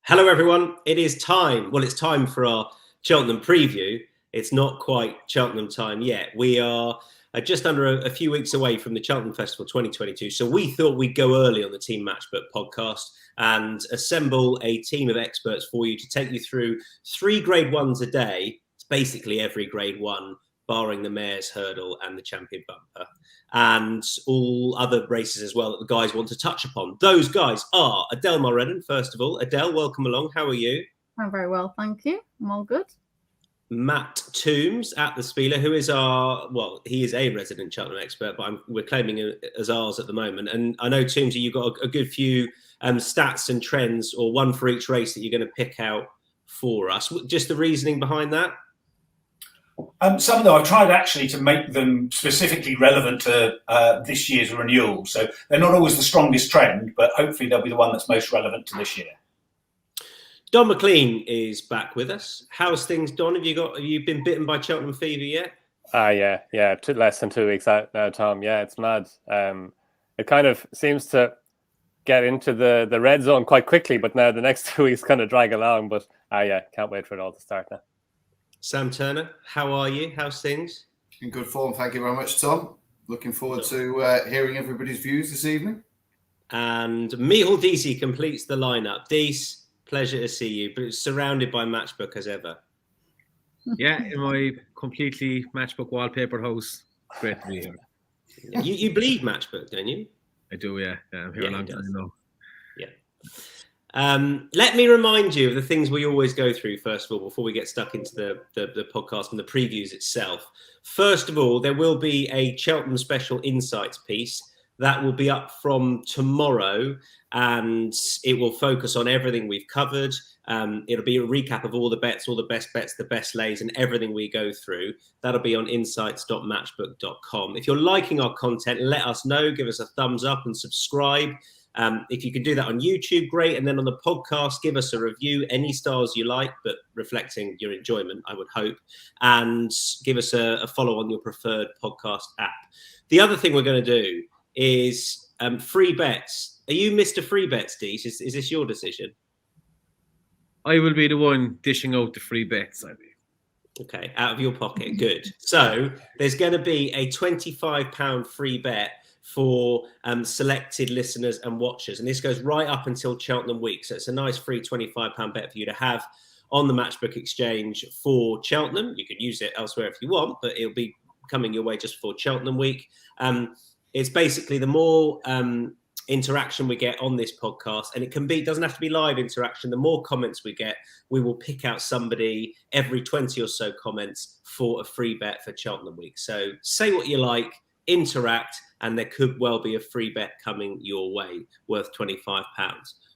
Hello, everyone. It is time. Well, it's time for our Cheltenham preview. It's not quite Cheltenham time yet. We are just under a few weeks away from the Cheltenham Festival 2022. So we thought we'd go early on the Team Matchbook podcast and assemble a team of experts for you to take you through 3 Grade 1s a day. It's basically every Grade 1, barring the Mayor's Hurdle and the Champion Bumper, and all other races as well that the guys want to touch upon. Those guys are Adele Mulrennan, first of all. Adele, welcome along. How are you? I'm very well, thank you. I'm all good. Matt Toombs at the Spieler, who is he is a resident Cheltenham expert, but we're claiming it as ours at the moment. And I know, Toombs, you've got a good few stats and trends, or one for each race that you're going to pick out for us. Just the reasoning behind that? Some of them I've tried actually to make them specifically relevant to this year's renewal. So they're not always the strongest trend, but hopefully they'll be the one that's most relevant to this year. Donn McClean is back with us. How's things, Don? Have you been bitten by Cheltenham fever yet? Yeah. Less than 2 weeks out now, Tom. Yeah, it's mad. It kind of seems to get into the red zone quite quickly, but now the next 2 weeks kind of drag along. But can't wait for it all to start now. Sam Turner, how are you? How's things? In good form, thank you very much, Tom. Looking forward to hearing everybody's views this evening. And Micheál Deasy completes the lineup. Deas, pleasure to see you, but it's surrounded by Matchbook as ever. Yeah, in my completely Matchbook wallpaper house. Great to be here. You bleed Matchbook, don't you? I do, yeah. I'm here a long time now. Yeah. Let me remind you of the things we always go through, first of all, before we get stuck into the podcast and the previews itself. First of all, there will be a Cheltenham Special Insights piece that will be up from tomorrow, and it will focus on everything we've covered. It'll be a recap of all the bets, all the best bets, the best lays, and everything we go through. That'll be on insights.matchbook.com. If you're liking our content, let us know. Give us a thumbs up and subscribe. If you can do that on YouTube, great. And then on the podcast, give us a review, any stars you like, but reflecting your enjoyment, I would hope. And give us a follow on your preferred podcast app. The other thing we're going to do is free bets. Are you Mr. Free Bets, Dees? Is this your decision? I will be the one dishing out the free bets, I think. Okay, out of your pocket. Good. So there's going to be a £25 free bet for selected listeners and watchers. And this goes right up until Cheltenham week. So it's a nice free £25 bet for you to have on the Matchbook exchange for Cheltenham. You can use it elsewhere if you want, but it'll be coming your way just for Cheltenham week. It's basically the more interaction we get on this podcast, and it doesn't have to be live interaction. The more comments we get, we will pick out somebody every 20 or so comments for a free bet for Cheltenham week. So say what you like, interact, and there could well be a free bet coming your way worth £25.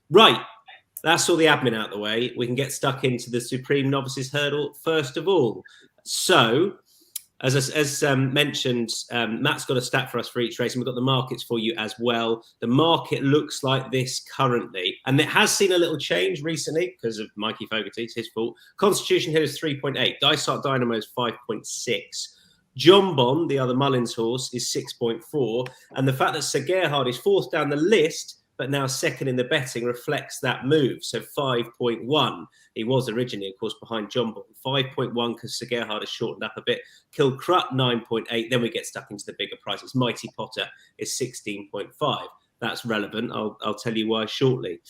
Right, that's all the admin out of the way. We can get stuck into the Supreme Novices Hurdle first of all. So, as mentioned, Matt's got a stat for us for each race, and we've got the markets for you as well. The market looks like this currently, and it has seen a little change recently because of Mikey Fogarty. It's his fault. Constitution Hill is 3.8. Dysart Dynamo is 5.6. John Bon, the other Mullins horse, is 6.4. And the fact that Sir Gerhard is fourth down the list, but now second in the betting, reflects that move. So 5.1. He was originally, of course, behind John Bon. 5.1 because Sir Gerhard has shortened up a bit. Kilcrut, 9.8. Then we get stuck into the bigger prices. Mighty Potter is 16.5. That's relevant. I'll tell you why shortly.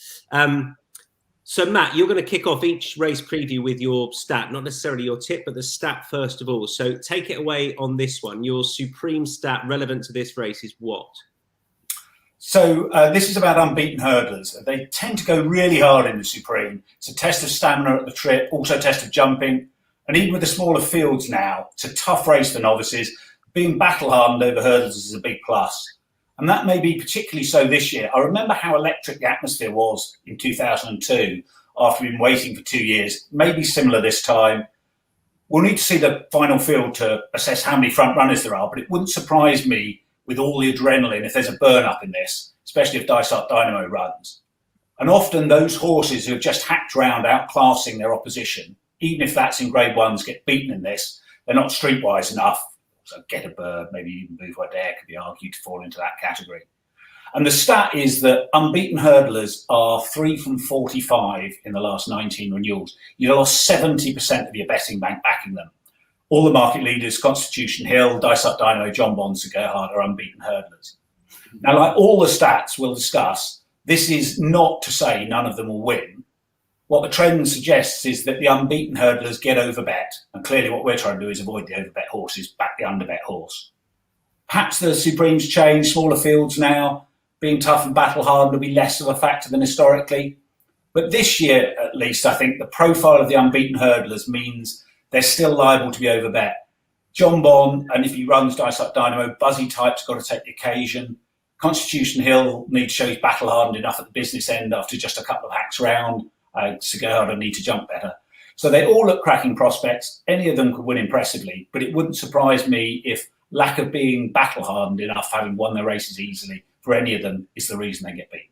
So, Matt, you're going to kick off each race preview with your stat, not necessarily your tip, but the stat first of all. So take it away on this one. Your supreme stat relevant to this race is what? So this is about unbeaten hurdlers. They tend to go really hard in the Supreme. It's a test of stamina at the trip, also a test of jumping. And even with the smaller fields now, it's a tough race for novices. Being battle-hardened over hurdles is a big plus. And that may be particularly so this year. I remember how electric the atmosphere was in 2002 after we've been waiting for 2 years. Maybe similar this time. We'll need to see the final field to assess how many front runners there are, but it wouldn't surprise me with all the adrenaline if there's a burn-up in this, especially if Dysart Dynamo runs. And often those horses who have just hacked around outclassing their opposition, even if that's in Grade 1s, get beaten in this. They're not streetwise enough. So Get a Bird, maybe even Bouvois Dare could be argued to fall into that category. And the stat is that unbeaten hurdlers are 3 from 45 in the last 19 renewals. You lost 70% of your betting bank backing them. All the market leaders, Constitution Hill, Dysart Dynamo, John Bond, Sir Gerhard, are unbeaten hurdlers. Now, like all the stats we'll discuss, this is not to say none of them will win. What the trend suggests is that the unbeaten hurdlers get overbet. And clearly what we're trying to do is avoid the overbet horses, back the underbet horse. Perhaps the Supremes change, smaller fields now, being tough and battle-hardened will be less of a factor than historically. But this year, at least, I think the profile of the unbeaten hurdlers means they're still liable to be overbet. John Bond, and if he runs Dysart Dynamo, Buzzy Type's got to take the occasion. Constitution Hill needs to show he's battle-hardened enough at the business end after just a couple of hacks round. Sir Gerhard will need to jump better. So they all look cracking prospects. Any of them could win impressively, but it wouldn't surprise me if lack of being battle-hardened enough, having won their races easily, for any of them is the reason they get beaten.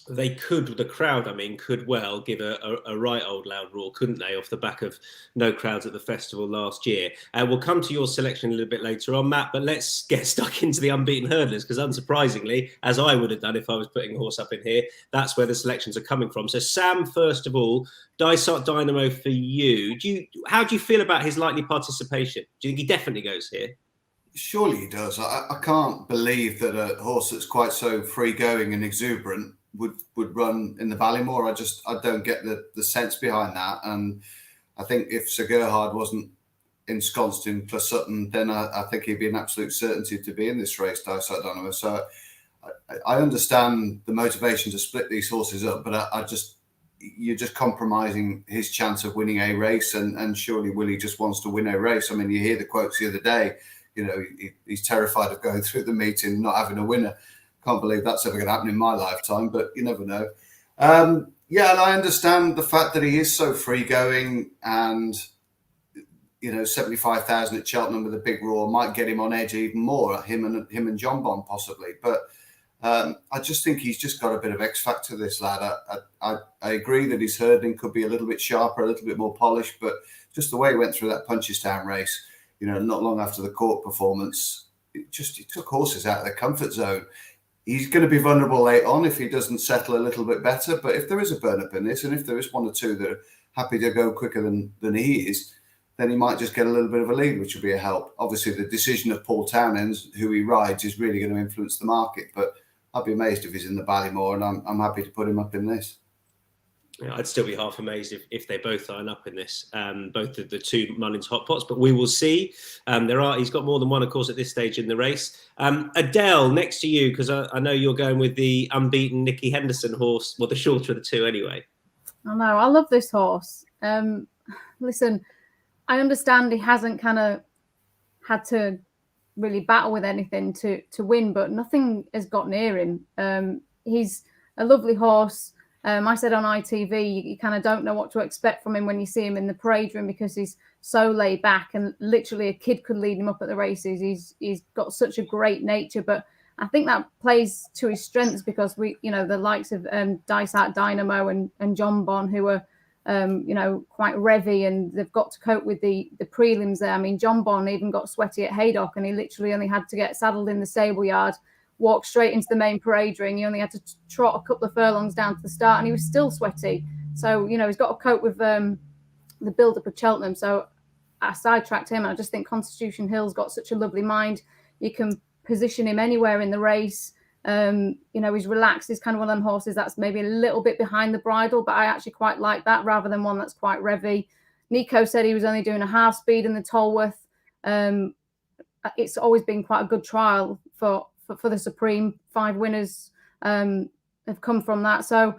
They could, the crowd, I mean, could well give a right old loud roar, couldn't they, off the back of no crowds at the festival last year. We'll come to your selection a little bit later on, Matt, but let's get stuck into the unbeaten hurdlers, because unsurprisingly, as I would have done if I was putting a horse up in here, that's where the selections are coming from. So Sam, first of all, Dysart Dynamo for you. How do you feel about his likely participation? Do you think he definitely goes here? Surely he does. I can't believe that a horse that's quite so free-going and exuberant would run in the Ballymore. I don't get the sense behind that. And I think if Sir Gerhard wasn't ensconced in Cheltenham, then I think he'd be an absolute certainty to be in this race, Dysart Dynamo. So I understand the motivation to split these horses up, but you're just compromising his chance of winning a race. And surely Willie just wants to win a race. I mean, you hear the quotes the other day, he's terrified of going through the meeting and not having a winner. Can't believe that's ever going to happen in my lifetime, but you never know. And I understand the fact that he is so free going, and 75,000 at Cheltenham with a big roar might get him on edge even more. Him and John Bond possibly, but I just think he's just got a bit of X factor. This lad. I agree that his hurdling could be a little bit sharper, a little bit more polished, but just the way he went through that Punchestown race, not long after the court performance, it took horses out of their comfort zone. He's going to be vulnerable late on if he doesn't settle a little bit better. But if there is a burn-up in this, and if there is one or two that are happy to go quicker than he is, then he might just get a little bit of a lead, which will be a help. Obviously, the decision of Paul Townend's, who he rides, is really going to influence the market. But I'd be amazed if he's in the Ballymore, and I'm happy to put him up in this. Yeah, I'd still be half amazed if they both line up in this, both the two Mullins hot pots, but we will see. He's got more than one, of course, at this stage in the race. Adele, next to you, because I know you're going with the unbeaten Nicky Henderson horse, well, the shorter of the two anyway. I know, I love this horse. Listen, I understand he hasn't kind of had to really battle with anything to win, but nothing has got near him. He's a lovely horse. I said on ITV, you kind of don't know what to expect from him when you see him in the parade room, because he's so laid back, and literally a kid could lead him up at the races. He's got such a great nature, but I think that plays to his strengths, because the likes of Dysart Dynamo and John Bond, who are quite revvy, and they've got to cope with the prelims there. I mean, John Bond even got sweaty at Haydock, and he literally only had to get saddled in the stable yard, walked straight into the main parade ring. He only had to trot a couple of furlongs down to the start, and he was still sweaty. So, he's got to cope with the build-up of Cheltenham. So I sidetracked him, and I just think Constitution Hill's got such a lovely mind. You can position him anywhere in the race. He's relaxed. He's kind of one of them horses that's maybe a little bit behind the bridle, but I actually quite like that rather than one that's quite revvy. Nico said he was only doing a half speed in the Tolworth. It's always been quite a good trial for the Supreme. 5 winners have come from that. So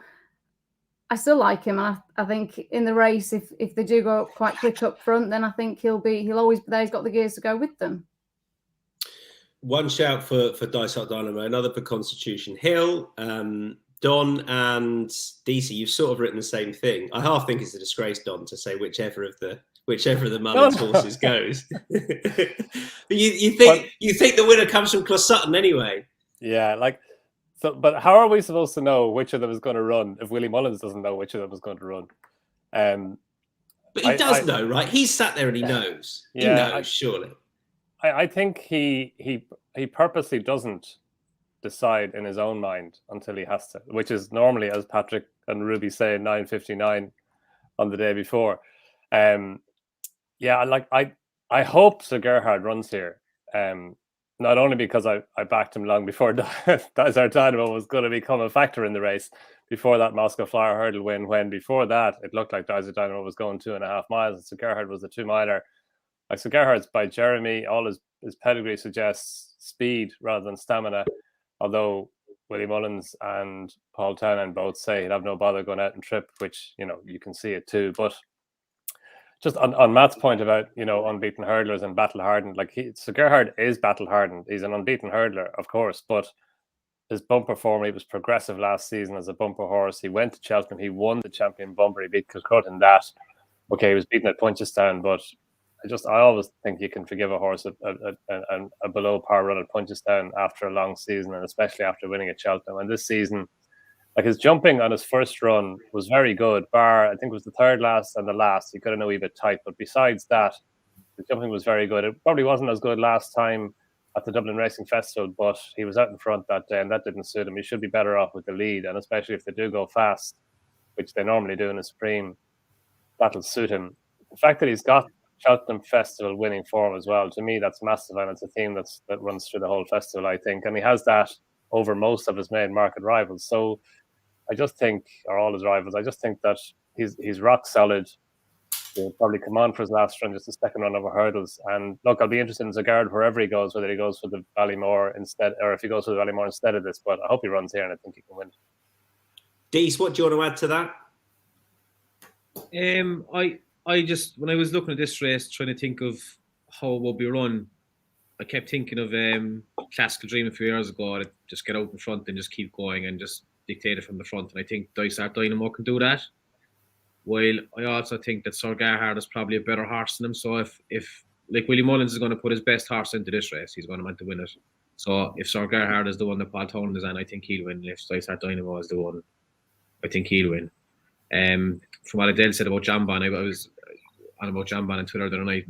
I still like him. And I think in the race, if they do go quite quick up front, then I think he'll always be there. He's got the gears to go with them. One shout for Dysart Dynamo, another for Constitution Hill. Donn and Deasy, you've sort of written the same thing. I half think it's a disgrace, Donn, to say whichever of the Mullins horses goes. But you think the winner comes from Cheltenham anyway? Yeah, but how are we supposed to know which of them is going to run if Willie Mullins doesn't know which of them is going to run? But he does know, right? He's sat there and he knows. Yeah, he knows, surely. I think he purposely doesn't decide in his own mind until he has to, which is normally, as Patrick and Ruby say, 9:59 on the day before. I hope Sir Gerhard runs here. Not only because I backed him long before Deasy Dynamo was going to become a factor in the race before that Moscow Flyer hurdle win, when before that it looked like Deasy Dynamo was going 2.5 miles and Sir Gerhard was a 2-miler. Like, Sir Gerhard's by Jeremy, all his pedigree suggests speed rather than stamina, although Willie Mullins and Paul Townend both say he'd have no bother going out and trip, which, you can see it too. But just on Matt's point about, unbeaten hurdlers and battle hardened, Sir Gerhard is battle hardened. He's an unbeaten hurdler, of course, but his bumper form, he was progressive last season as a bumper horse. He went to Cheltenham, he won the champion bumper, he beat Kilcrut in that. Okay, he was beaten at Punchestown, but I always think you can forgive a horse a below par run at Punchestown after a long season, and especially after winning at Cheltenham. And this season, his jumping on his first run was very good, bar I think it was the third last and the last. He got in a wee bit tight, but besides that, the jumping was very good. It probably wasn't as good last time at the Dublin Racing Festival, but he was out in front that day, and that didn't suit him. He should be better off with the lead, and especially if they do go fast, which they normally do in a Supreme, that'll suit him. The fact that he's got Cheltenham Festival winning form as well, to me, that's massive, and it's a theme that runs through the whole festival, I think, and he has that over most of his main market rivals. So I just think, or all his rivals, I just think that he's rock solid. He'll probably come on for his last run, just a second run over hurdles. And look, I'll be interested in Zagard wherever he goes, whether he goes for the Ballymore instead, or if he goes for the Ballymore instead of this. But I hope he runs here, and I think he can win. Dees, what do you want to add to that? I just, when I was looking at this race, trying to think of how it would be run, I kept thinking of Classical Dream a few years ago, to just get out in front and just keep going and just dictate it from the front. And I think Deasy Dynamo can do that. While I also think that Sir Gerhard is probably a better horse than him. So if like Willie Mullins is going to put his best horse into this race, he's going to want to win it. So if Sir Gerhard is the one that Paul Townend is on, I think he'll win. If Deasy Dynamo is the one, I think he'll win. From what Adele said about Jamban, I was on about Jamban on Twitter the other night.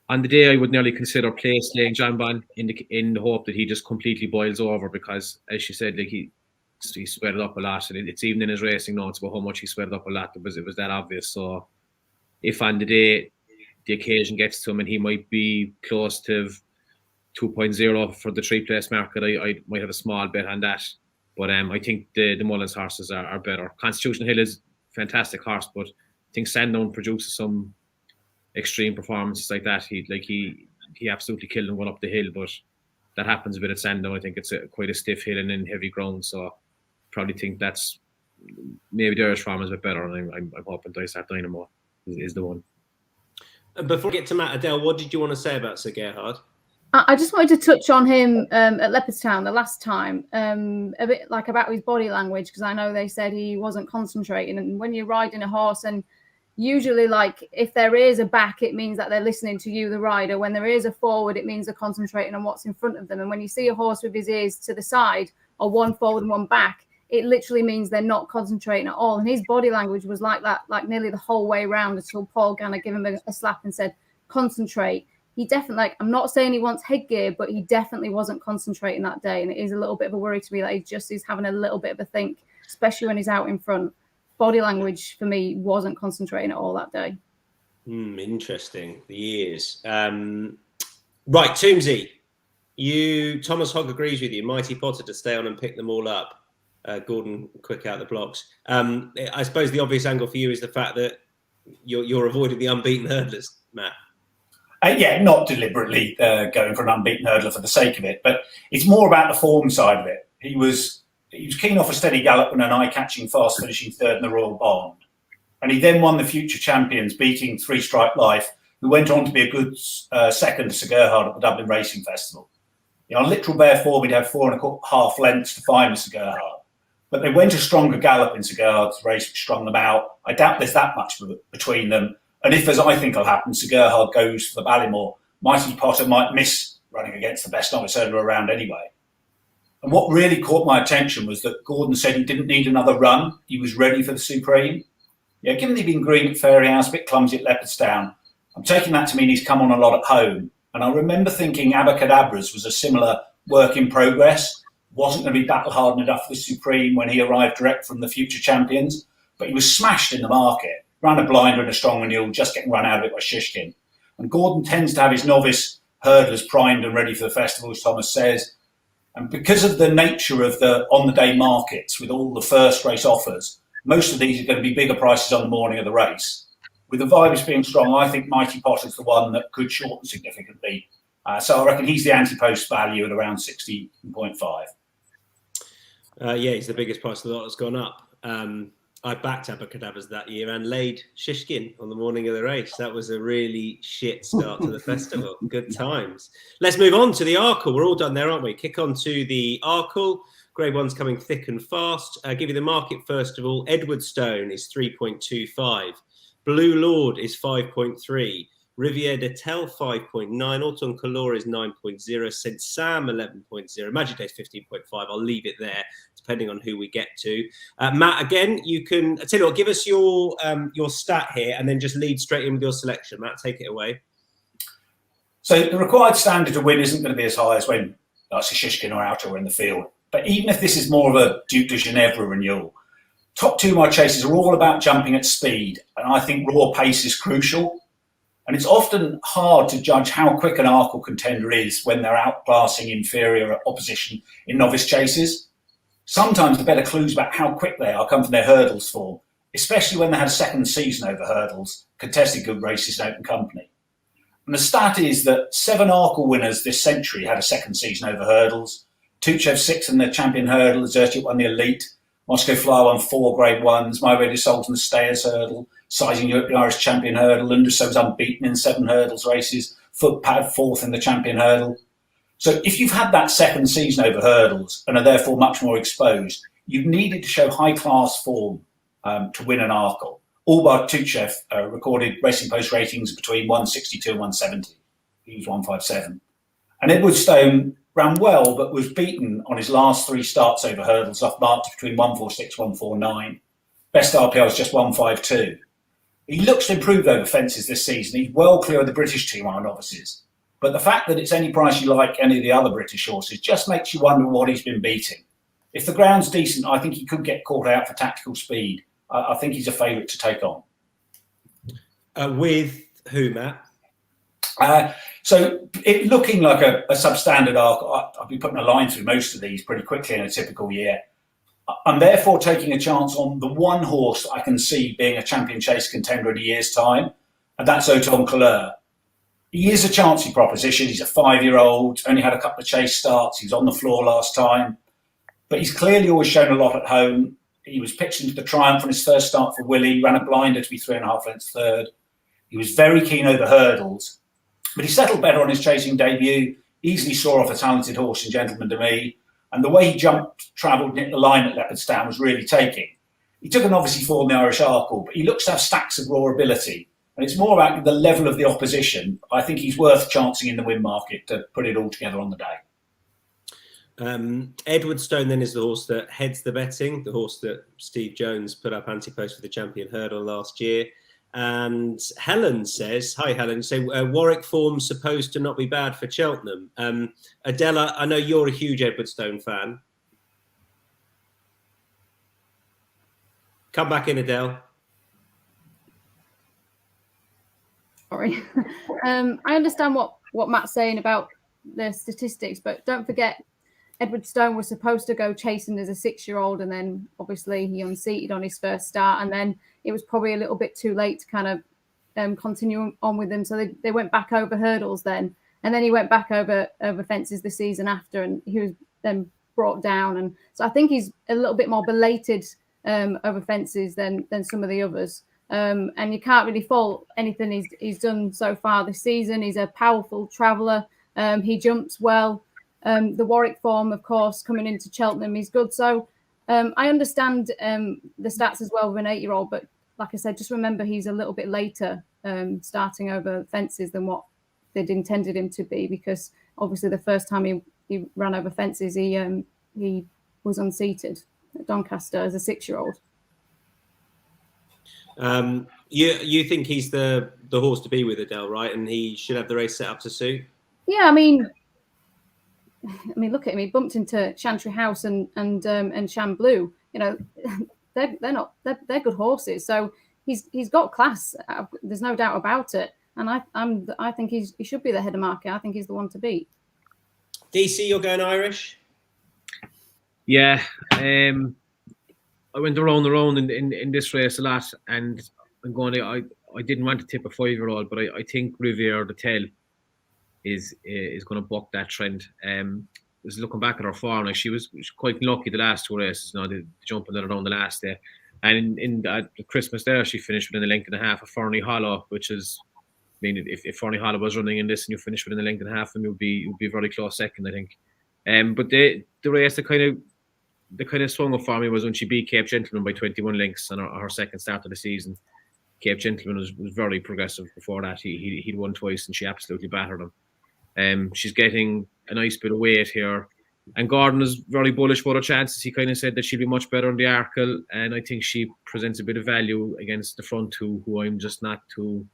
On the day, I would nearly consider playing Jamban in the hope that he just completely boils over, because, as she said, he sweated up a lot, and it's even in his racing notes about how much he sweated up a lot. It was that obvious. So if on the day the occasion gets to him and he might be close to 2.0 for the 3-place market, I might have a small bet on that. But I think the Mullins horses are better. Constitution Hill is a fantastic horse, but I think Sandown produces some extreme performances like that. He absolutely killed and went up the hill, but that happens a bit at Sandown. I think it's quite a stiff hill and in heavy ground, so probably think that's maybe the Irish farm is a bit better, and I'm hoping Deasy Dynamo is the one. Before we get to Matt, Adele, what did you want to say about Sir Gerhard? I just wanted to touch on him at Leopardstown the last time, a bit about his body language, because I know they said he wasn't concentrating. And when you're riding a horse, and usually if there is a back, it means that they're listening to you, the rider. When there is a forward, it means they're concentrating on what's in front of them. And when you see a horse with his ears to the side, or one forward and one back, it literally means they're not concentrating at all. And his body language was like that, nearly the whole way around, until Paul kind of gave him a slap and said, concentrate. He definitely, I'm not saying he wants headgear, but he definitely wasn't concentrating that day. And it is a little bit of a worry to me that he's having a little bit of a think, especially when he's out in front. Body language for me wasn't concentrating at all that day. Interesting. The ears. Right, Toomsy. Thomas Hogg agrees with you. Mighty Potter to stay on and pick them all up. Gordon quick out the blocks. I suppose the obvious angle for you is the fact that you're avoiding the unbeaten hurdlers, Matt. Not deliberately going for an unbeaten hurdler for the sake of it, but it's more about the form side of it. He was keen off a steady gallop and an eye-catching fast, finishing third in the Royal Bond. And he then won the Future Champions, beating Three Stripe Life, who went on to be a good second to Sir Gerhard at the Dublin Racing Festival. On literal bare form, he'd have 4.5 lengths to find with Sir Gerhard. But they went a stronger gallop in Sir Gerhard's race, which strung them out. I doubt there's that much between them. And if, as I think will happen, Sir Gerhard goes for the Ballymore, Mighty Potter might miss running against the best novice hurdler around anyway. And what really caught my attention was that Gordon said he didn't need another run. He was ready for the Supreme. Given he'd been green at Fairyhouse, a bit clumsy at Leopardstown, I'm taking that to mean he's come on a lot at home. And I remember thinking Abacadabras was a similar work in progress. Wasn't going to be battle hardened enough for the Supreme when he arrived direct from the future champions, but he was smashed in the market. Ran a blinder and a strong renewal, just getting run out of it by Shishkin. And Gordon tends to have his novice hurdlers primed and ready for the festival, as Thomas says. And because of the nature of the on-the-day markets, with all the first race offers, most of these are going to be bigger prices on the morning of the race. With the vibes being strong, I think Mighty Potter's the one that could shorten significantly. So I reckon he's the anti-post value at around 60.5. Yeah, he's the biggest price of the lot that's gone up. I backed Abracadabras that year and laid Shishkin on the morning of the race. That was a really shit start to the festival. Good times. Let's move on to the Arkle. We're all done there, aren't we? Kick on to the Arkle. Grade 1's coming thick and fast. Give you the market first of all. Edwardstone is 3.25. Blue Lord is 5.3. Riviere de Tel 5.9. Autumn Color is 9.0. St. Sam 11.0. Magic Day 15.5. I'll leave it there, depending on who we get to. Matt, again, you can, I tell you what, give us your stat here and then just lead straight in with your selection. Matt, take it away. So the required standard to win isn't going to be as high as when like Shishkin or Outer are in the field. But even if this is more of a Duke de Ginevra renewal, top two of my chases are all about jumping at speed. And I think raw pace is crucial. And it's often hard to judge how quick an Arkle contender is when they're outclassing inferior opposition in novice chases. Sometimes the better clues about how quick they are come from their hurdles form, especially when they had a second season over hurdles, contested good races in open company. And the stat is that 7 Arkle winners this century had a second season over hurdles. Tuchev 6 in the champion hurdle, Zertiuk won the elite, Moscow Flyer won 4 grade 1s, My Radio Souls in the Stayers hurdle, Sizing Europe the Irish champion hurdle, Lunderso was unbeaten in 7 hurdles races, Footpad 4th in the champion hurdle. So if you've had that second season over hurdles and are therefore much more exposed, you've needed to show high-class form to win an Arkle. All bar Tuchev recorded Racing Post ratings between 162 and 170. He was 157. And Edwardstone ran well, but was beaten on his last 3 starts over hurdles off marks between 146 and 149. Best RPI was just 152. He looks to improve over fences this season. He's well clear of the British team on novices. But the fact that it's any price you like any of the other British horses just makes you wonder what he's been beating. If the ground's decent, I think he could get caught out for tactical speed. I think he's a favourite to take on. With who, Matt? So it looking like a substandard Arkle, I'll be putting a line through most of these pretty quickly in a typical year. I'm therefore taking a chance on the one horse that I can see being a champion chase contender in a year's time, and that's Automne Couleur. He is a chancy proposition. He's a 5-year-old, only had a couple of chase starts. He was on the floor last time, but he's clearly always shown a lot at home. He was pitched into the Triumph on his first start for Willie, ran a blinder to be 3.5 lengths third. He was very keen over hurdles, but he settled better on his chasing debut, easily saw off a talented horse in Gentleman to Me, and the way he jumped, travelled, and hit the line at Leopardstown was really taking. He took an obviously fall in the Irish Arkle, but he looks to have stacks of raw ability. And it's more about the level of the opposition. I think he's worth chancing in the win market to put it all together on the day. Edwardstone then is the horse that heads the betting, the horse that Steve Jones put up anti-post for the champion hurdle last year. And Helen says, hi Helen, so Warwick form's supposed to not be bad for Cheltenham. Adela, I know you're a huge Edwardstone fan. Come back in, Adele. Sorry. I understand what Matt's saying about the statistics, but don't forget Edwardstone was supposed to go chasing as a 6-year-old, and then obviously he unseated on his first start, and then it was probably a little bit too late to kind of continue on with him. So they went back over hurdles then, and then he went back over fences the season after, and he was then brought down. And so I think he's a little bit more belated over fences than some of the others. And you can't really fault anything he's done so far this season. He's a powerful traveller. He jumps well. The Warwick form, of course, coming into Cheltenham, he's good. So I understand the stats as well with an 8-year-old, but like I said, just remember he's a little bit later starting over fences than what they'd intended him to be, because obviously the first time he ran over fences, he was unseated at Doncaster as a 6-year-old. You think he's the horse to be with, Adele, right? And he should have the race set up to suit? Yeah, I mean, I mean, look at him. He bumped into Chantry House and Shamblu. You know, they're good horses. So he's got class. There's no doubt about it. And I think he should be the head of market. I think he's the one to beat. Deasy, you're going Irish? Yeah. I went around in this race a lot, and I'm going. I didn't want to tip a 5-year-old, but I think Riviere the Tell is going to buck that trend. Was looking back at her form, like she was quite lucky the last 2 races. You know, the jumping around the last day, and in Christmas there, she finished within a length and a half of Fernie Hollow, which is, I mean, if Fernie Hollow was running in this and you finish within a length and a half, then you'd be very close second, I think. But the race that kind of swung up for me was when she beat Cape Gentleman by 21 lengths on her second start of the season. Cape Gentleman was very progressive before that. He'd won twice and she absolutely battered him. She's getting a nice bit of weight here. And Gordon is very bullish about her chances. He kind of said that she'll be much better in the Arkle, and I think she presents a bit of value against the front two, who I'm just not too...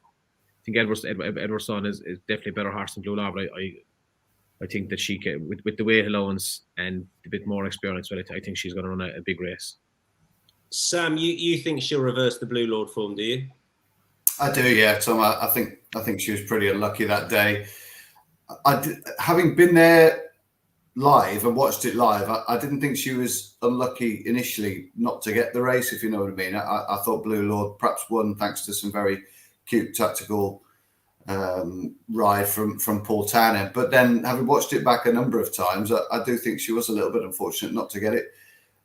I think Edwardson is definitely a better horse than Blue Law, but I think that she can, with the weight allowance and a bit more experience, but I think she's going to run a big race. Sam, you think she'll reverse the Blue Lord form, do you? I do, yeah, Tom. I think she was pretty unlucky that day. Having been there live and watched it live, I didn't think she was unlucky initially not to get the race, if you know what I mean. I thought Blue Lord perhaps won thanks to some very cute tactical ride from Paul Tanner. But then, having watched it back a number of times, I do think she was a little bit unfortunate not to get it.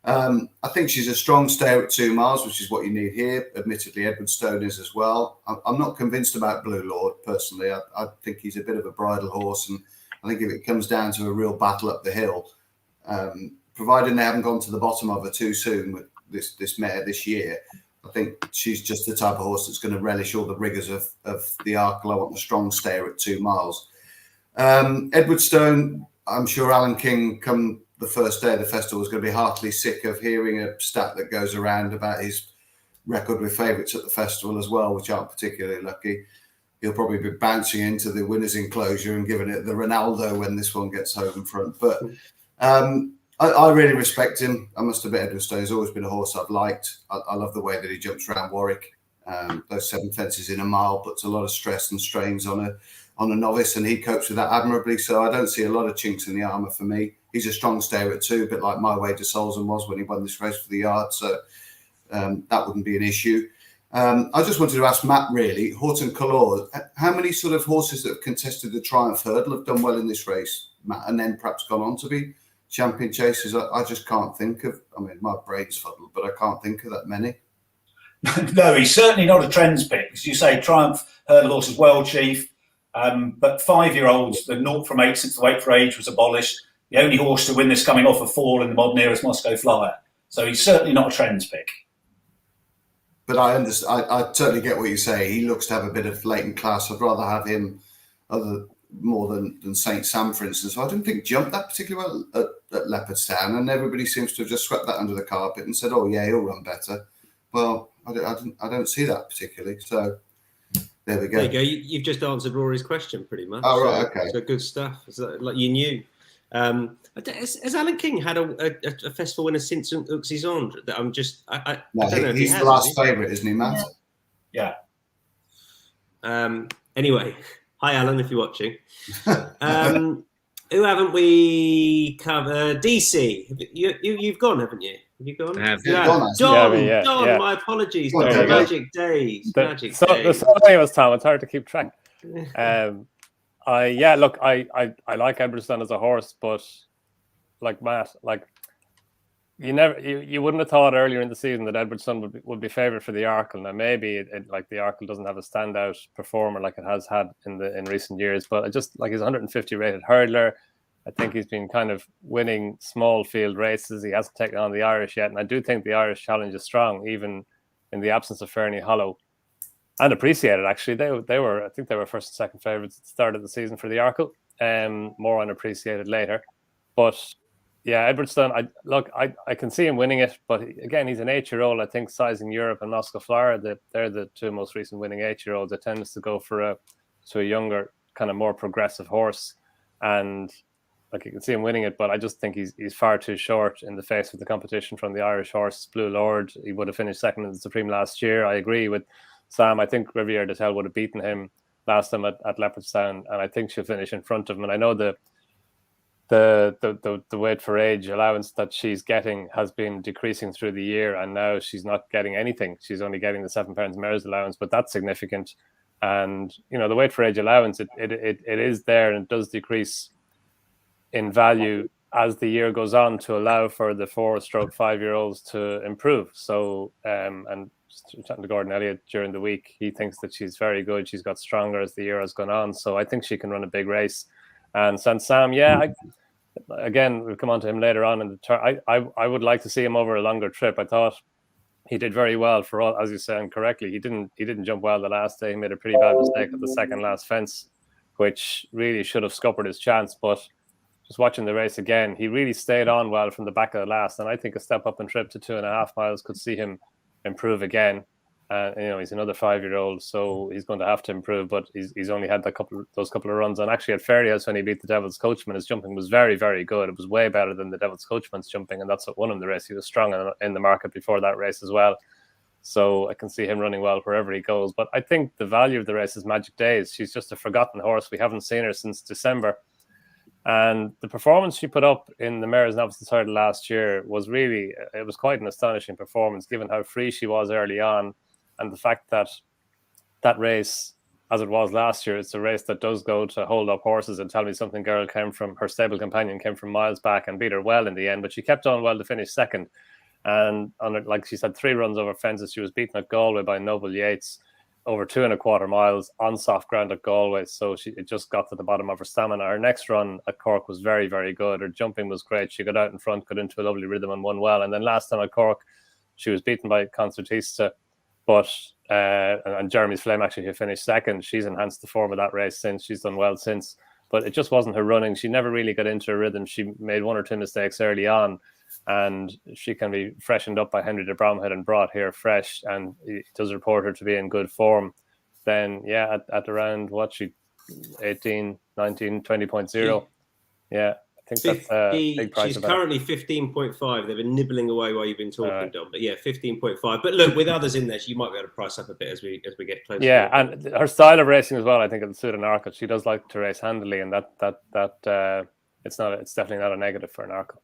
I think she's a strong stayer at 2 miles, which is what you need here. Admittedly, Edwardstone is as well. I'm not convinced about Blue Lord, personally. I think he's a bit of a bridle horse, and I think if it comes down to a real battle up the hill, providing they haven't gone to the bottom of her too soon with this mare this year, I think she's just the type of horse that's going to relish all the rigours of the Arkle. I want the strong stayer at 2 miles. Edwardstone, I'm sure Alan King, come the first day of the festival, is going to be heartily sick of hearing a stat that goes around about his record with favourites at the festival as well, which aren't particularly lucky. He'll probably be bouncing into the winner's enclosure and giving it the Ronaldo when this one gets home front. But I really respect him. I must admit, Edwardstone has always been a horse I've liked. I love the way that he jumps around Warwick. Those 7 fences in a mile puts a lot of stress and strains on a novice, and he copes with that admirably. So I don't see a lot of chinks in the armour for me. He's a strong stayer at 2, a bit like My Way to Solzen was when he won this race for the yard. So that wouldn't be an issue. I just wanted to ask Matt, really, Horton Colour, how many sort of horses that have contested the Triumph Hurdle have done well in this race, Matt, and then perhaps gone on to be champion chasers? I just can't think of. I mean, my brain's fuddled, but I can't think of that many. No, he's certainly not a trends pick. As you say, Triumph Hurdle horses, well, Chief. But 5-year-olds, the 0 from 8 since the weight for age was abolished. The only horse to win this coming off a fall in the modern era is Moscow Flyer. So he's certainly not a trends pick. But I understand. I totally get what you say. He looks to have a bit of latent class. I'd rather have him more than St. Sam, for instance. I didn't think jumped that particularly well at Leopardstown, and everybody seems to have just swept that under the carpet and said, "Oh yeah, he'll run better." Well, I don't see that particularly. So there we go. There you go. You've just answered Rory's question pretty much. Oh right, okay. So good stuff. It's like you knew. Has Alan King had a festival winner since Uxie's on? That I'm just. I don't know if he's the last favourite, isn't he, Matt? Yeah. Anyway, hi Alan, if you're watching. Who haven't we covered? Deasy. You've gone, haven't you? Have you gone? I have. Yeah, Don, my apologies. Okay. Magic days. There's so many of us, Tom. It's hard to keep track. I like Edwardstone as a horse, but like Matt, like you wouldn't have thought earlier in the season that Edwardstone would be favourite for the Arkle. Now maybe like the Arkle doesn't have a standout performer like it has had in recent years, but just like he's 150 rated hurdler. I think he's been kind of winning small field races. He hasn't taken on the Irish yet, and I do think the Irish challenge is strong, even in the absence of Fernie Hollow. And appreciated, actually. They were, I think they were first and second favourites at the start of the season for the Arkle. More unappreciated later. But yeah, Edwardstone, I can see him winning it. But again, he's an 8-year-old. I think Sizing Europe and Moscow Flyer, they're the 2 most recent winning 8-year-olds. It tends to go for a younger, kind of more progressive horse. And like you can see him winning it, but I just think he's far too short in the face of the competition from the Irish horse Blue Lord. He would have finished second in the Supreme last year. I agree with Sam. I think Riviere de Tel would have beaten him last time at Leopardstown, and I think she'll finish in front of him. And I know the weight for age allowance that she's getting has been decreasing through the year, and now she's not getting anything. She's only getting the £7 mare's allowance, but that's significant. And the weight for age allowance, it is there, and it does decrease in value as the year goes on to allow for the 4-5-year-olds to improve. So, and chatting to Gordon Elliott during the week, he thinks that she's very good. She's got stronger as the year has gone on. So I think she can run a big race. And Sam, again, we'll come on to him later on in the turn. I would like to see him over a longer trip. I thought he did very well for all, as you said correctly. He didn't jump well the last day. He made a pretty bad mistake at the second last fence, which really should have scuppered his chance. But just watching the race again, he really stayed on well from the back of the last. And I think a step up and trip to 2.5 miles could see him improve again. He's another 5-year-old, so he's going to have to improve. But he's only had those couple of runs. And actually at Fairyhouse, when he beat the Devil's Coachman, his jumping was very, very good. It was way better than the Devil's Coachman's jumping, and that's what won him the race. He was strong in the market before that race as well. So I can see him running well wherever he goes. But I think the value of the race is Magic Days. She's just a forgotten horse. We haven't seen her since December. And the performance she put up in the Mares' Novices Hurdle last year was quite an astonishing performance, given how free she was early on. And the fact that race, as it was last year, it's a race that does go to hold up horses. And Tell Me Something Girl her stable companion came from miles back and beat her well in the end, but she kept on well to finish second. And like she said, 3 runs over fences. She was beaten at Galway by Noble Yates over 2.25 miles on soft ground at Galway. So it just got to the bottom of her stamina. Her next run at Cork was very, very good. Her jumping was great. She got out in front, got into a lovely rhythm and won well. And then last time at Cork, she was beaten by Concertista. But and Jeremy's Flame, actually, who finished second, she's enhanced the form of that race since. She's done well since. But it just wasn't her running. She never really got into a rhythm. She made 1 or 2 mistakes early on. And she can be freshened up by Henry de Bromhead and brought here fresh. And he does report her to be in good form. Then, at around 18, 19, 20.0. Yeah. I think that's a big price. She's currently 15.5. They've been nibbling away while you've been talking, Don. But 15.5. But look, with others in there, you might be able to price up a bit as we get closer. Yeah, and her style of racing as well, I think, it'll suit an Arkle. She does like to race handily, and that it's definitely not a negative for an Arkle.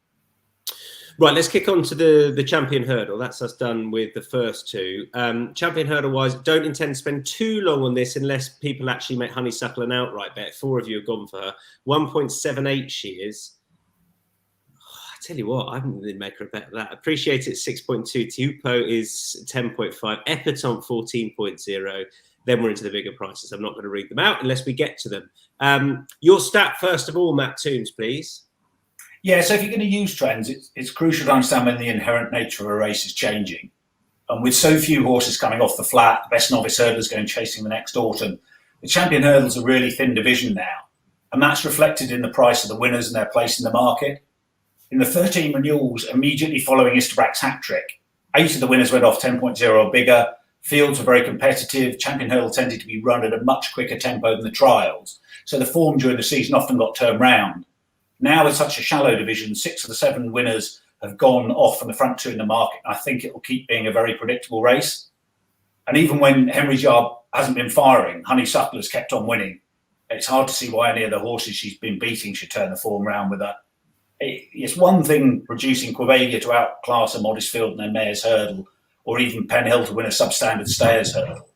Right, let's kick on to the Champion Hurdle. That's us done with the first 2. Champion Hurdle-wise, don't intend to spend too long on this unless people actually make Honeysuckle an outright bet. 4 of you have gone for her. 1.78 she is. I tell you what, I haven't really made her a bet of that. Appreciate It 6.2. Tupo is 10.5. Epatante 14.0. Then we're into the bigger prices. I'm not going to read them out unless we get to them. Your stat, first of all, Matt Tombs, please. Yeah, so if you're going to use trends, it's crucial to understand when the inherent nature of a race is changing. And with so few horses coming off the flat, the best novice hurdlers going chasing the next autumn, the Champion Hurdle's a really thin division now. And that's reflected in the price of the winners and their place in the market. In the 13 renewals immediately following Isterbrack's hat-trick, 8 of the winners went off 10.0 or bigger. Fields were very competitive. Champion Hurdle tended to be run at a much quicker tempo than the trials. So the form during the season often got turned round. Now, with such a shallow division, 6 of the 7 winners have gone off from the front 2 in the market. I think it will keep being a very predictable race. And even when Henry's Yard hasn't been firing, Honeysuckle has kept on winning. It's hard to see why any of the horses she's been beating should turn the form round with her. It's one thing producing Quavalia to outclass a Modest Field in their Mayor's Hurdle, or even Penhill to win a substandard Stayers Hurdle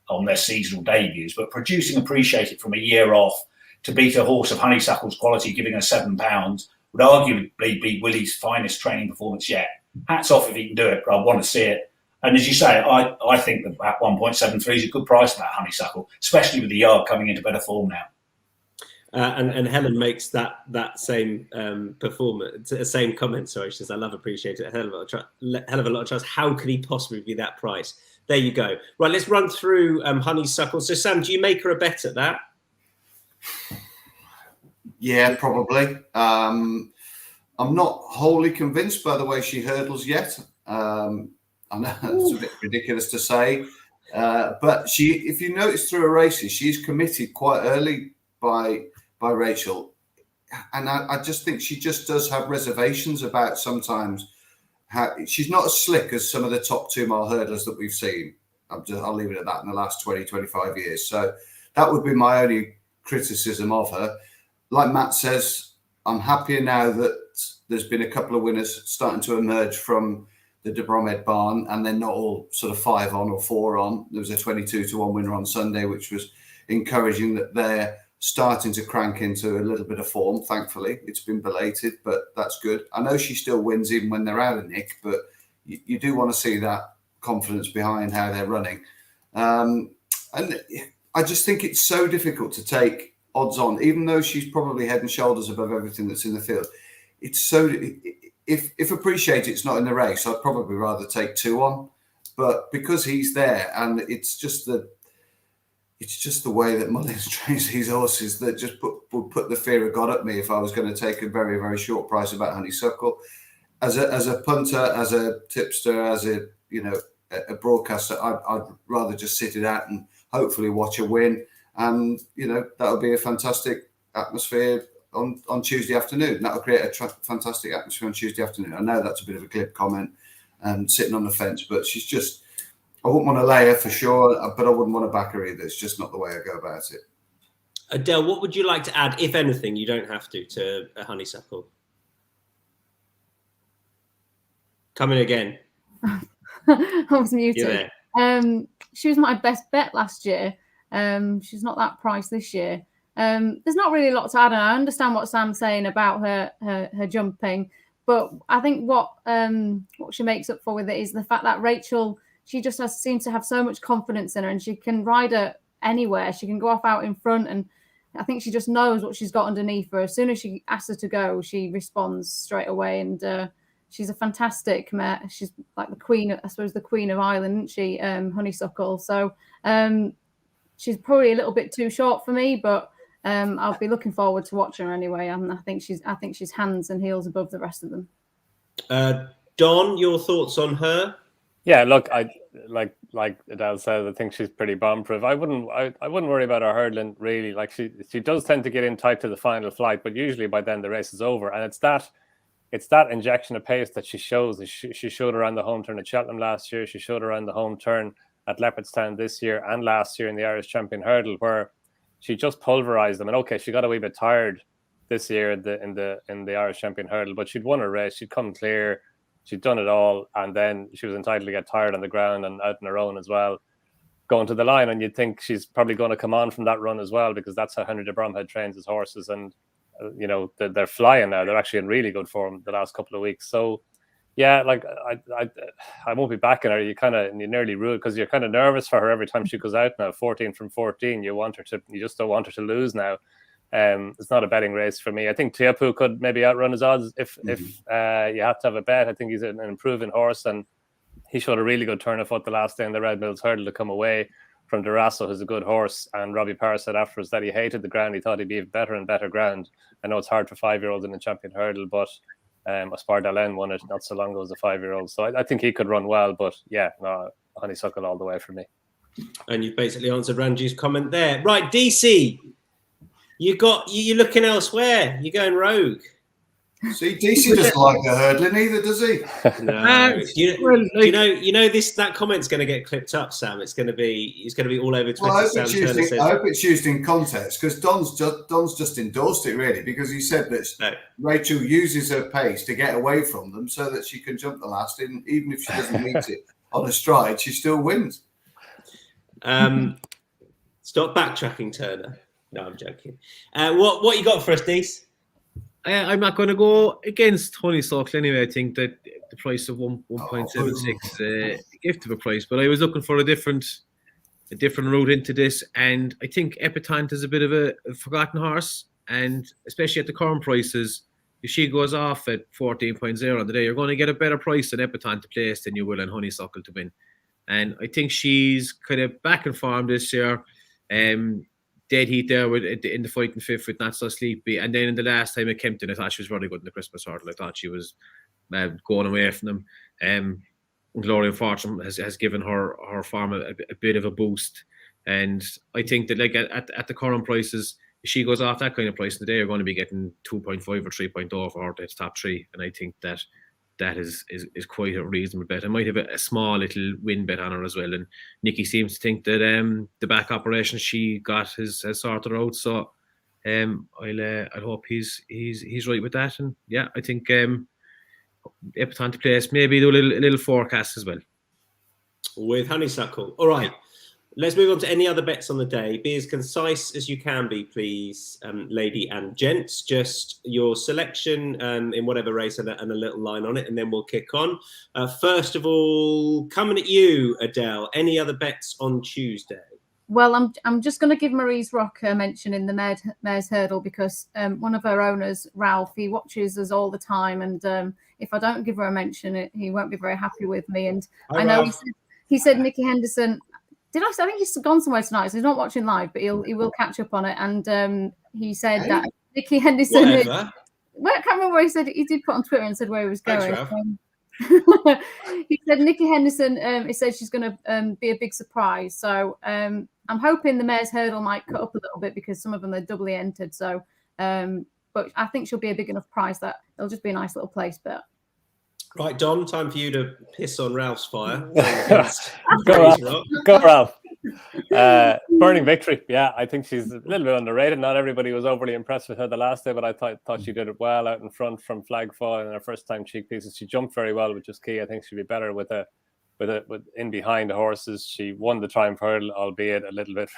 on their seasonal debuts, but producing Appreciate It from a year off to beat a horse of Honeysuckle's quality, giving her £7, would arguably be Willie's finest training performance yet. Hats off if he can do it, but I want to see it. And as you say, I think that 1.73 is a good price for that Honeysuckle, especially with the Yard coming into better form now. And Helen makes that same performance, same comment. Sorry, she says, "I love Appreciate It. Hell of a lot of trust. How could he possibly be that price?" There you go. Right, let's run through Honeysuckle. So, Sam, do you make her a bet at that? Yeah, probably. I'm not wholly convinced by the way she hurdles yet. I know it's a bit ridiculous to say, but if you notice through her races, she's committed quite early by Rachel. I just think she just does have reservations about sometimes how she's not as slick as some of the top 2 mile hurdlers that we've seen. I'll leave it at that in the last 20, 25 years. So that would be my only criticism of her. Like Matt says, I'm happier now that there's been a couple of winners starting to emerge from the De Bromhead barn, and they're not all sort of 5 on or 4 on. There was a 22-1 winner on Sunday, which was encouraging that they're starting to crank into a little bit of form. Thankfully, it's been belated, but that's good. I know she still wins even when they're out of nick, but you do want to see that confidence behind how they're running. And I just think it's so difficult to take odds on, even though she's probably head and shoulders above everything that's in the field. It's so, if Appreciate It's not in the race, I'd probably rather take 2 on, but because he's there, and it's just the way that Mullins trains these horses that just would put the fear of God at me if I was going to take a very, very short price about Honeysuckle. As a punter, as a tipster, as a broadcaster, I'd rather just sit it out and hopefully watch a win. And, that would be a fantastic atmosphere on Tuesday afternoon. That would create a fantastic atmosphere on Tuesday afternoon. I know that's a bit of a glib comment and sitting on the fence, but she's just, I wouldn't want to lay her for sure, but I wouldn't want to back her either. It's just not the way I go about it. Adele, what would you like to add, if anything, you don't have to a Honeysuckle? Come in again. I was muted. She was my best bet last year. She's not that priced this year. There's not really a lot to add. And I understand what Sam's saying about her jumping, but I think what she makes up for with it is the fact that Rachel, she just seems to have so much confidence in her, and she can ride her anywhere. She can go off out in front, and I think she just knows what she's got underneath her. As soon as she asks her to go, she responds straight away, and she's a fantastic mare. She's like the queen, I suppose, the queen of Ireland, isn't she? Honeysuckle. So she's probably a little bit too short for me, but I'll be looking forward to watching her anyway. And I think she's hands and heels above the rest of them. Don, your thoughts on her? Yeah, look, I like Adele said, I think she's pretty bomb-proof. I wouldn't worry about her hurdling really. Like she does tend to get in tight to the final flight, but usually by then the race is over. And it's that injection of pace that she shows. She showed around the home turn at Cheltenham last year. She showed around the home turn at Leopardstown this year and last year in the Irish Champion Hurdle, where she just pulverized them. And okay, she got a wee bit tired this year in the Irish Champion Hurdle, but she'd won a race. She'd come clear. She'd done it all, and then she was entitled to get tired on the ground and out on her own as well, going to the line. And you'd think she's probably going to come on from that run as well, because that's how Henry de Bromhead trains his horses. And, they're flying now. They're actually in really good form the last couple of weeks. So, yeah, like I won't be backing her. You nearly rule, because you're kind of nervous for her every time she goes out now. 14 from 14. You just don't want her to lose now. It's not a betting race for me. I think Teahupoo could maybe outrun his odds if you have to have a bet. I think he's an improving horse, and he showed a really good turn of foot the last day in the Red Mills Hurdle to come away from Durasso, who's a good horse. And Robbie Parr said afterwards that he hated the ground. He thought he'd be better and better ground. I know it's hard for 5-year-olds in the Champion Hurdle, but Aspar Dalen won it not so long ago as a 5-year-old. So I think he could run well, but yeah, no, Honeysuckle all the way for me. And you've basically answered Ranji's comment there. Right, Deasy, you're looking elsewhere. You're going rogue. See, Deasy doesn't like the hurdling either, does he? No. You know that comment's going to get clipped up, Sam. It's going to be all over Twitter. Well, I hope it's used in context, because Don's just endorsed it really, because he said that Rachel uses her pace to get away from them so that she can jump the last, and even if she doesn't meet it on a stride, she still wins. Stop backtracking, Turner. No, I'm joking. What you got for us, Dees? I'm not going to go against Honeysuckle anyway. I think that the price of 1.76 gift of a price, but I was looking for a different route into this, and I think Epatante is a bit of a forgotten horse, and especially at the current prices, if she goes off at 14.0 on the day, you're going to get a better price at Epatante to place than you will on Honeysuckle to win. And I think she's kind of back in form this year. Dead heat there in the fight in fifth with Not So Sleepy. And then in the last time at Kempton, I thought she was really good in the Christmas Hurdle. I thought she was going away from them. Glory and Fortune has given her form a bit of a boost. And I think that like at the current prices, if she goes off that kind of price today, you're going to be getting 2.5 or 3.0 for her. That's top three, and I think that is quite a reasonable bet. I might have a small little win bet on her as well. And Nikki seems to think that the back operation she got has sorted out. So I'll hope he's right with that. And yeah, I think Epatante Place, maybe do a little forecast as well. With Honeysuckle. All right. Let's move on to any other bets on the day. Be as concise as you can be, please, lady and gents. Just your selection in whatever race and a little line on it, and then we'll kick on. First of all, coming at you, Adele. Any other bets on Tuesday? Well, I'm just going to give Marie's Rock a mention in the Mare's Hurdle because one of her owners, Ralph, he watches us all the time, and if I don't give her a mention, he won't be very happy with me. And I know he said Nicky Henderson. I think he's gone somewhere tonight, so he's not watching live, but he will catch up on it. And he said that Nicky Henderson. I can't remember where he said. He did put on Twitter and said where he was going. He said Nicky Henderson. He said she's going to be a big surprise. So I'm hoping the Mare's Hurdle might cut up a little bit because some of them are doubly entered. So, but I think she'll be a big enough price that it'll just be a nice little place bet. Right, Don, time for you to piss on Ralph's fire. Go, Ralph. Burning Victory. Yeah, I think she's a little bit underrated. Not everybody was overly impressed with her the last day, but I thought she did it well out in front from flag fall in her first time cheek pieces. She jumped very well, which is key. I think she'd be better with in behind the horses. She won the Triumph Hurdle, albeit a little bit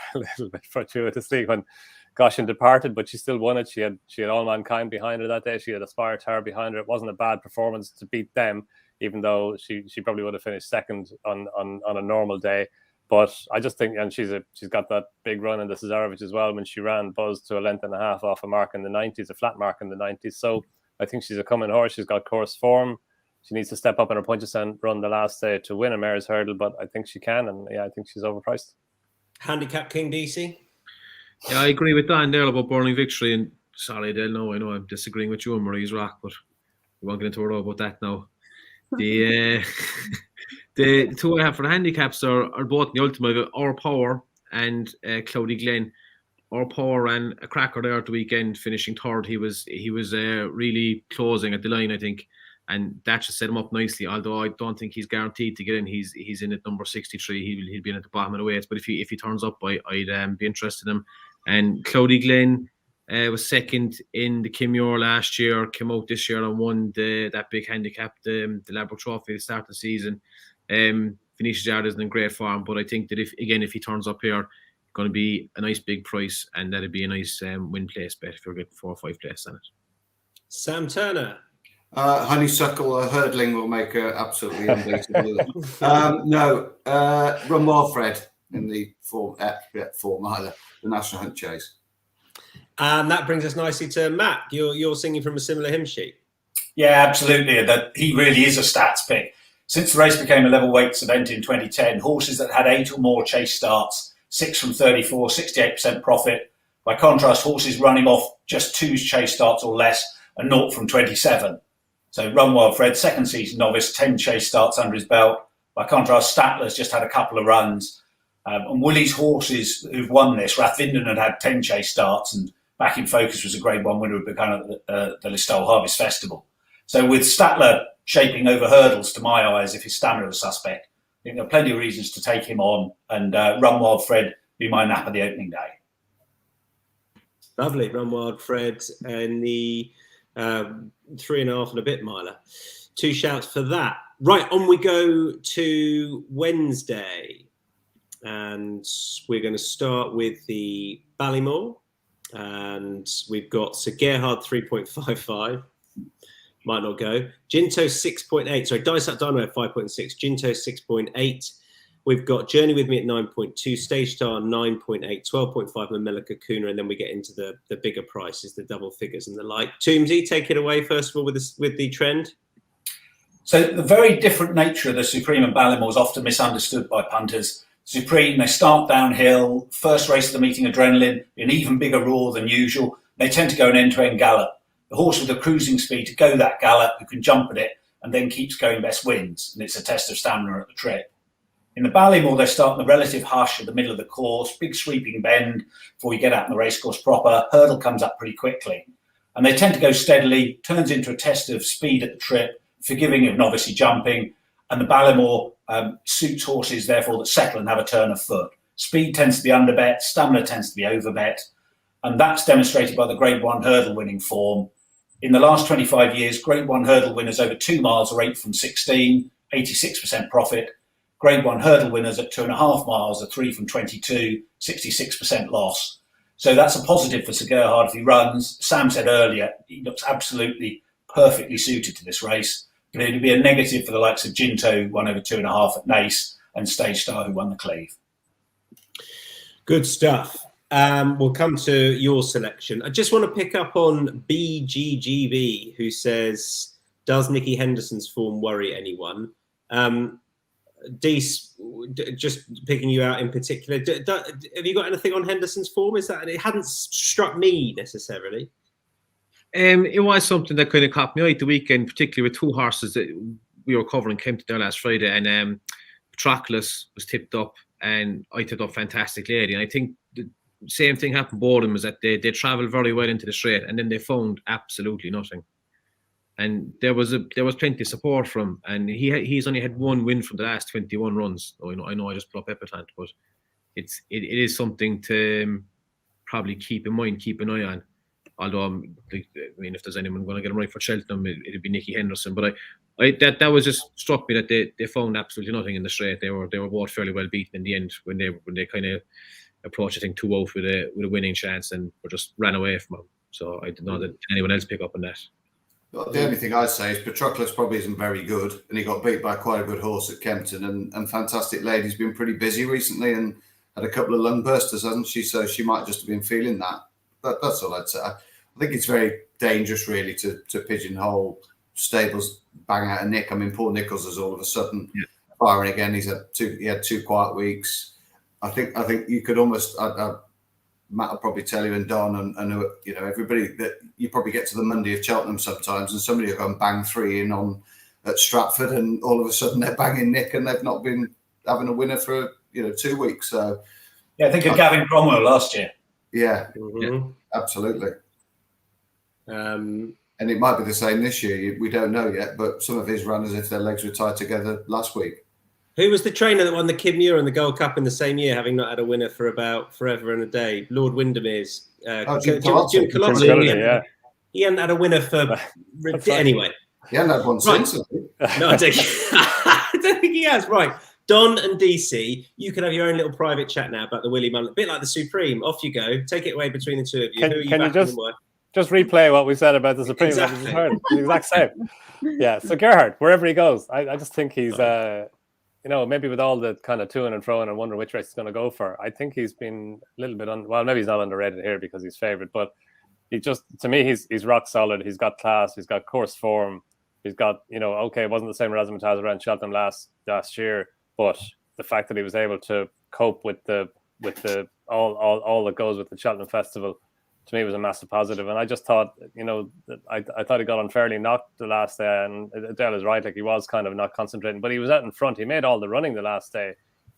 fortuitously when Goshen departed, but she still won it. She had All Mankind behind her that day. She had Aspire Tower behind her. It wasn't a bad performance to beat them, even though she probably would have finished second on a normal day. But I just think, and she's got that big run in the Cesarovic as well. When she ran, buzzed to a length and a half off a mark in the 90s, a flat mark in the 90s. So I think she's a coming horse. She's got course form. She needs to step up in her punches and run the last day to win a Mare's Hurdle, but I think she can, and yeah, I think she's overpriced. Handicap King Deasy. Yeah, I agree with Dan there about Burning Victory. And sorry, Adele, no, I know I'm disagreeing with you on Marie's Rock, but we won't get into a row about that now. The two I have for the handicaps are both in the ultimate of Our Power and Cloudy Glen. Our Power ran a cracker there at the weekend, finishing third. He was really closing at the line, I think, and that should set him up nicely. Although I don't think he's guaranteed to get in. He's in at number 63. He'll be in at the bottom of the weights. But if he turns up, I'd be interested in him. And Cloudy Glen was second in the Kim Muir last year. Came out this year and won that big handicap, the Ladbroke Trophy at the start of the season. Phoenicia Yard isn't in great form, but I think that if he turns up here, going to be a nice big price, and that'd be a nice win place bet if you're getting 4 or 5 places on it. Sam Turner. Honeysuckle hurdling will make her absolutely unbeatable. Run Wild Fred in the 4 miler, the National Hunt Chase. And that brings us nicely to Matt. You're singing from a similar hymn sheet. Yeah, absolutely. That he really is a stats pick. Since the race became a level weights event in 2010, horses that had 8 or more chase starts, 6 from 34, 68% profit. By contrast, horses running off just 2 chase starts or less are 0 from 27. So Run Wild Fred, second season novice, 10 chase starts under his belt. By contrast, Statler's just had a couple of runs. And Willie's horses who've won this, Rathvinden had 10 chase starts, and Back in Focus was a Grade 1 winner of the Listowel Harvest Festival. So with Statler shaping over hurdles, to my eyes, if his stamina was suspect, I think there are plenty of reasons to take him on, and Run Wild Fred be my nap of the opening day. Lovely. Run Wild Fred and the 3.5 and a bit miler. 2 shouts for that. Right, on we go to Wednesday. And we're going to start with the Ballymore. And we've got Sir Gerhard 3.55. Might not go. Ginto 6.8. Sorry, Dice Up Dynamo at 5.6. Ginto 6.8. We've got Journey With Me at 9.2, Stage Star 9.8, 12.5 Mamela Kuna, and then we get into the bigger prices, the double figures and the like. Toomsy, take it away first of all with the trend. So the very different nature of the Supreme and Ballymore is often misunderstood by punters. Supreme, they start downhill, first race of the meeting adrenaline, an even bigger roar than usual. They tend to go an end-to-end gallop. The horse with the cruising speed to go that gallop, who can jump at it and then keeps going, best wins. And it's a test of stamina at the trip. In the Ballymore, they start in the relative hush at the middle of the course, big sweeping bend before you get out in the racecourse proper. Hurdle comes up pretty quickly. And they tend to go steadily, turns into a test of speed at the trip, forgiving of novice jumping. And the Ballymore suits horses, therefore, that settle and have a turn of foot. Speed tends to be underbet, stamina tends to be overbet. And that's demonstrated by the Grade 1 hurdle winning form. In the last 25 years, Grade 1 hurdle winners over 2 miles are 8 from 16, 86% profit. Grade 1 hurdle winners at 2.5 miles are 3 from 22, 66% loss. So that's a positive for Sir Gerhard if he runs. Sam said earlier, he looks absolutely perfectly suited to this race. But it would be a negative for the likes of Ginto, who won over 2.5 at Naas, and Stage Star, who won the Cleve. Good stuff. We'll come to your selection. I just want to pick up on BGGB, who says, does Nicky Henderson's form worry anyone? Dees, just picking you out in particular, have you got anything on Henderson's form? Is that it hadn't struck me necessarily? It was something that kind of caught me out the weekend, particularly with 2 horses that we were covering Kempton there last Friday, and Patroclus was tipped up, and I tipped up Fantastic Lady, and I think the same thing happened both of them, is that they travelled very well into the straight, and then they found absolutely nothing. And there was plenty of support from him, and he's only had 1 win from the last 21 runs. I know I just put up Epitant, but it is something to probably keep in mind, keep an eye on. Although if there's anyone going to get him right for Cheltenham, it'd be Nicky Henderson. But that was just struck me that they found absolutely nothing in the straight. They were both fairly well beaten in the end when they kind of approached, I think, 2 out with a winning chance, and were just ran away from him. So I don't know that anyone else pick up on that. Well, the only thing I'd say is Patroclus probably isn't very good, and he got beat by quite a good horse at Kempton. And Fantastic Lady's been pretty busy recently and had a couple of lung bursters, hasn't she? So she might just have been feeling that. That's all I'd say. I think it's very dangerous, really, to pigeonhole stables, bang out a Nick. I mean, Paul Nicholls is all of a sudden firing again. He had 2 quiet weeks. I think you could almost. Matt will probably tell you, and Donn, and everybody, that you probably get to the Monday of Cheltenham sometimes, and somebody will go and bang 3 in on at Stratford, and all of a sudden they're banging Nick, and they've not been having a winner for 2 weeks. So yeah, I think of Gavin Cromwell last year. Yeah, absolutely. And it might be the same this year. We don't know yet, but some of his runners, if their legs were tied together last week. Who was the trainer that won the Kib Muir and the Gold Cup in the same year, having not had a winner for about forever and a day? Lord Windermere's. Jim Colossi. Yeah. He hadn't had a winner for... Anyway. He hadn't had one since. No, I don't think he has. Right. Donn and Deasy, you can have your own little private chat now about the Willie Mullin. A bit like the Supreme. Off you go. Take it away between the 2 of you. Can you just replay what we said about the Supreme? Exactly. The exact same. Yeah. So Gerhard, wherever he goes, I just think he's... maybe with all the kind of to-ing and fro-ing and wondering which race he's going to go for, I think he's been a little bit maybe he's not underrated here because he's favoured, but he just, to me, he's rock solid. He's got class. He's got course form. He's got, it wasn't the same razzmatazz around Cheltenham last year, but the fact that he was able to cope with the all that goes with the Cheltenham Festival, to me, was a massive positive. And I just thought, I thought he got unfairly knocked the last day. And Adele is right, like he was kind of not concentrating, but he was out in front. He made all the running the last day.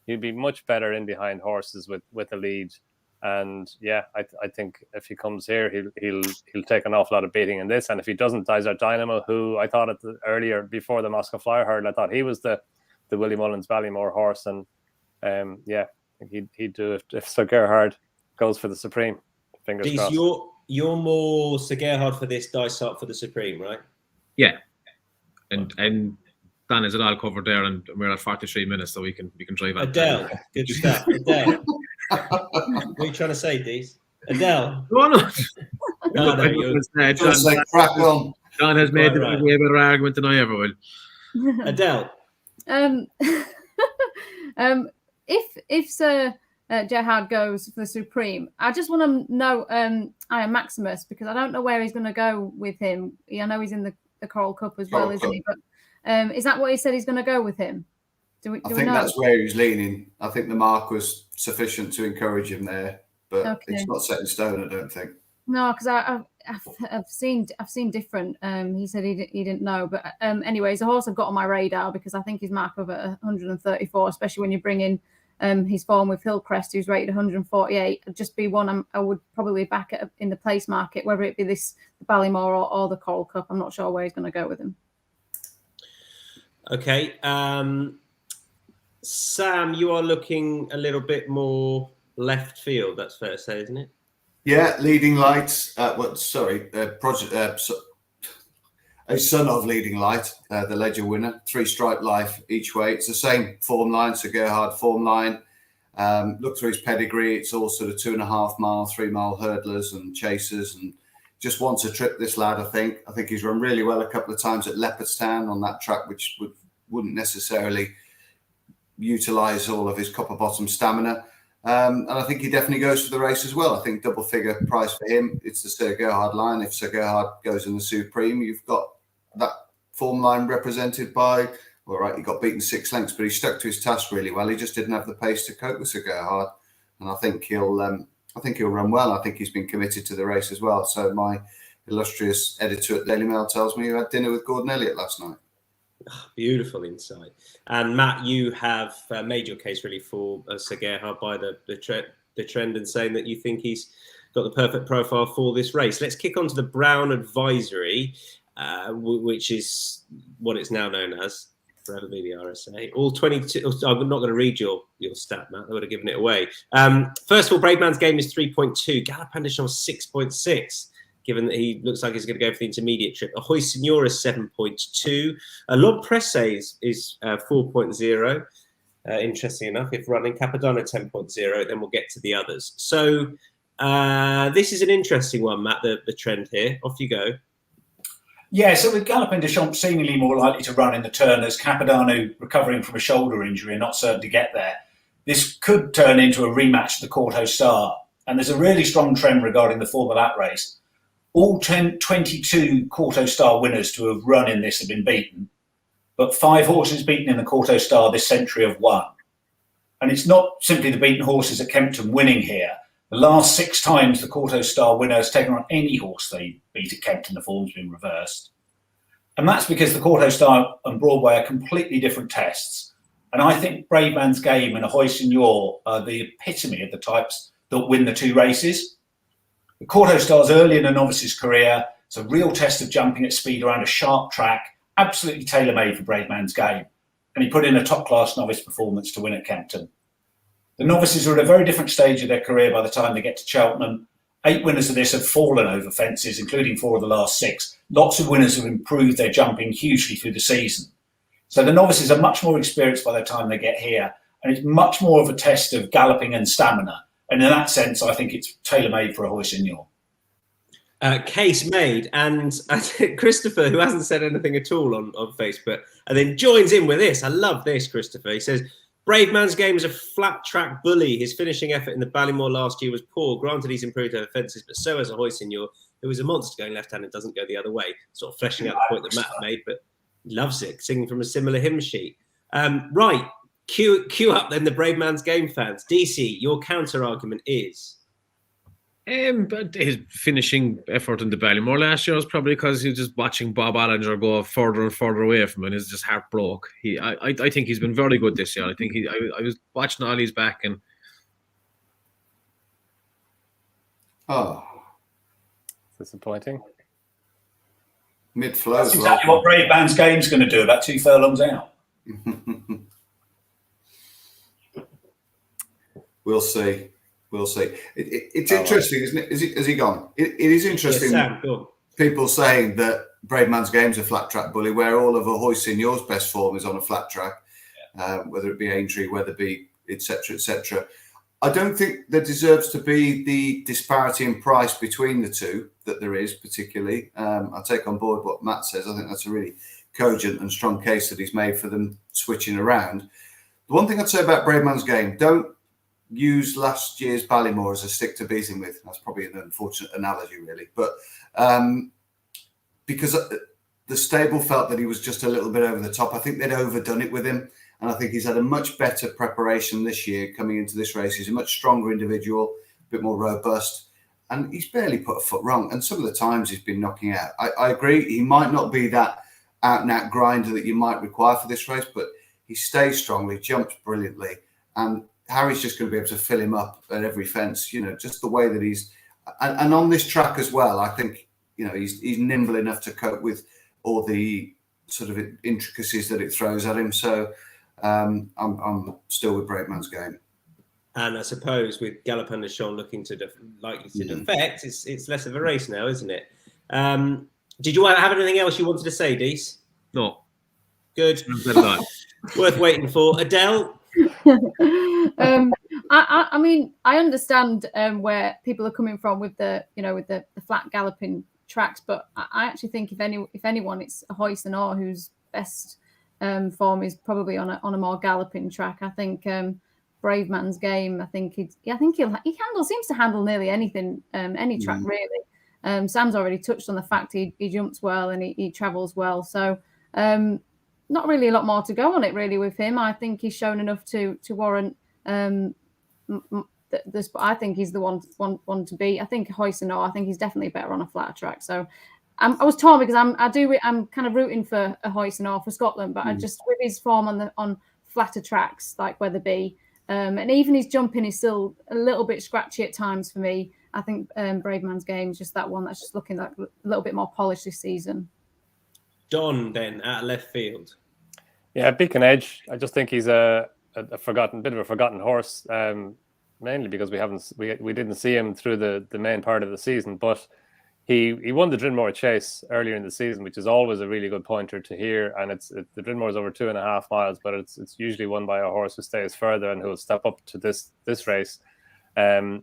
He'd be much better in behind horses with a lead. And yeah, I think if he comes here, he'll take an awful lot of beating in this. And if he doesn't, Desert Dynamo, who I thought earlier before the Moscow Flyer hurdle, I thought he was the Willie Mullins Ballymore horse. And I think he'd do if Sir Gerhard goes for the Supreme. Fingers crossed. You're more Sir Gerhard for this, Dysart for the Supreme, right? Yeah, and Dan is it all covered there, and we're at 43 minutes, so we can drive out. Adele, good stuff. Adele, what are you trying to say, Dees? Adele, go on. John has made a way better argument than I ever will. Adele, if Sir Gerhard goes for the Supreme, I just want to know Iron Maximus, because I don't know where he's going to go with him. I know he's in the Coral Cup as well, isn't he? But is that what he said he's going to go with him? I think that's where he's leaning. I think the mark was sufficient to encourage him there, but it's not set in stone, I don't think. No, because I've seen different. He said he didn't know, but anyways, a horse I've got on my radar because I think he's marked up at 134, especially when you bring in his form with Hillcrest, who's rated 148. It'd just be one I would probably back it in the place market, whether it be the Ballymore or the Gold Cup. I'm not sure where he's going to go with him. Okay, Sam, you are looking a little bit more left field. That's fair to say, isn't it? Yeah, Leading Light. A son of Leading Light, the Ledger winner, 3-stripe life each way. It's the same form line, Sir Gerhard form line. Look through his pedigree. It's all sort of 2.5 mile, 3 mile hurdlers and chasers, and just wants a trip. This lad, I think he's run really well a couple of times at Leopardstown on that track, which wouldn't necessarily utilise all of his copper bottom stamina. And I think he definitely goes for the race as well. I think double figure price for him. It's the Sir Gerhard line. If Sir Gerhard goes in the Supreme, you've got that form line represented by, all right, he got beaten 6 lengths, but he stuck to his task really well. He just didn't have the pace to cope with Sir Gerhard. And I think he'll run well. I think he's been committed to the race as well. So my illustrious editor at Daily Mail tells me you had dinner with Gordon Elliott last night. Beautiful insight. And Matt, you have made your case really for Sir Gerhard by the trend and saying that you think he's got the perfect profile for this race. Let's kick on to the Brown Advisory, which is what it's now known as. Forever be the RSA. All 22. I'm not going to read your stat, Matt. I would have given it away. First of all, Brave Man's Game is 3.2. Galopin Des Champs 6.6. Given that he looks like he's going to go for the intermediate trip. Ahoy Signora is 7.2. L'Homme Pressé is 4.0. Interesting enough, if running Capadonna 10.0, then we'll get to the others. So this is an interesting one, Matt, the trend here. Off you go. Yeah, so with Galopin Des Champs seemingly more likely to run in the Turners, Capadano recovering from a shoulder injury and not certain to get there, this could turn into a rematch of the Courto Star. And there's a really strong trend regarding the form of that race. All 22 Courto Star winners to have run in this have been beaten, but 5 horses beaten in the Courto Star this century have won. And it's not simply the beaten horses at Kempton winning here. The last 6 times the Courto Star winner has taken on any horse they beat at Kempton, the form's been reversed. And that's because the Courto Star and Broadway are completely different tests. And I think Brave Man's Game and Ahoy Signor are the epitome of the types that win the 2 races. The Courto Star's early in a novice's career. It's a real test of jumping at speed around a sharp track, absolutely tailor-made for Brave Man's Game. And he put in a top-class novice performance to win at Kempton. The novices are at a very different stage of their career by the time they get to Cheltenham. 8 winners of this have fallen over fences, including 4 of the last 6. Lots of winners have improved their jumping hugely through the season. So the novices are much more experienced by the time they get here. And it's much more of a test of galloping and stamina. And in that sense, I think it's tailor-made for Ahoy Signor. Case made. And I think Christopher, who hasn't said anything at all on Facebook, and then joins in with this. I love this, Christopher. He says, Brave Man's Game is a flat-track bully. His finishing effort in the Ballymore last year was poor. Granted, he's improved over fences, but so has Ahoy Signor, who is a monster going left-handed, doesn't go the other way. Sort of fleshing out the point that Matt made, but loves it, singing from a similar hymn sheet. Right. Cue up then the Brave Man's Game fans. Deasy, your counter argument is? But his finishing effort in the Ballymore last year was probably because he was just watching Bob Allinger go further and further away from him, and his just heart broke. I think he's been very good this year. I think I was watching Ollie's back and disappointing. Mid-flow. That's exactly what Brave Man's Game's going to do about 2 furlongs out. We'll see. It's interesting, isn't it? Has he gone? It is interesting. Yes, Sam, people saying that Brave Man's Game's a flat track bully, where all of Ahoy Signor's best form is on a flat track, whether it be Aintree, Weatherby, etc., etc. I don't think there deserves to be the disparity in price between the two that there is, particularly. I take on board what Matt says. I think that's a really cogent and strong case that he's made for them switching around. The one thing I'd say about Brave Man's Game, don't use last year's Ballymore as a stick to beat him with. That's probably an unfortunate analogy, really. But because the stable felt that he was just a little bit over the top, I think they'd overdone it with him. And I think he's had a much better preparation this year coming into this race. He's a much stronger individual, a bit more robust. and he's barely put a foot wrong. And some of the times he's been knocking out. I agree, he might not be that out-and-out grinder that you might require for this race, but he stays strongly, jumps brilliantly, and Harry's just going to be able to fill him up at every fence, just the way that he's... And on this track as well, I think, he's nimble enough to cope with all the sort of intricacies that it throws at him. So I'm still with Braveman's Game. And I suppose with Galopin and Sean looking likely to defect, it's less of a race now, isn't it? Did you have anything else you wanted to say, Dees? No. Good. Worth waiting for. Adele? I mean, I understand where people are coming from with the flat galloping tracks, but I actually think if anyone, it's Hoyce and Orr whose best form is probably on a more galloping track. I think Brave Man's Game. I think he seems to handle nearly anything, any track really. Sam's already touched on the fact he jumps well and he travels well. So not really a lot more to go on it really with him. I think he's shown enough to warrant this. I think he's the one to beat. I think Hoyce and Orr, I think he's definitely better on a flatter track. So I was torn because I'm kind of rooting for a Hoyce and Orr for Scotland, but I just with his form on flatter tracks like Wetherby, and even his jumping is still a little bit scratchy at times for me. I think Brave Man's Game is just that one that's just looking like a little bit more polished this season. Donn then at left field. Yeah, Beacon Edge. I just think he's a forgotten horse, mainly because we didn't see him through the main part of the season. But he won the Drinmore Chase earlier in the season, which is always a really good pointer to hear. And the Drinmore is over 2.5 miles, but it's usually won by a horse who stays further and who will step up to this race.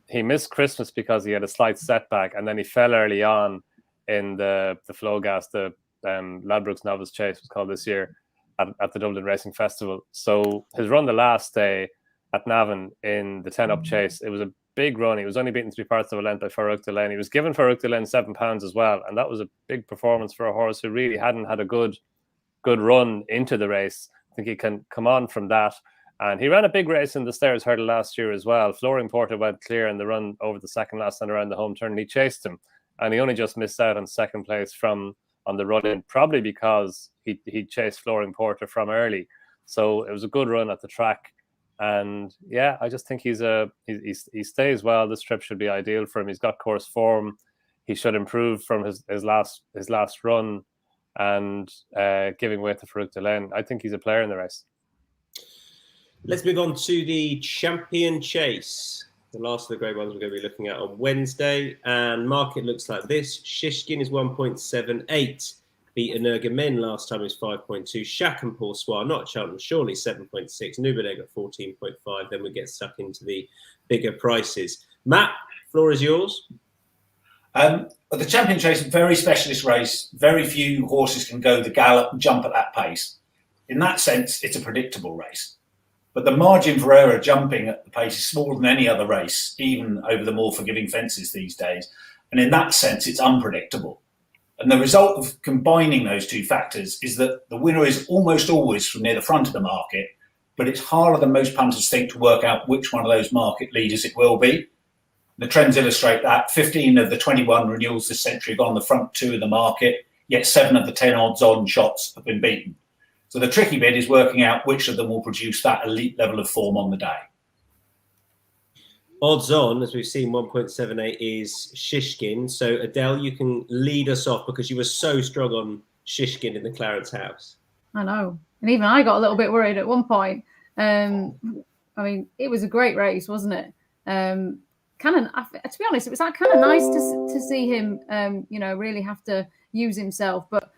He missed Christmas because he had a slight setback, and then he fell early on in the Flowgas, the Ladbrokes Novice Chase was called this year at the Dublin Racing Festival. So his run the last day at Navan in the 10-up chase, it was a big run. He was only beaten 3 parts of a length by Farouk Delaine. He was given Farouk Delaine £7 as well, and that was a big performance for a horse who really hadn't had a good run into the race. I think he can come on from that. And he ran a big race in the Stairs Hurdle last year as well. Flooring Porter went clear in the run over the second last and around the home turn, and he chased him. And he only just missed out on second place on the run-in, probably because he chased Flooring Porter from early. So it was a good run at the track. And yeah, I just think he stays well. This trip should be ideal for him. He's got course form. He should improve from his last run and giving way to Farouk Delaine. I think he's a player in the race. Let's move on to the Champion Chase. The last of the grade ones we're going to be looking at on Wednesday. And market looks like this. Shishkin is 1.78. Beat Energumen last time is 5.2. Shack and Poursoir, not Cheltenham, surely 7.6. Nubaleg at 14.5. Then we get stuck into the bigger prices. Matt, floor is yours. The Champion Chase is a very specialist race. Very few horses can go the gallop and jump at that pace. In that sense, it's a predictable race. But the margin for error jumping at the pace is smaller than any other race, even over the more forgiving fences these days. And in that sense, it's unpredictable. And the result of combining those two factors is that the winner is almost always from near the front of the market, but it's harder than most punters think to work out which one of those market leaders it will be. The trends illustrate that. 15 of the 21 renewals this century have gone the front two of the market, yet 7 of the 10 odds-on shots have been beaten. So the tricky bit is working out which of them will produce that elite level of form on the day. Odds on, as we've seen, 1.78 is Shishkin. So Adele, you can lead us off because you were so strong on Shishkin in the Clarence House. I know. And even I got a little bit worried at one point. I mean, it was a great race, wasn't it? To be honest, it was kind of nice to see him, really have to use himself. But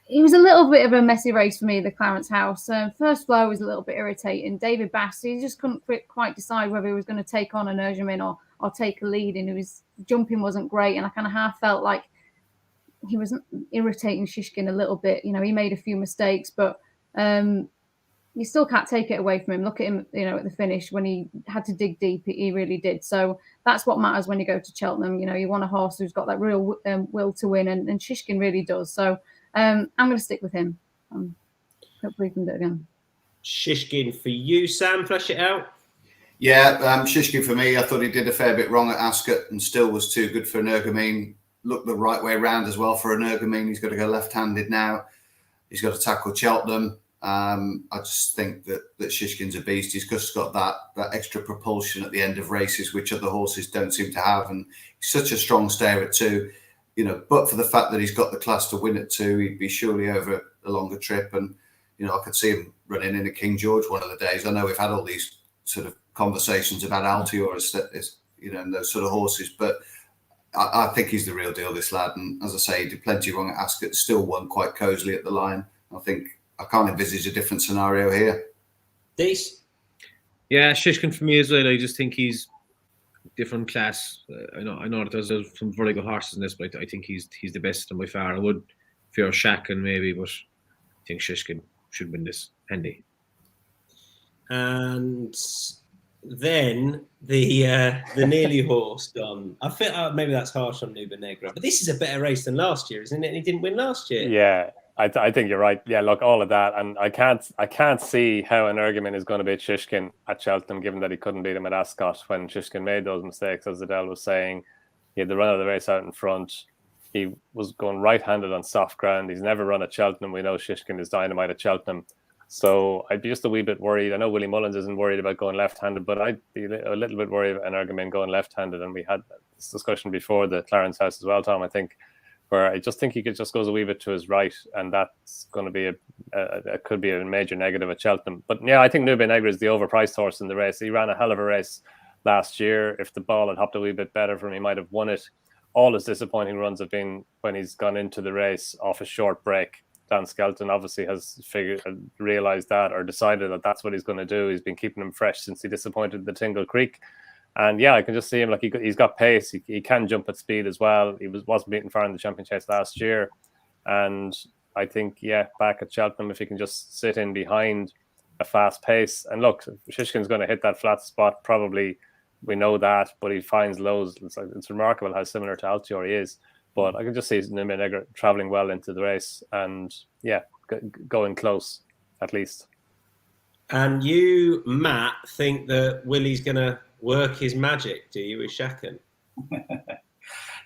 it was a little bit of a messy race for me, the Clarence House. First flow was a little bit irritating. David Bass, he just couldn't quite decide whether he was going to take on an Energumen or take a lead, and his jumping wasn't great. And I kind of half felt like he was irritating Shishkin a little bit. He made a few mistakes, but you still can't take it away from him. Look at him, at the finish when he had to dig deep, he really did. So that's what matters when you go to Cheltenham. You want a horse who's got that real will to win, and Shishkin really does. So I'm going to stick with him. Hopefully he can do it again. Shishkin for you, Sam. Flesh it out. Yeah, Shishkin for me, I thought he did a fair bit wrong at Ascot and still was too good for Energumene. Looked the right way round as well for Energumene. He's got to go left-handed now. He's got to tackle Cheltenham. I just think that Shishkin's a beast. He's just got that extra propulsion at the end of races, which other horses don't seem to have. And he's such a strong stayer at 2. But for the fact that he's got the class to win at 2, he'd be surely over a longer trip. And, I could see him running in a King George one of the days. I know we've had all these sort of conversations about Altior as and those sort of horses, but I think he's the real deal, this lad. And as I say, he did plenty wrong at Ascot, still won quite cosily at the line. I can't envisage a different scenario here. Deasy? Yeah, Shishkin for me as well. I just think he's different class. I know that there's some very good horses in this, but I think he's the best of them by far. I would fear Shacken maybe, but I think Shishkin should win this handy. And then the Nearly horse, Don. I feel maybe that's harsh on Nuba Negra, but this is a better race than last year, isn't it? And he didn't win last year. Yeah, I think you're right. Yeah, look, all of that, and I can't see how Energumene is going to beat Shishkin at Cheltenham, given that he couldn't beat him at Ascot when Shishkin made those mistakes, as Adele was saying. He had the run of the race out in front. He was going right-handed on soft ground. He's never run at Cheltenham. We know Shishkin is dynamite at Cheltenham. So I'd be just a wee bit worried. I know Willie Mullins isn't worried about going left-handed, but I'd be a little bit worried about Energumene going left-handed. And we had this discussion before the Clarence House as well, Tom, I think, where I just think he just goes a wee bit to his right, and that's going to be could be a major negative at Cheltenham. But yeah, I think Nuba Negra is the overpriced horse in the race. He ran a hell of a race last year. If the ball had hopped a wee bit better for him, he might have won it. All his disappointing runs have been when he's gone into the race off a short break. Dan Skelton obviously has realised that, or decided that that's what he's going to do. He's been keeping him fresh since he disappointed the Tingle Creek. And yeah, I can just see him, like he's got pace. He can jump at speed as well. He wasn't beaten far in the Champion Chase last year. And I think, yeah, back at Cheltenham, if he can just sit in behind a fast pace. And look, Shishkin's going to hit that flat spot probably. We know that, but he finds lows. It's remarkable how similar to Altior he is. But I can just see Nuba Negra travelling well into the race and, yeah, going close at least. And you, Matt, think that Willie's going to work his magic, do you, with Shacken?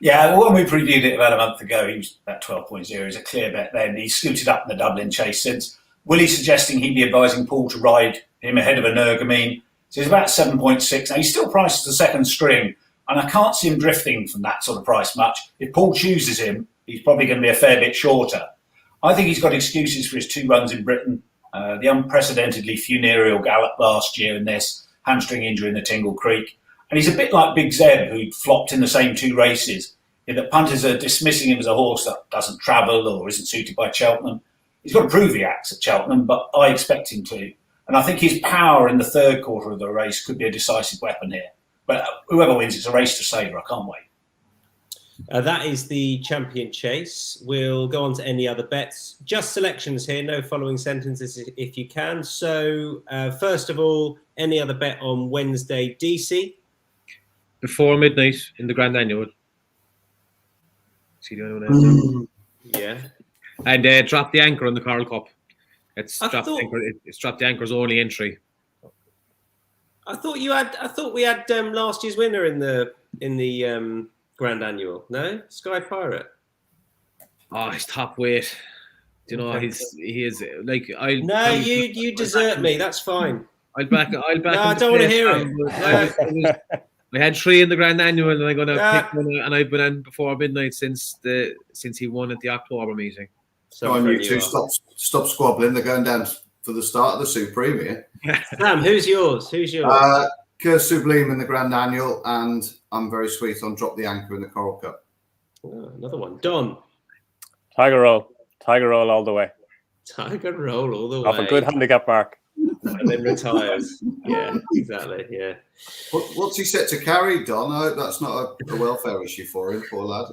Yeah, when we previewed it about a month ago, he was about 12.0. He's a clear bet then. He's scooted up in the Dublin Chase since. Willie's suggesting he'd be advising Paul to ride him ahead of Energumene. So he's about 7.6. Now, he's still priced as a second string, and I can't see him drifting from that sort of price much. If Paul chooses him, he's probably going to be a fair bit shorter. I think he's got excuses for his 2 runs in Britain. The unprecedentedly funereal gallop last year and this hamstring injury in the Tingle Creek. And he's a bit like Big Zeb, who flopped in the same 2 races, in that punters are dismissing him as a horse that doesn't travel or isn't suited by Cheltenham. He's got to prove he acts at Cheltenham, but I expect him to. And I think his power in the third quarter of the race could be a decisive weapon here. But whoever wins, it's a race to savour. I can't wait. That is the Champion Chase. We'll go on to any other bets. Just selections here, no following sentences if you can. So, first of all, any other bet on Wednesday, Deasy? Before midnight in the Grand Annual. See the other one? Yeah. And drop the anchor on the Coral Cup. It's drop the anchor's only entry. I thought we had last year's winner in the Grand Annual. No, Sky Pirate. Oh, he's top weight. Do you know he is like I. No, you desert me. That's fine. I'll back. No, I don't want to hear it. I had 3 in the Grand Annual, and I'm going to pick one. And I've been in before midnight since he won at the October meeting. So you two stop squabbling. They're going down for the start of the Supreme here. Sam, who's yours? Curse Sublime in the Grand Annual, and I'm very sweet on Drop the Anchor in the Coral Cup. Oh, another one. Don. Tiger Roll all the way. Tiger Roll all the way. Off a good handicap mark. And then retires. Yeah, exactly. Yeah. What's he set to carry, Don? I hope that's not a welfare issue for him, poor lad.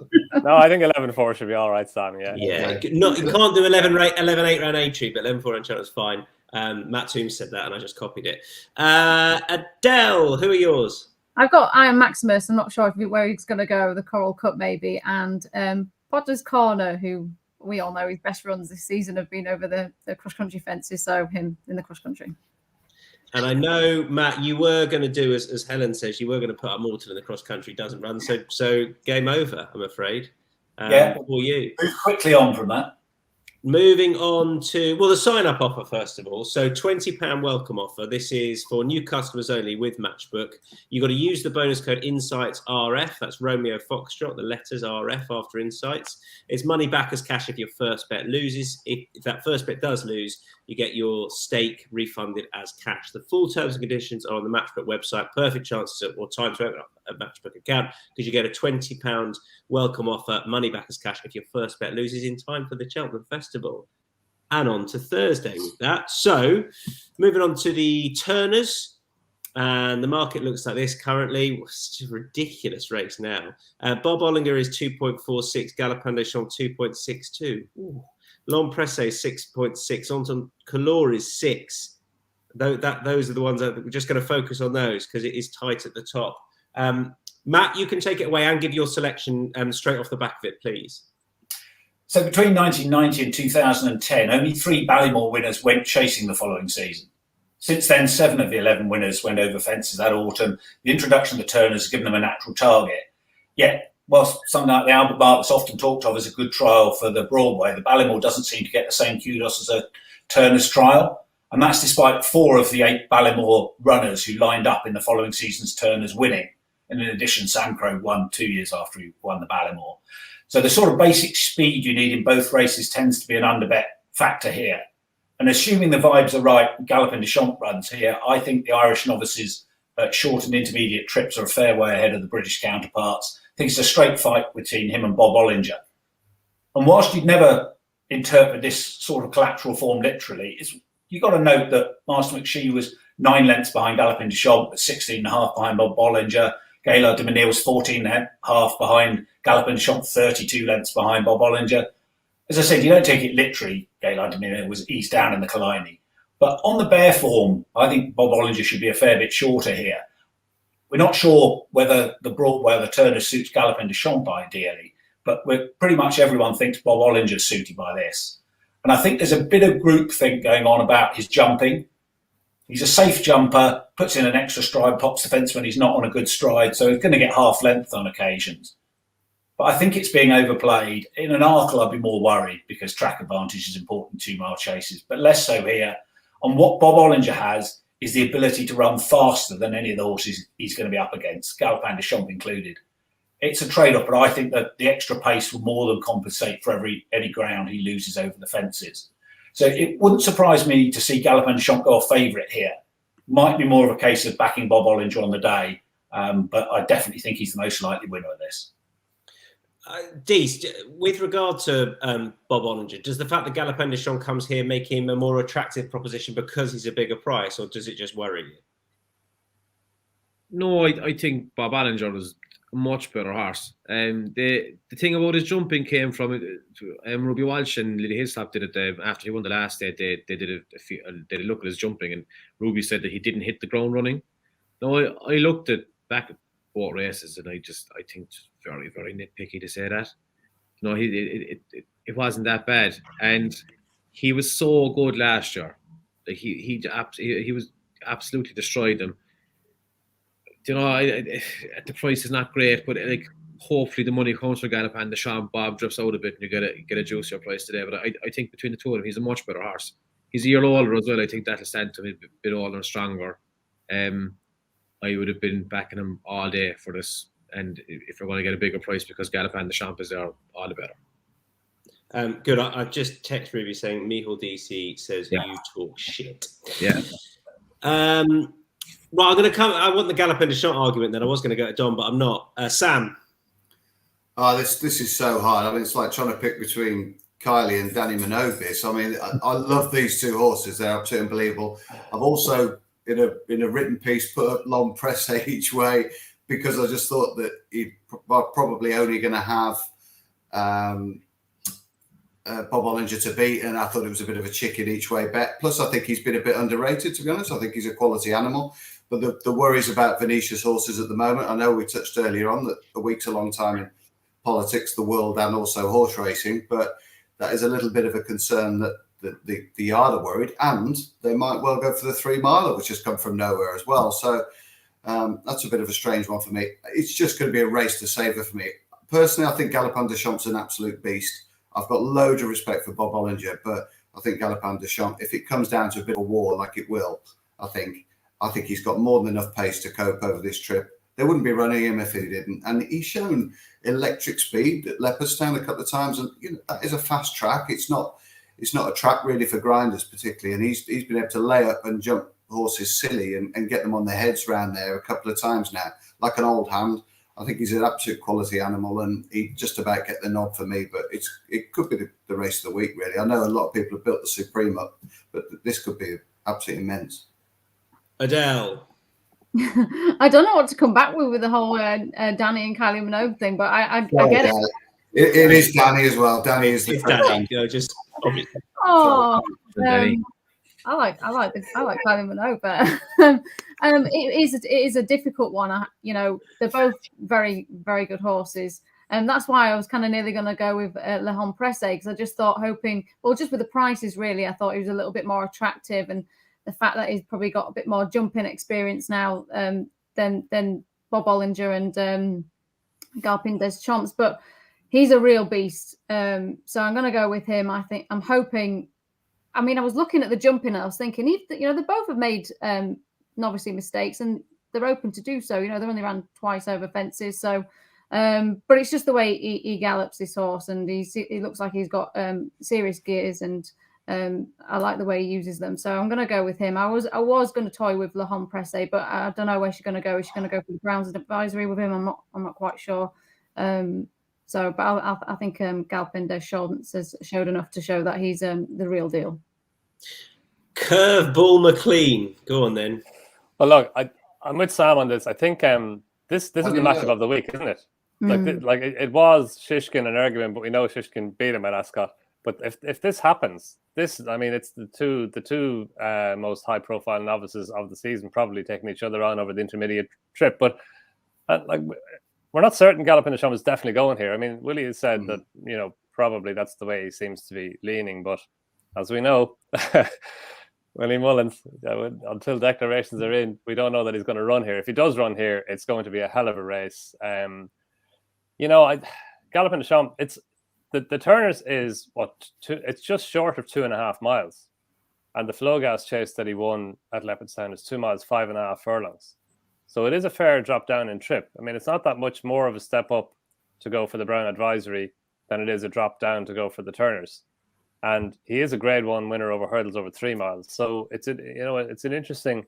No, I think 11.4 should be all right, Sam. Yeah. Yeah. Okay. You can't do 11.8 round 8 but 11.4 on channel is fine. Matt Toombs said that, and I just copied it. Adele, who are yours? I've got Iron Maximus. I'm not sure where he's going to go. The Coral Cup, maybe, and Potter's Corner, who we all know his best runs this season have been over the cross country fences. So him in the cross country. And I know, Matt, you were going to do, as Helen says, you were going to put up Morton in the cross country doesn't run. So game over, I'm afraid. For you. Move quickly on from that. Moving on to, the sign-up offer, first of all. So £20 welcome offer. This is for new customers only with Matchbook. You've got to use the bonus code INSIGHTSRF. That's Romeo Foxtrot, the letters RF after Insights. It's money back as cash if your first bet loses. If that first bet does lose, you get your stake refunded as cash. The full terms and conditions are on the Matchbook website. Perfect chance or time to open up a Matchbook account because you get a £20 welcome offer, money back as cash if your first bet loses in time for the Cheltenham Festival. And on to Thursday with that. So moving on to the Turners. And the market looks like this currently. It's a ridiculous race now. Bob Ollinger is 2.46, Galopin Des Champs 2.62. Long Presse 6.6, Anton Calor is 6. Those are the ones that we're just going to focus on those because it is tight at the top. Matt, you can take it away and give your selection straight off the back of it, please. So between 1990 and 2010, only 3 Ballymore winners went chasing the following season. Since then, 7 of the 11 winners went over fences that autumn. The introduction of the Turners has given them a natural target. Yet, whilst something like the Albert Bartlett's often talked of as a good trial for the Broadway, the Ballymore doesn't seem to get the same kudos as a Turners trial. And that's despite 4 of the 8 Ballymore runners who lined up in the following season's Turners winning. And in addition, Sam Crow won 2 years after he won the Ballymore. So the sort of basic speed you need in both races tends to be an underbet factor here. And assuming the vibes are right, Galopin Des Champs runs here, I think the Irish novices at short and intermediate trips are a fair way ahead of the British counterparts. I think it's a straight fight between him and Bob Ollinger. And whilst you'd never interpret this sort of collateral form literally, you've got to note that Master Micheál was 9 lengths behind Galopin Des Champs, 16.5 behind Bob Ollinger. Gaillard de Menil was 14.5 behind Galopin Des Champs, 32 lengths behind Bob Ollinger. As I said, you don't take it literally. Gaillard de Menil was eased down in the Killiney. But on the bare form, I think Bob Ollinger should be a fair bit shorter here. We're not sure whether the Broadway or the Turner suits Galopin Des Champs ideally, but pretty much everyone thinks Bob Ollinger's suited by this. And I think there's a bit of groupthink going on about his jumping. He's a safe jumper, puts in an extra stride, pops the fence when he's not on a good stride, so he's going to get half length on occasions. But I think it's being overplayed. In an Arkle, I'd be more worried because track advantage is important in 2-mile chases, but less so here. And what Bob Ollinger has is the ability to run faster than any of the horses he's going to be up against, Galopin Des Champs included. It's a trade-off, but I think that the extra pace will more than compensate for any ground he loses over the fences. So it wouldn't surprise me to see Galopin Des Champs go off favourite here. Might be more of a case of backing Bob Ollinger on the day, but I definitely think he's the most likely winner of this. Dees, with regard to Bob Ollinger, does the fact that Galopin Des Champs comes here make him a more attractive proposition because he's a bigger price, or does it just worry you? No, I think Bob Ollinger was a much better horse. The thing about his jumping came from Ruby Walsh and Lily Hillslap did it after he won the last day. They did a look at his jumping, and Ruby said that he didn't hit the ground running. Now I looked back at both races, and I think it's very, very nitpicky to say that. No, it wasn't that bad, and he was so good last year. Like he was absolutely destroyed them. You know, the price is not great, but like hopefully the money comes for Galopin Des Champs. Bob drifts out a bit, and you get a juicier price today. But I think between the two of them, he's a much better horse. He's a year older as well. I think that'll stand to him a bit older and stronger. I would have been backing him all day for this. And if we're going to get a bigger price because Galopin Des Champs is there, all the better. Good. I've just texted Ruby saying Micheál DC says you talk shit. Yeah. Well, I'm going to come. I want the Galopin Des Champs argument. Then I was going to go to Don, but I'm not. Sam. Oh, this is so hard. I mean, it's like trying to pick between Kylie and Danny Minogue. I mean, I love these two horses. They're absolutely unbelievable. I've also in a written piece put up Long Presse each way, because I just thought that he'd probably only going to have Bob Ollinger to beat, and I thought it was a bit of a chicken each way bet. Plus, I think he's been a bit underrated, to be honest. I think he's a quality animal. But the worries about Venetia's horses at the moment, I know we touched earlier on that a week's a long time in politics, the world, and also horse racing, but that is a little bit of a concern that the yard are worried, and they might well go for the 3 miler, which has come from nowhere as well. So that's a bit of a strange one for me. It's just going to be a race to savour for me. Personally, I think Galopin Des Champs is an absolute beast. I've got loads of respect for Bob Olinger, but I think Galopin Des Champs, if it comes down to a bit of a war like it will, I think he's got more than enough pace to cope over this trip. They wouldn't be running him if he didn't. And he's shown electric speed at Leopardstown a couple of times, and that is a fast track. It's not a track really for grinders particularly, and he's been able to lay up and jump horses silly and get them on their heads around there a couple of times now, like an old hand. I think he's an absolute quality animal, and he just about get the nod for me. But it could be the race of the week, really. I know a lot of people have built the Supreme up, but this could be absolutely immense. Adele. I don't know what to come back with the whole Danny and Kylie Minogue thing, but I get it. It is Danny as well. Danny is the Danny, just obviously. Oh, Danny. I like Kylie Minogue, but it is a difficult one. They're both very, very good horses. And that's why I was kind of nearly going to go with Le Homme Pressé, because I just thought just with the prices, really, I thought he was a little bit more attractive, and the fact that he's probably got a bit more jumping experience now than Bob Olinger and Galopin Des Champs, but he's a real beast. So I'm going to go with him. I'm hoping. I mean, I was looking at the jumping and I was thinking, they both have made obviously mistakes, and they're open to do so. They're only ran twice over fences, so. But it's just the way he gallops this horse, and he looks like he's got serious gears, and I like the way he uses them. So I'm going to go with him. I was going to toy with Le Homme Pressé, but I don't know where she's going to go. Is she going to go for the Browns advisory with him? I'm not quite sure. But I think Galopin Des Champs has showed enough to show that he's the real deal. Curveball McClean. Go on then. Well, look, I'm with Sam on this. I think this is the matchup of the week, isn't it? It was Shishkin and Erguin, but we know Shishkin beat him at Ascot. But if this happens, it's the two most high profile novices of the season probably taking each other on over the intermediate trip. But we're not certain Galopin Des Champs is definitely going here. I mean, Willie has said that probably that's the way he seems to be leaning. But as we know, Willie Mullins, until declarations are in, we don't know that he's going to run here. If he does run here, it's going to be a hell of a race. Galopin Des Champs, the Turners is it's just short of 2.5 miles, and the Flowgas chase that he won at Leopardstown is 2 miles 5.5 furlongs. So it is a fair drop down in trip. I mean, it's not that much more of a step up to go for the Brown Advisory than it is a drop down to go for the Turners. And he is a Grade 1 winner over hurdles over 3 miles. So it's an interesting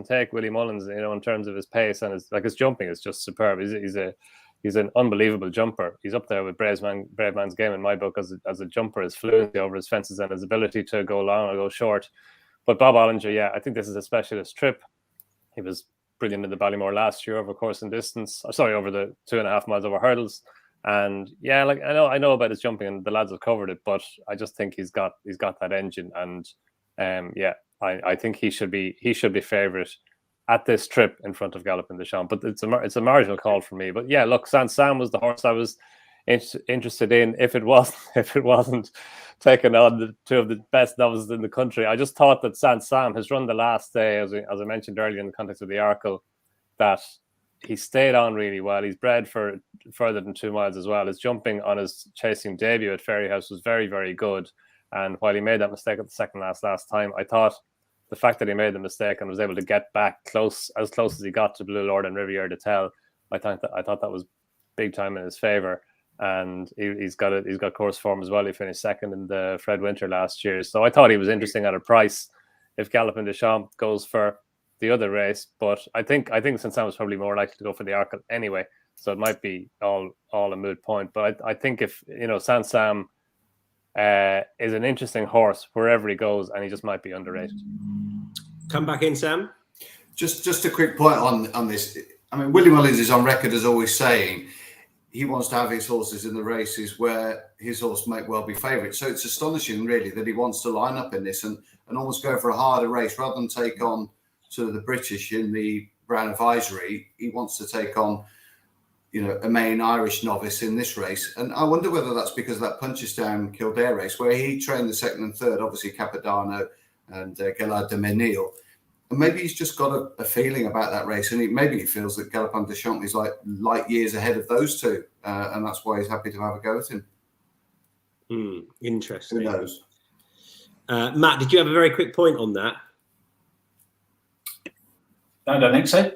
take, Willie Mullins, in terms of his pace, and his jumping is just superb. He's an unbelievable jumper. He's up there with Brave Man's Game in my book as a jumper, his fluency over his fences and his ability to go long or go short. But Bob Olinger, I think this is a specialist trip. He was brilliant in the Ballymore last year over course and distance. Over the 2.5 miles over hurdles. And I know about his jumping, and the lads have covered it, but I just think he's got that engine, and I think he should be favourite at this trip in front of Galopin Des Champs. But it's a marginal call for me. But yeah, look, Sam was the horse I was interested in if it wasn't taking on the two of the best novices in the country. I just thought that Sam has run the last day, as I mentioned earlier in the context of the Arkle, that he stayed on really well. He's bred for further than 2 miles as well. His jumping on his chasing debut at Fairyhouse was very, very good. And while he made that mistake at the second last time, I thought the fact that he made the mistake and was able to get back as close as he got to Blue Lord and Riviere de Tel, I thought that was big time in his favour. And he's got course form as well. He finished second in the Fred Winter last year. So I thought he was interesting at a price if Galopin Des Champs goes for the other race. But I think Saint-Sam was probably more likely to go for the Arkle anyway. So it might be all a moot point. But I think if Saint-Sam is an interesting horse wherever he goes, and he just might be underrated. Come back in, Sam. Just a quick point on this. I mean, Willie Mullins is on record as always saying he wants to have his horses in the races where his horse might well be favourite. So it's astonishing, really, that he wants to line up in this and almost go for a harder race rather than take on sort of the British in the Brown Advisory. He wants to take on a main Irish novice in this race. And I wonder whether that's because of that Punchestown Kildare race where he trained the second and third, obviously Capodanno and Gillard de Menil. And maybe he's just got a feeling about that race, and maybe he feels that Galopin des Champs is like light years ahead of those two, and that's why he's happy to have a go at him. Interesting. Who knows? Matt, did you have a very quick point on that? I don't think so.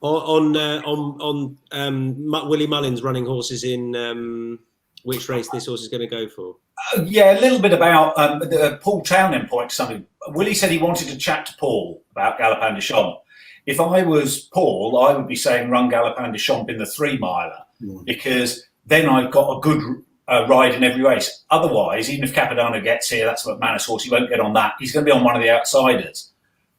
On Willie Mullins running horses in which race this horse is going to go for? Yeah, a little bit about Paul Townend point to something. Willie said he wanted to chat to Paul about Galopin des Champs. If I was Paul, I would be saying run Galopin des Champs in the 3-miler because then I've got a good ride in every race. Otherwise, even if Capodanno gets here, that's what Manus horse, he won't get on that. He's going to be on one of the outsiders.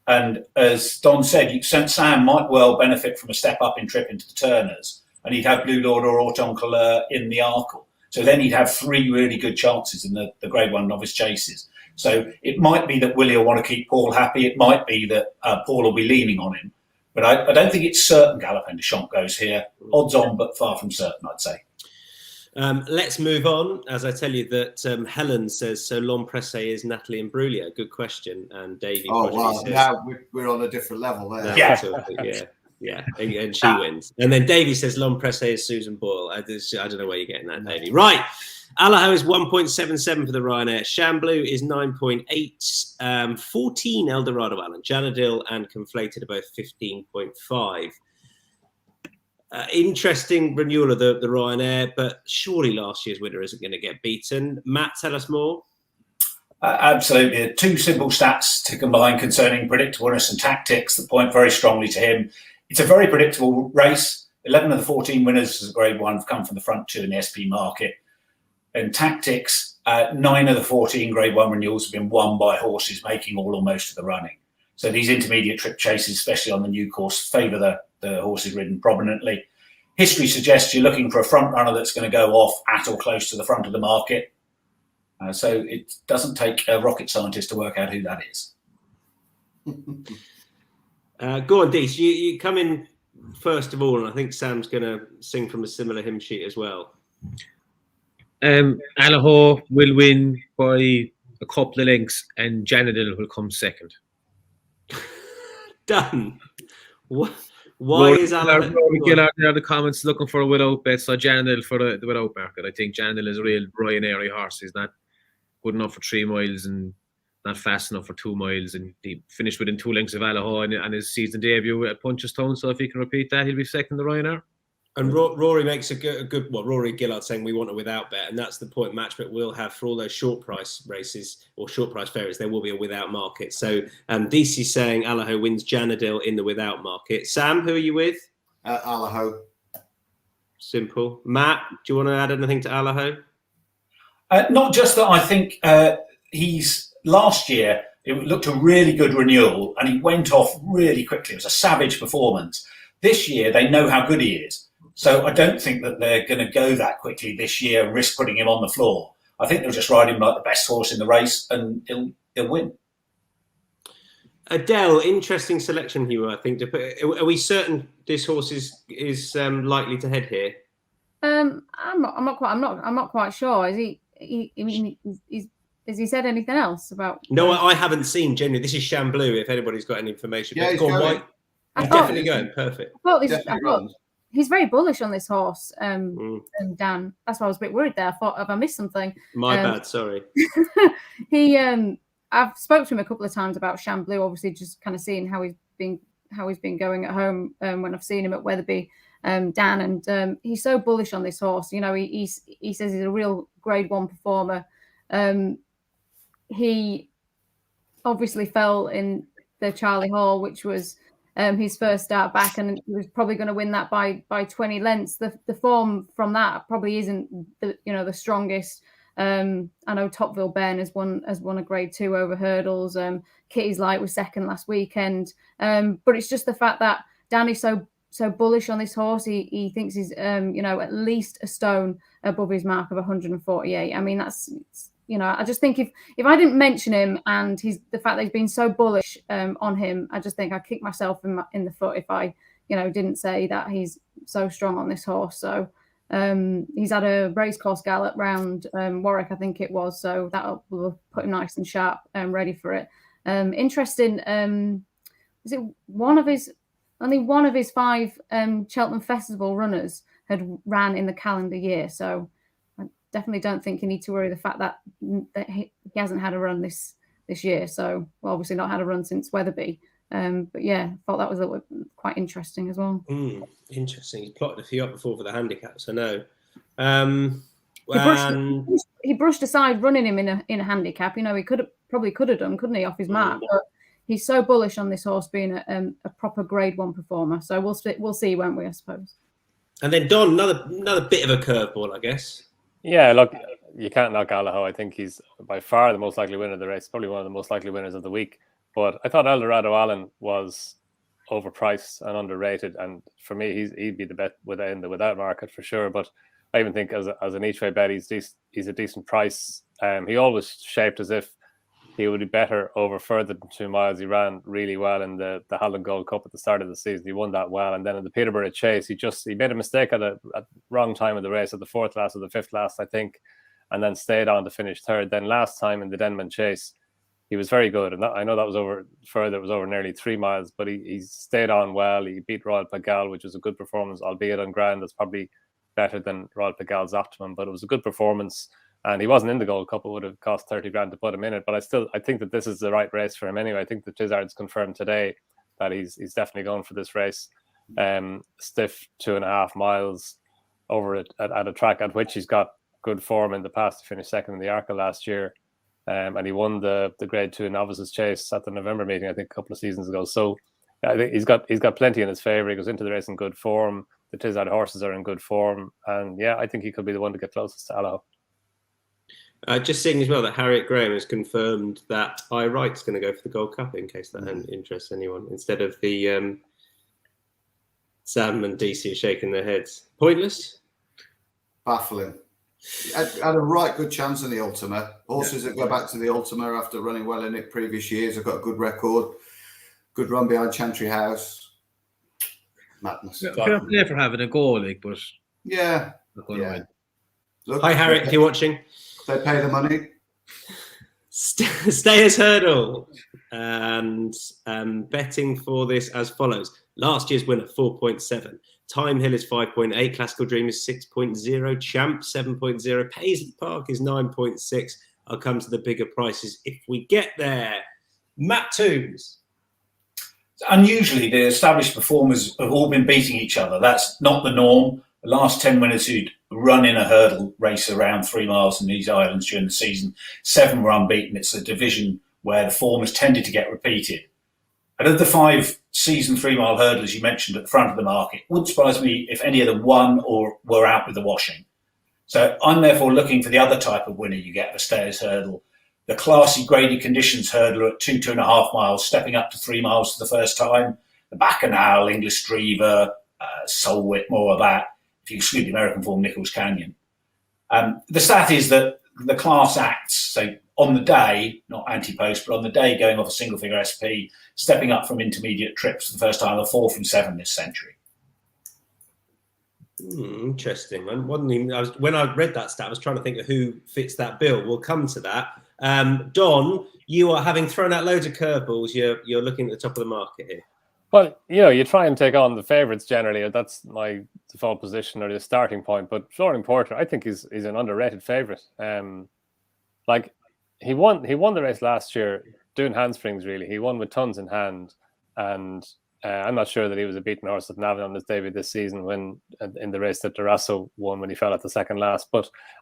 And as Don said, Sam might well benefit from a step up in trip into the Turners, and he'd have Blue Lord or Auton Couleur in the Arkle. So then he'd have 3 really good chances in the Grade 1 novice chases. So it might be that Willie will want to keep Paul happy. It might be that Paul will be leaning on him. But I don't think it's certain Galopin des Champs goes here. Odds on, but far from certain, I'd say. Let's move on. As I tell you that Helen says, so L'Empressé is Natalie Imbruglia. Good question. And Davey. Oh, wow. Says, now we're on a different level there. Yeah. And she wins. And then Davey says L'Empressé is Susan Boyle. I don't know where you're getting that, Davey. Right. Allaho is 1.77 for the Ryanair. Shamblu is 9.8. 14 Eldorado Allen. Janadil and Conflated are both 15.5. Interesting renewal of the Ryanair, but surely last year's winner isn't going to get beaten. Matt, tell us more. Absolutely. 2 simple stats to combine concerning predictableness and tactics that point very strongly to him. It's a very predictable race. 11 of the 14 winners as a Grade 1 have come from the front 2 in the SP market. And tactics, 9 of the 14 Grade 1 renewals have been won by horses making all or most of the running. So these intermediate trip chases, especially on the new course, favour the horses ridden prominently. History suggests you're looking for a front runner that's going to go off at or close to the front of the market. So it doesn't take a rocket scientist to work out who that is. Go on, Dees. You come in first of all, and I think Sam's going to sing from a similar hymn sheet as well. Allaho will win by a couple of lengths, and Janadil will come second. Done. What? Why is Alan? Gillard there in the comments looking for a without bet, so Janadil for the without market. I think Janadil is a real Ryanair horse. He's not good enough for 3 miles and not fast enough for 2 miles. And he finished within 2 lengths of Allaho and his season debut at Punchestown. So if he can repeat that, he'll be second the Ryanair. And Rory makes a good Rory Gillard saying we want a without bet, and that's the point. Matchbook will have for all those short price races or short price favourites. There will be a without market. So Deasy saying Allaho wins Janadil in the without market. Sam, who are you with? Allaho. Simple. Matt, do you want to add anything to Allaho? Not just that. I think he's last year. It looked a really good renewal, and he went off really quickly. It was a savage performance. This year, they know how good he is. So I don't think that they're going to go that quickly this year and risk putting him on the floor. I think they'll just ride him like the best horse in the race, and he'll win. Adele, interesting selection here. I think. Are we certain this horse is likely to head here? I'm not quite sure. Is has he said anything else about? No, I haven't seen. Genuinely, this is Shamblu. If anybody's got any information, yeah, he's going. Definitely going. Perfect. I thought he's very bullish on this horse, and Dan. That's why I was a bit worried there. I thought, have I missed something? My bad. Sorry. I've spoken to him a couple of times about Shamblu. Obviously, just kind of seeing how he's been going at home when I've seen him at Wetherby, Dan, and he's so bullish on this horse. You know, he says he's a real Grade 1 performer. He obviously fell in the Charlie Hall, which was his first start back, and he was probably going to win that by 20 lengths. The form from that probably isn't the strongest. I know Topville Ben has won a Grade 2 over hurdles. Kitty's Light was second last weekend. But it's just the fact that Danny's so bullish on this horse. He thinks he's at least a stone above his mark of 148. I mean, that's I just think if I didn't mention him and the fact that he's been so bullish on him, I just think I'd kick myself in the foot if I didn't say that he's so strong on this horse. So he's had a racecourse gallop round Warwick, I think it was. So that will put him nice and sharp and ready for it. Interesting. Is it only one of his 5 Cheltenham Festival runners had ran in the calendar year? So I definitely don't think you need to worry the fact that he hasn't had a run this year. So obviously not had a run since Wetherby. But yeah, I thought that was quite interesting as well. Interesting. He's plotted a few up before for the handicaps, I know. He brushed aside running him in a handicap. He probably could have done, couldn't he, off his mark? But he's so bullish on this horse being a proper Grade 1 performer. So we'll see, won't we? I suppose. And then Donn, another bit of a curveball, I guess. Yeah, look, you can't knock Allaho. I think he's by far the most likely winner of the race, probably one of the most likely winners of the week. But I thought Eldorado Allen was overpriced and underrated, and for me, he'd be the bet in the without market for sure. But I even think as an each way bet, he's a decent price. He always shaped as if he would be better over further than 2 miles. He ran really well in the Holland Gold Cup at the start of the season. He won that well, and then in the Peterborough Chase, he made a mistake at the wrong time of the race, at the 4th last or the 5th last, I think, and then stayed on to finish 3rd. Then last time in the Denman Chase, he was very good, and I know that was over further. It was over nearly 3 miles, but he stayed on well. He beat Royal Pagal, which was a good performance, albeit on ground that's probably better than Royal Pagal's Optimum, but it was a good performance. And he wasn't in the Gold Cup. It would have cost 30 grand to put him in it. But I think that this is the right race for him anyway. I think the Tizard's confirmed today that he's definitely going for this race. Stiff 2.5 miles over at a track at which he's got good form in the past. He finished 2nd in the Arkle last year. And he won the Grade 2 Novices Chase at the November meeting, I think, a couple of seasons ago. So I think he's got plenty in his favour. He goes into the race in good form. The Tizard horses are in good form. And yeah, I think he could be the one to get closest to Allaho. Just seeing as well that Harriet Graham has confirmed that I Wright's going to go for the Gold Cup, in case that interests anyone, instead of the Sam and Deasy shaking their heads. Pointless? Baffling. Had a right good chance in the Ultima. Horses that go back to the Ultima after running well in it previous years have got a good record. Good run behind Chantry House. Madness. Fair play for having a goal, but yeah. Look, hi, Harriet, if you're watching. They pay the money. Stayers Hurdle, and betting for this as follows. Last year's winner 4.7, Time Hill is 5.8, Classical Dream is 6.0, Champ 7.0, Paisley Park is 9.6. I'll come to the bigger prices if we get there. Matt Toombs. Unusually, the established performers have all been beating each other. That's not the norm. The last 10 winners who'd run in a hurdle race around 3 miles in these islands during the season, 7 were unbeaten. It's a division where the form has tended to get repeated. And of the 5 season 3 mile hurdlers you mentioned at the front of the market, it wouldn't surprise me if any of them won or were out with the washing. So I'm therefore looking for the other type of winner you get for Stayers Hurdle, the classy graded conditions hurdler at 2.5 miles, stepping up to 3 miles for the first time, the Bacchanal, English Dreamer, Soul Whitmore, that, if you exclude the American form, Nichols Canyon. The stat is that the class acts, so on the day, not anti-post, but on the day going off a single figure SP, stepping up from intermediate trips for the first time, are 4 from 7 this century. Interesting. When I read that stat, I was trying to think of who fits that bill. We'll come to that. Donn, you are having thrown out loads of curveballs. You're looking at the top of the market here. Well, you try and take on the favourites generally. That's my default position or the starting point. But Flooring Porter, I think he's an underrated favourite. He won the race last year doing handsprings. Really, he won with tons in hand, and I'm not sure that he was a beaten horse at Navan on his debut this season when in the race that Durasso won when he fell at the second last.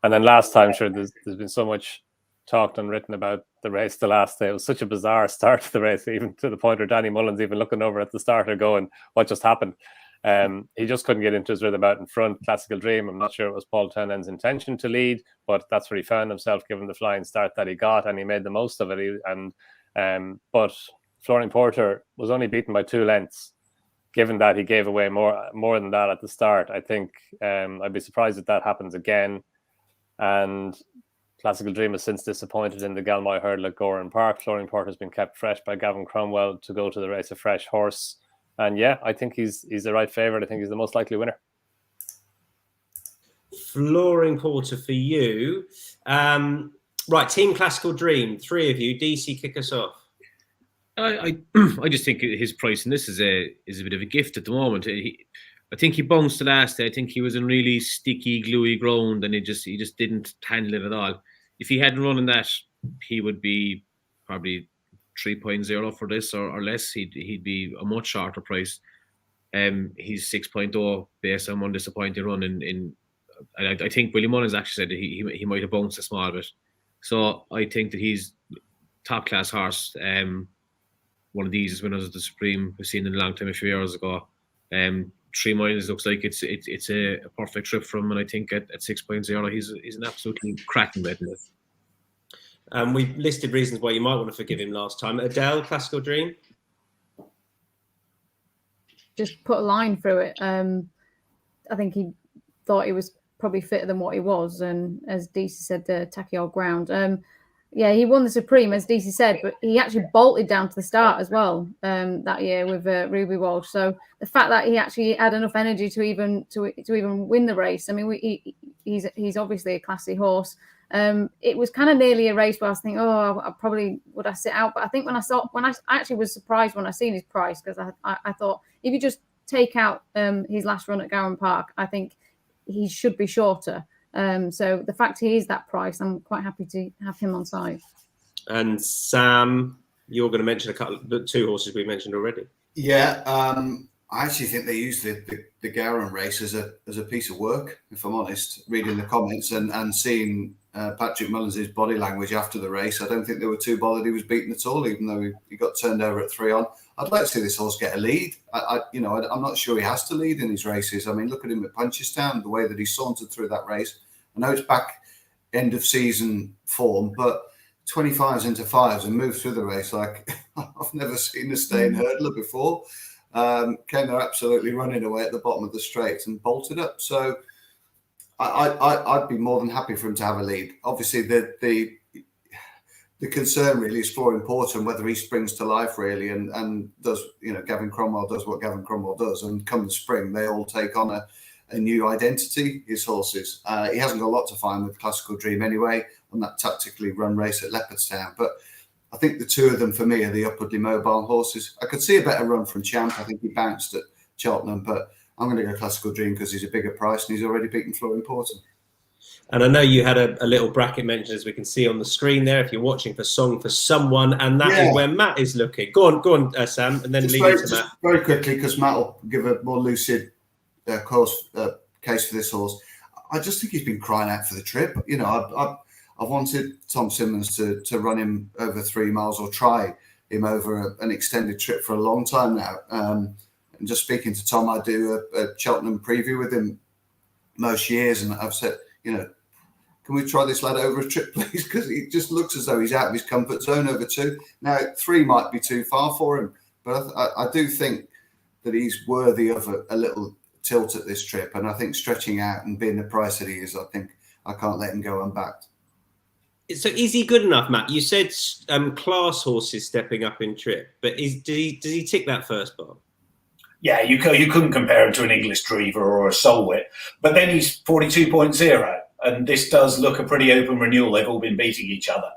And then last time, sure, there's been so much talked and written about the race the last day. It was such a bizarre start to the race, even to the point where Danny Mullins even looking over at the starter going, what just happened? He just couldn't get into his rhythm out in front. Classical Dream, I'm not sure it was Paul Townend's intention to lead, but that's where he found himself given the flying start that he got, and he made the most of it. But Flooring Porter was only beaten by 2 lengths, given that he gave away more than that at the start. I think I'd be surprised if that happens again. And Classical Dream has since disappointed in the Galmoy hurdle at Goran Park. Flooring Porter has been kept fresh by Gavin Cromwell to go to the race, a fresh horse. And yeah, I think he's the right favourite. I think he's the most likely winner. Flooring Porter for you. Right, Team Classical Dream, 3 of you. DC, kick us off. I just think his price in this is a bit of a gift at the moment. I think he bounced the last day. I think he was in really sticky, gluey ground, and he just didn't handle it at all. If he hadn't run in that, he would be probably 3.0 for this or less. He'd be a much shorter price. He's 6.0 based on one disappointing run in. I think Willie Mullins actually said that he might have bounced a small bit. So I think that he's top class horse. One of these winners of the Supreme we've seen in a long time, a few years ago. 3 miles looks like it's a perfect trip from him, and I think at 6.0 he's an absolutely cracking bet in it. We listed reasons why you might want to forgive him last time. Adele, Classical Dream. Just put a line through it. I think he thought he was probably fitter than what he was, and as Deasy said, the tacky old ground. Yeah, he won the Supreme, as Deasy said, but he actually bolted down to the start as well that year with Ruby Walsh. So the fact that he actually had enough energy to even win the race, I mean, he's obviously a classy horse. It was kind of nearly a race where I was thinking, I probably would I sit out, but I think when I actually was surprised when I seen his price, because I thought if you just take out his last run at Gowan Park, I think he should be shorter. So the fact he is that price, I'm quite happy to have him on side. And Sam, you're going to mention the 2 horses we mentioned already. Yeah, I actually think they used the Gowan race as a piece of work, if I'm honest, reading the comments and seeing Patrick Mullins' body language after the race. I don't think they were too bothered he was beaten at all, even though he got turned over at 3 on. I'd like to see this horse get a lead. I'm not sure he has to lead in his races. I mean, look at him at Punchestown, the way that he sauntered through that race. I know it's back end of season form, but 25s into 5s and moved through the race like I've never seen a staying hurdler before. Came there absolutely running away at the bottom of the straight and bolted up. So I'd be more than happy for him to have a lead. Obviously, the concern really is Flooring Porter and whether he springs to life really and does, Gavin Cromwell does what Gavin Cromwell does, and come the spring they all take on a new identity, his horses. He hasn't got a lot to find with Classical Dream anyway on that tactically run race at Leopardstown, but I think the 2 of them for me are the upwardly mobile horses. I could see a better run from Champ. I think he bounced at Cheltenham, but I'm going to go Classical Dream because he's a bigger price and he's already beaten Flooring Porter. And I know you had a little bracket mentioned, as we can see on the screen there, if you're watching for Song for Someone, and that is where Matt is looking. Go on, Sam, and then leave it to Matt. Very quickly, because Matt will give a more lucid case for this horse. I just think he's been crying out for the trip. I've wanted Tom Simmons to run him over 3 miles or try him over an extended trip for a long time now. And just speaking to Tom, I do a Cheltenham preview with him most years, and I've said, can we try this lad over a trip, please? Because he just looks as though he's out of his comfort zone over 2. Now, 3 might be too far for him, but I do think that he's worthy of a little tilt at this trip. And I think stretching out and being the price that he is, I think I can't let him go unbacked. So is he good enough, Matt? You said class horses stepping up in trip, but does he tick that first box? Yeah, you couldn't compare him to an English Dreamer or a Solwit, but then he's 42.0, and this does look a pretty open renewal. They've all been beating each other.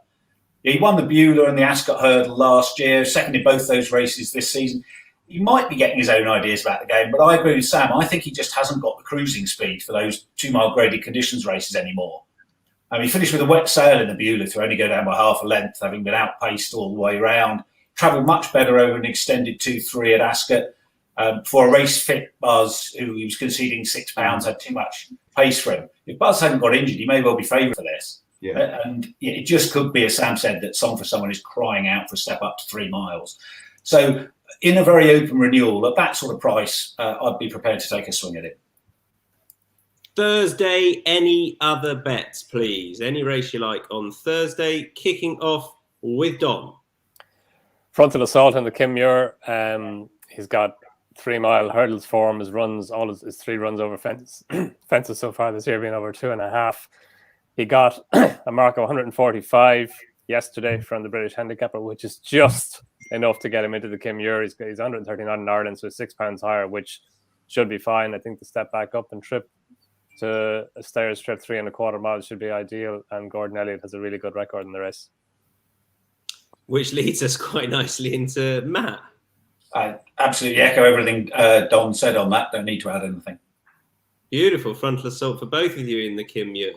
He won the Beulah and the Ascot Hurdle last year, second in both those races this season. He might be getting his own ideas about the game, but I agree with Sam. I think he just hasn't got the cruising speed for those 2 mile graded conditions races anymore. He finished with a wet sail in the Beulah to only go down by half a length, having been outpaced all the way round. Travelled much better over an extended 2-3 at Ascot. For a race fit Buzz, who he was conceding £6, had too much pace for him. If Buzz hadn't got injured, he may well be favoured for this. Yeah. And it just could be, as Sam said, that Song for Someone is crying out for a step up to 3 miles. So in a very open renewal, at that sort of price, I'd be prepared to take a swing at it. Thursday, any other bets, please? Any race you like on Thursday, kicking off with Donn. Frontal Assault in the Kim Muir. He's got 3 mile hurdles form. His runs, all his 3 runs over fences so far this year being over 2.5. He got a mark of 145 yesterday from the British handicapper, which is just enough to get him into the Kim Muir. He's 139 in Ireland, so £6 higher, which should be fine. I think the step back up and trip to a stairs trip 3.25 miles should be ideal. And Gordon Elliott has a really good record in the race. Which leads us quite nicely into Matt. I absolutely echo everything Don said on that. Don't need to add anything. Beautiful frontal assault for both of you in the Kim Muir.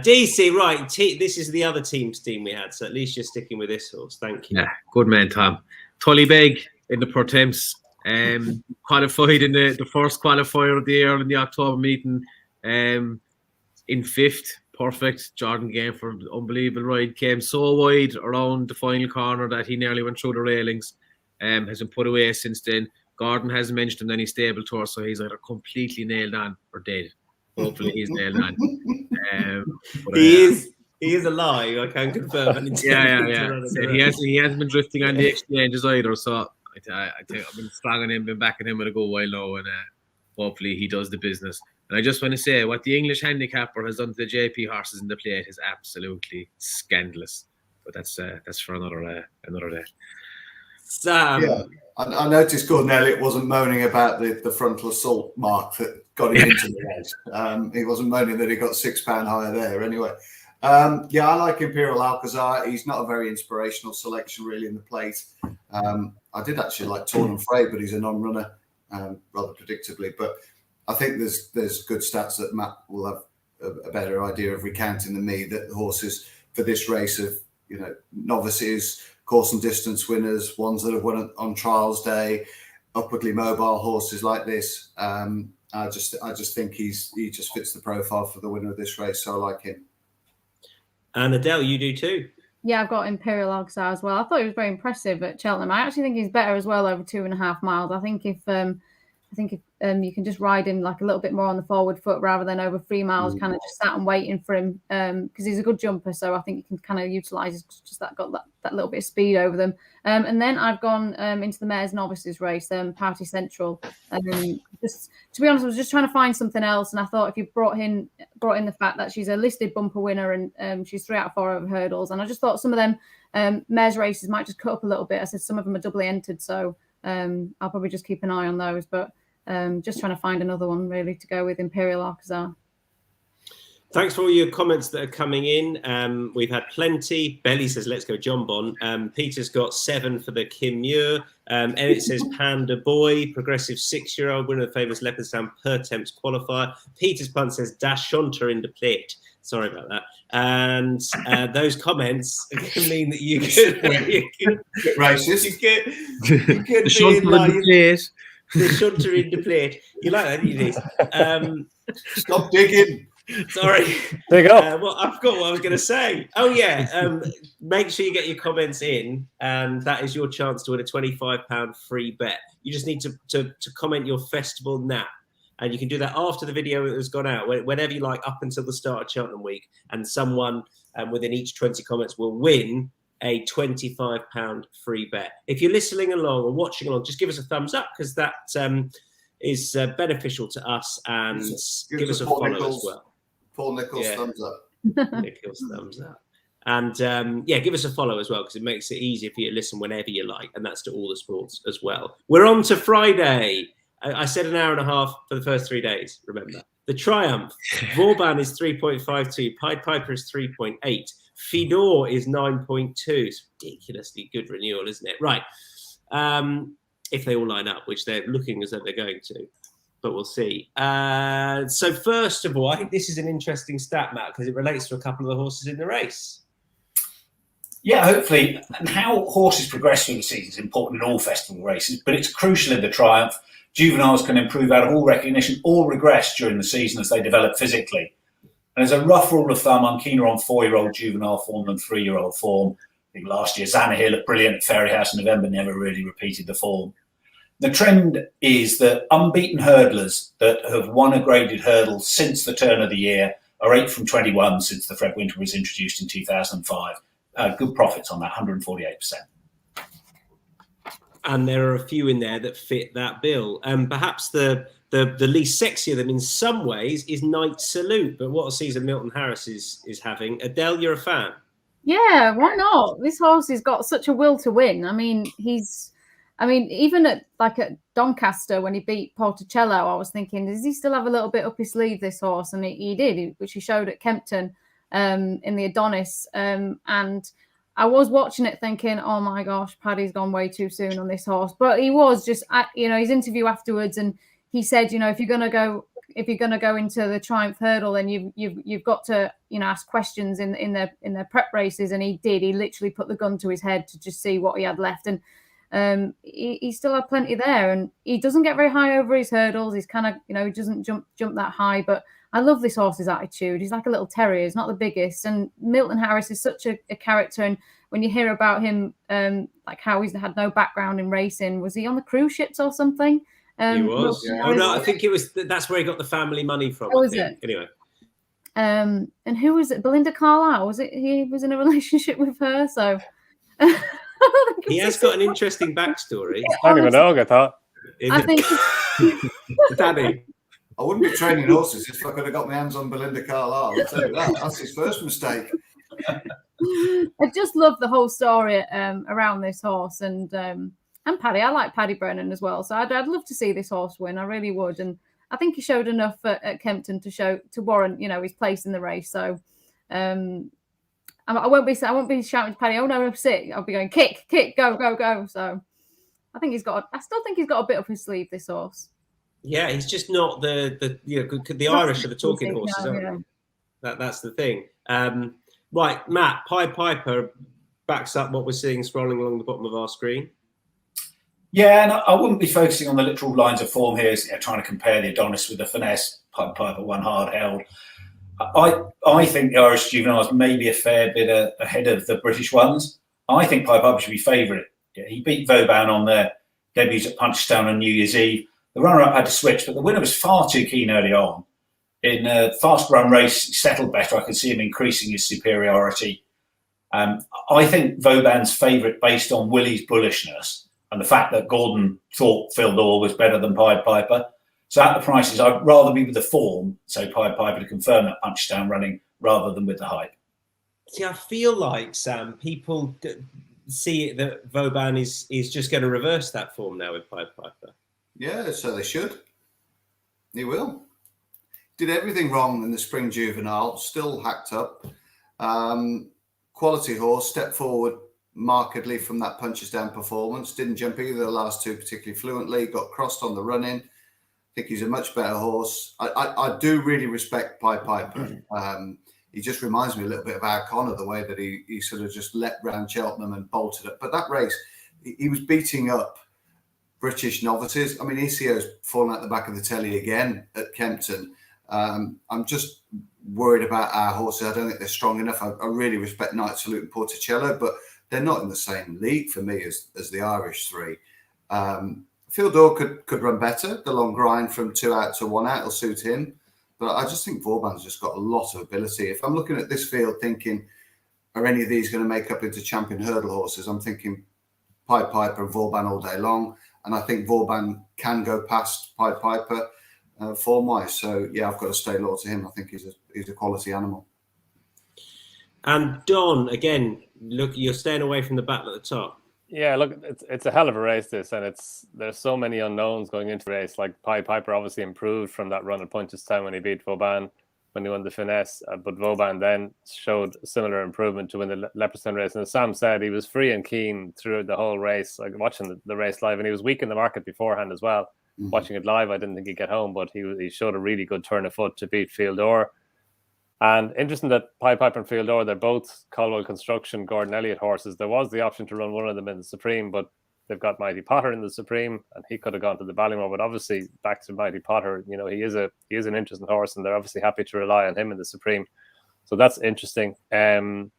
Deasy, right. This is the other team's team we had, so at least you're sticking with this horse. Thank you. Yeah, good man, Tom. Tullybeg in the Pro Temps. Qualified in the first qualifier of the year in the October meeting. In 5th. Perfect. Jordan Game for an unbelievable ride. Came so wide around the final corner that he nearly went through the railings. Has been put away since then. Gordon hasn't mentioned any stable tour, so he's either completely nailed on or dead. Hopefully he's nailed on. He is alive, I can confirm. Yeah. He hasn't been drifting on the exchanges either, so I think I've been strong on him, been backing him with a good while now, and hopefully he does the business. And I just want to say, what the English handicapper has done to the JP horses in the plate is absolutely scandalous. But that's for another day. Sam. Yeah, I noticed Gordon Elliott wasn't moaning about the frontal assault mark that got him into the race. He wasn't moaning that he got £6 higher there anyway. I like Imperial Alcazar. He's not a very inspirational selection really in the plate. I did actually like Torn and Frey, but he's a non-runner rather predictably. But I think there's good stats that Matt will have a better idea of recounting than me, that the horses for this race of novices, course and distance winners, ones that have won on trials day, upwardly mobile horses like this. I just think he just fits the profile for the winner of this race, so I like him. And Adele, you do too. Yeah, I've got Imperial Alcazar as well. I thought he was very impressive at Cheltenham. I actually think he's better as well over 2.5 miles. I think if you can just ride him like a little bit more on the forward foot rather than over 3 miles, kind of just sat and waiting for him, because he's a good jumper. So I think you can kind of utilise just that little bit of speed over them. And then I've gone into the Mares Novices race, Party Central. Just to be honest, I was just trying to find something else, and I thought if you brought in the fact that she's a listed bumper winner and she's 3 out of 4 over hurdles, and I just thought some of them mares races might just cut up a little bit. I said some of them are doubly entered, so I'll probably just keep an eye on those. But just trying to find another one really to go with Imperial Alcazar. Thanks for all your comments that are coming in. We've had plenty. Belly says, let's go John Bon. Peter's got 7 for the Kim Muir. Elliot says Panda Boy, progressive 6-year-old, winner of the famous Leopardstown per temps qualifier. Peter's punt says Dash Shonter in the plate. Sorry about that. And those comments can mean that you could racist. You could be in line. The shunter in the plate. You like that, didn't you? Stop digging. Sorry. There you go. Well, I forgot what I was going to say. Oh, yeah. Make sure you get your comments in, and that is your chance to win a £25 free bet. You just need to comment your festival nap, and you can do that after the video has gone out, whenever you like, up until the start of Cheltenham Week, and someone within each 20 comments will win a £25 free bet. If you're listening along or watching along, just give us a thumbs up, because that is beneficial to us, and give us a follow as well. Paul Nichols, thumbs up. Nichols, thumbs up. And give us a follow as well, because it makes it easier for you to listen whenever you like, and that's to all the sports as well. We're on to Friday. I said an hour and a half for the first 3 days, remember. The Triumph, Vauban is 3.52, Pied Piper is 3.8, Fedor is 9.2. It's ridiculously good renewal, isn't it? Right. If they all line up, which they're looking as though they're going to, but we'll see. So first of all, I think this is an interesting stat, Matt, because it relates to a couple of the horses in the race. Yeah, hopefully. And how horses progress through the season is important in all festival races, but it's crucial in the Triumph. Juveniles can improve out of all recognition or regress during the season as they develop physically. And as a rough rule of thumb, I'm keener on 4-year-old juvenile form than 3-year-old form. I think last year, Zanahiyr looked brilliant at Fairyhouse in November, never really repeated the form. The trend is that unbeaten hurdlers that have won a graded hurdle since the turn of the year are 8 from 21 since the Fred Winter was introduced in 2005. Good profits on that, 148%. And there are a few in there that fit that bill. Perhaps the least sexy of them in some ways is Night Salute. But what a season Milton Harris is having. Adele, you're a fan? Yeah, why not? This horse has got such a will to win. I mean, even at Doncaster when he beat Porticello, I was thinking, does he still have a little bit up his sleeve, this horse? And he did, which he showed at Kempton in the Adonis. And I was watching it thinking, oh my gosh, Paddy's gone way too soon on this horse. But he was just, his interview afterwards, and he said, if you're going to go into the Triumph Hurdle, then you've got to ask questions in their prep races, and he did. He literally put the gun to his head to just see what he had left, and he still had plenty there, and he doesn't get very high over his hurdles. He's kind of he doesn't jump that high, but I love this horse's attitude. He's like a little terrier. He's not the biggest, and Milton Harris is such a character. And when you hear about him, like how he's had no background in racing, was he on the cruise ships or something? He was. Yeah. Oh no, I think it was. That's where he got the family money from. Oh, was it? Anyway. And who was it? Belinda Carlisle. Was it? He was in a relationship with her. So he has got an interesting backstory. I don't even know. I thought. I think. Danny. I wouldn't be training horses if I could have got my hands on Belinda Carlisle. I'll tell you that. That's his first mistake. I just love the whole story around this horse, and Paddy. I like Paddy Brennan as well, so I'd love to see this horse win. I really would, and I think he showed enough at Kempton to warrant his place in the race. So I won't be shouting to Paddy, "Oh no, sit!" I'll be going, "Kick, go!" So I still think he's got a bit up his sleeve, this horse. Yeah, he's just not the Irish are the talking horses, aren't they? That's the thing. Right, Matt, Pied Piper backs up what we're seeing scrolling along the bottom of our screen. Yeah, and I wouldn't be focusing on the literal lines of form here, trying to compare the Adonis with the Finesse. Pied Piper one hard held. I think the Irish juveniles may be a fair bit ahead of the British ones. I think Pied Piper should be favourite. Yeah, he beat Vauban on their debuts at Punchestown on New Year's Eve. The runner-up had to switch, but the winner was far too keen early on. In a fast-run race, he settled better. I could see him increasing his superiority. I think Vauban's favourite based on Willie's bullishness and the fact that Gordon thought Phil Dorr was better than Pied Piper. So at the prices, I'd rather be with the form, so Pied Piper to confirm that Punchestown running rather than with the hype. See, I feel like, Sam, people see it that Vauban is just going to reverse that form now with Pied Piper. Yeah, so they should. He will. Did everything wrong in the spring juvenile, still hacked up. Quality horse, stepped forward markedly from that Punchestown performance. Didn't jump either the last two particularly fluently, got crossed on the run-in. I think he's a much better horse. I do really respect Pied Piper. He just reminds me a little bit of Arkle, the way that he sort of just leapt round Cheltenham and bolted up. But that race, he was beating up British novices. I mean, ECO's fallen out the back of the telly again at Kempton. I'm just worried about our horses. I don't think they're strong enough. I really respect Night Salute and Porticello, but they're not in the same league for me as the Irish three. Phil Dorr could run better. The long grind from 2 out to 1 out will suit him. But I just think Vauban's just got a lot of ability. If I'm looking at this field thinking, are any of these going to make up into champion hurdle horses? I'm thinking Pied Piper and Vauban all day long. And I think Vauban can go past Pied Piper form-wise. So, yeah, I've got to stay loyal to him. I think he's a quality animal. And Don, again, look, you're staying away from the battle at the top. Yeah, look, it's a hell of a race, this, and there's so many unknowns going into the race. Like Pied Piper obviously improved from that run at Punchestown when he beat Vauban, when he won the Finesse, but Vauban then showed similar improvement to win the Leopardstown race. And as Sam said, he was free and keen through the whole race, like watching the race live, and he was weak in the market beforehand as well. Mm-hmm. Watching it live, I didn't think he'd get home, but he showed a really good turn of foot to beat Phil Dorr. And interesting that Pied Piper and Phil Dorr, they're both Caldwell Construction, Gordon Elliott horses. There was the option to run one of them in the Supreme, but they've got Mighty Potter in the Supreme, and he could have gone to the Ballymore. But obviously, back to Mighty Potter, you know, he is an interesting horse, and they're obviously happy to rely on him in the Supreme. So that's interesting. But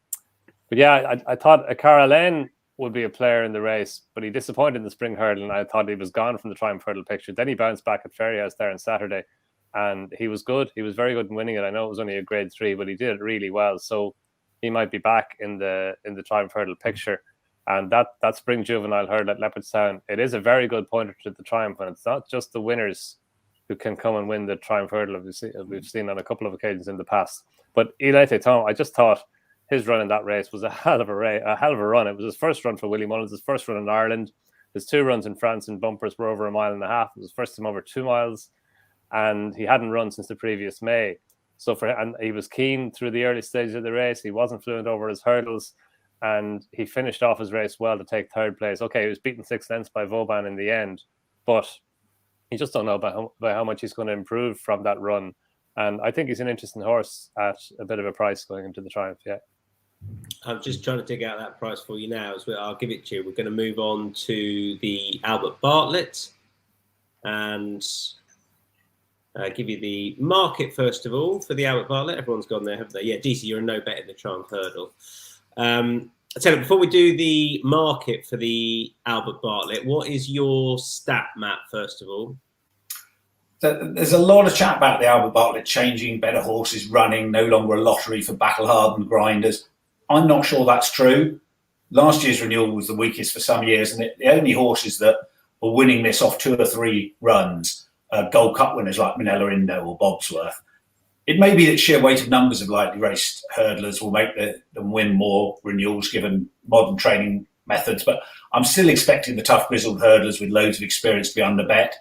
yeah, I thought Cara Lane would be a player in the race, but he disappointed in the spring hurdle, and I thought he was gone from the Triumph Hurdle picture. Then he bounced back at Ferryhouse there on Saturday. And he was good. He was very good in winning it. I know it was only a grade 3, but he did it really well. So he might be back in the Triumph Hurdle picture. And that spring juvenile hurdle at Leopardstown, it is a very good pointer to the Triumph. And it's not just the winners who can come and win the Triumph Hurdle, we've seen on a couple of occasions in the past. But Il Était Temps, I just thought his run in that race was a hell of a run. It was his first run for Willie Mullins, his first run in Ireland. His 2 runs in France in bumpers were over 1.5 miles. It was his first time over 2 miles, and he hadn't run since the previous May. And he was keen through the early stages of the race. He wasn't fluent over his hurdles, and he finished off his race well to take 3rd place. Okay, he was beaten 6 lengths by Vauban in the end, but you just don't know about how much he's going to improve from that run. And I think he's an interesting horse at a bit of a price going into the Triumph. Yeah. I'm just trying to dig out that price for you now. I'll give it to you. We're going to move on to the Albert Bartlett and give you the market first of all for the Albert Bartlett. Everyone's gone there, haven't they? Yeah, Deasy, you're a no bet in the Triumph Hurdle. I tell you, before we do the market for the Albert Bartlett, what is your stat, Matt, first of all? There's a lot of chat about the Albert Bartlett changing, better horses running, no longer a lottery for battle-hardened grinders. I'm not sure that's true. Last year's renewal was the weakest for some years, and the only horses that were winning this off 2 or 3 runs, Gold Cup winners like Minella Indo or Bobsworth. It may be that sheer weight of numbers of lightly raced hurdlers will make them win more renewals given modern training methods, but I'm still expecting the tough grizzled hurdlers with loads of experience to be under bet.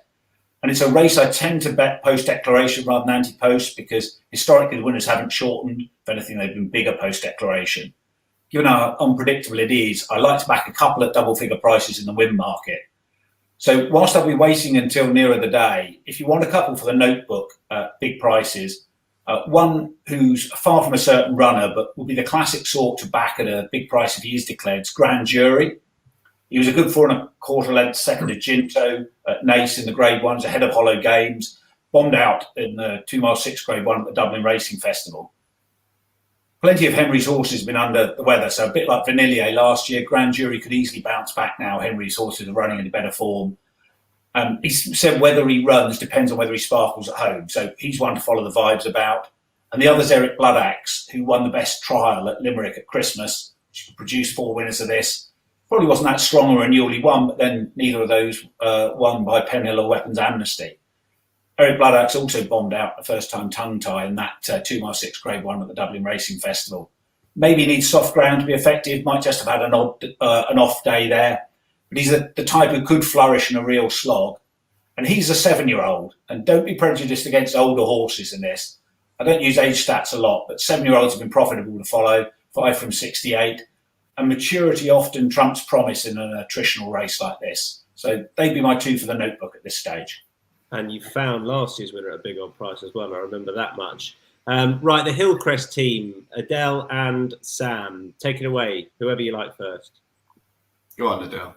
And it's a race I tend to bet post-declaration rather than anti-post because historically the winners haven't shortened. If anything, they've been bigger post-declaration. Given how unpredictable it is, I like to back a couple at double-figure prices in the win market. So whilst I'll be waiting until nearer the day, if you want a couple for the notebook, big prices, one who's far from a certain runner but will be the classic sort to back at a big price if he is declared, is Grand Jury. He was a good 4 1/4 length second to Ginto at Nace in the Grade 1s, ahead of Hollow Games, bombed out in the 2 mile 6 Grade 1 at the Dublin Racing Festival. Plenty of Henry's horses have been under the weather, so a bit like Vanillier last year, Grand Jury could easily bounce back now. Henry's horses are running in a better form. He said whether he runs depends on whether he sparkles at home, so he's one to follow the vibes about. And the other's Eric Bloodaxe, who won the best trial at Limerick at Christmas, which produced 4 winners of this. Probably wasn't that strong a renewal he won, but then neither of those won by Penhill or Weapons Amnesty. Eric Bloodaxe also bombed out the first time tongue tie in that 2 mile 6 Grade 1 at the Dublin Racing Festival. Maybe needs soft ground to be effective, might just have had an off day there. But he's the type who could flourish in a real slog. And he's a 7-year-old. And don't be prejudiced against older horses in this. I don't use age stats a lot, but 7-year-olds have been profitable to follow, 5 from 68. And maturity often trumps promise in an attritional race like this. So they'd be my 2 for the notebook at this stage. And you found last year's winner at a big old price as well. I remember that much. Right, the Hillcrest team, Adele and Sam. Take it away, whoever you like first. Go on, Adele.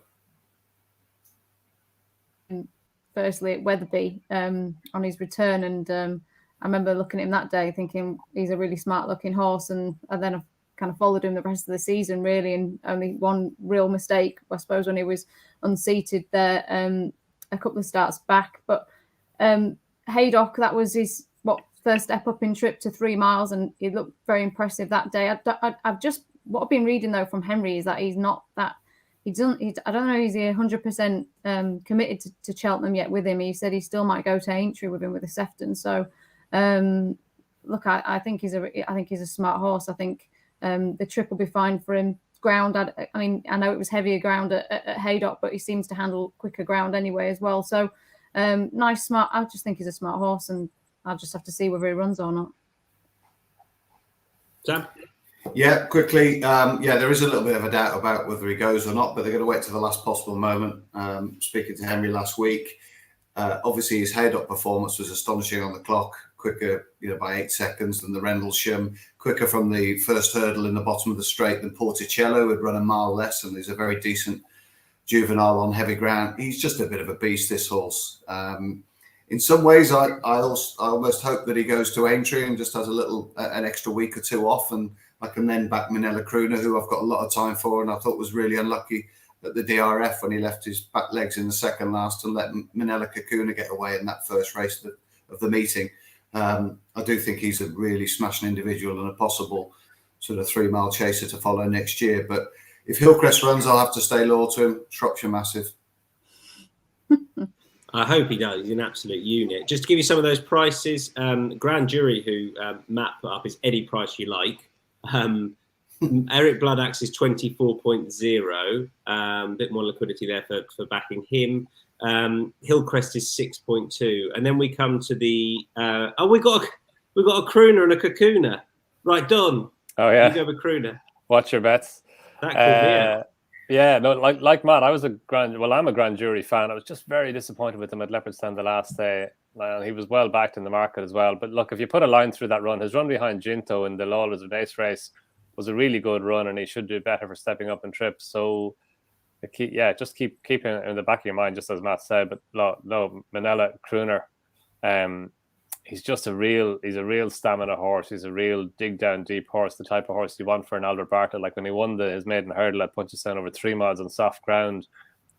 Firstly, at Wetherby on his return, and I remember looking at him that day thinking he's a really smart looking horse, and then I've kind of followed him the rest of the season really, and only one real mistake I suppose when he was unseated there a couple of starts back. But Haydock, that was his first step up in trip to 3 miles, and he looked very impressive that day. What I've been reading though from Henry is that he's not that. I don't know. Is he 100% committed to Cheltenham yet with him? He said he still might go to Aintree with him with the Sefton. So, look, I think he's a smart horse. I think the trip will be fine for him. Ground, I mean, I know it was heavier ground at Haydock, but he seems to handle quicker ground anyway as well. So, nice, smart. I just think he's a smart horse, and I'll just have to see whether he runs or not. Sam? Yeah, quickly. There is a little bit of a doubt about whether he goes or not, but they're going to wait to the last possible moment. Speaking to Henry last week, obviously his Haydock performance was astonishing on the clock, quicker by 8 seconds than the Rendlesham, quicker from the first hurdle in the bottom of the straight than Porticello, who'd run a mile less, and he's a very decent juvenile on heavy ground. He's just a bit of a beast, this horse. In some ways, I almost hope that he goes to Aintree and just has an extra week or 2 off, and I can then back Minella Crooner, who I've got a lot of time for, and I thought was really unlucky at the DRF when he left his back legs in the second last and let Minella Crooner get away in that first race of the meeting. I do think he's a really smashing individual and a possible sort of 3 mile chaser to follow next year. But if Hillcrest runs, I'll have to stay loyal to him. Shropshire massive. I hope he does. He's an absolute unit. Just to give you some of those prices, Grand Jury, who Matt put up, is any price you like. Eric Bloodaxe is 24.0. Bit more liquidity there for backing him. Hillcrest is 6.2, and then we come to the we got a crooner and a cocooner. Right, Don. Oh yeah, you go with crooner. Watch your bets. That called me out. Yeah, no, like Matt, I'm a Grand Jury fan. I was just very disappointed with him at Leopardstown the last day. He was well backed in the market as well. But look, if you put a line through that run, his run behind Ginto in the Lawless Race was a really good run, and he should do better for stepping up in trips. So, just keep him in the back of your mind, just as Matt said. But no, Manella Crooner, he's a real stamina horse. He's a real dig down deep horse, the type of horse you want for an Albert Bartlett. Like when he won his maiden hurdle at Punchestown over 3 miles on soft ground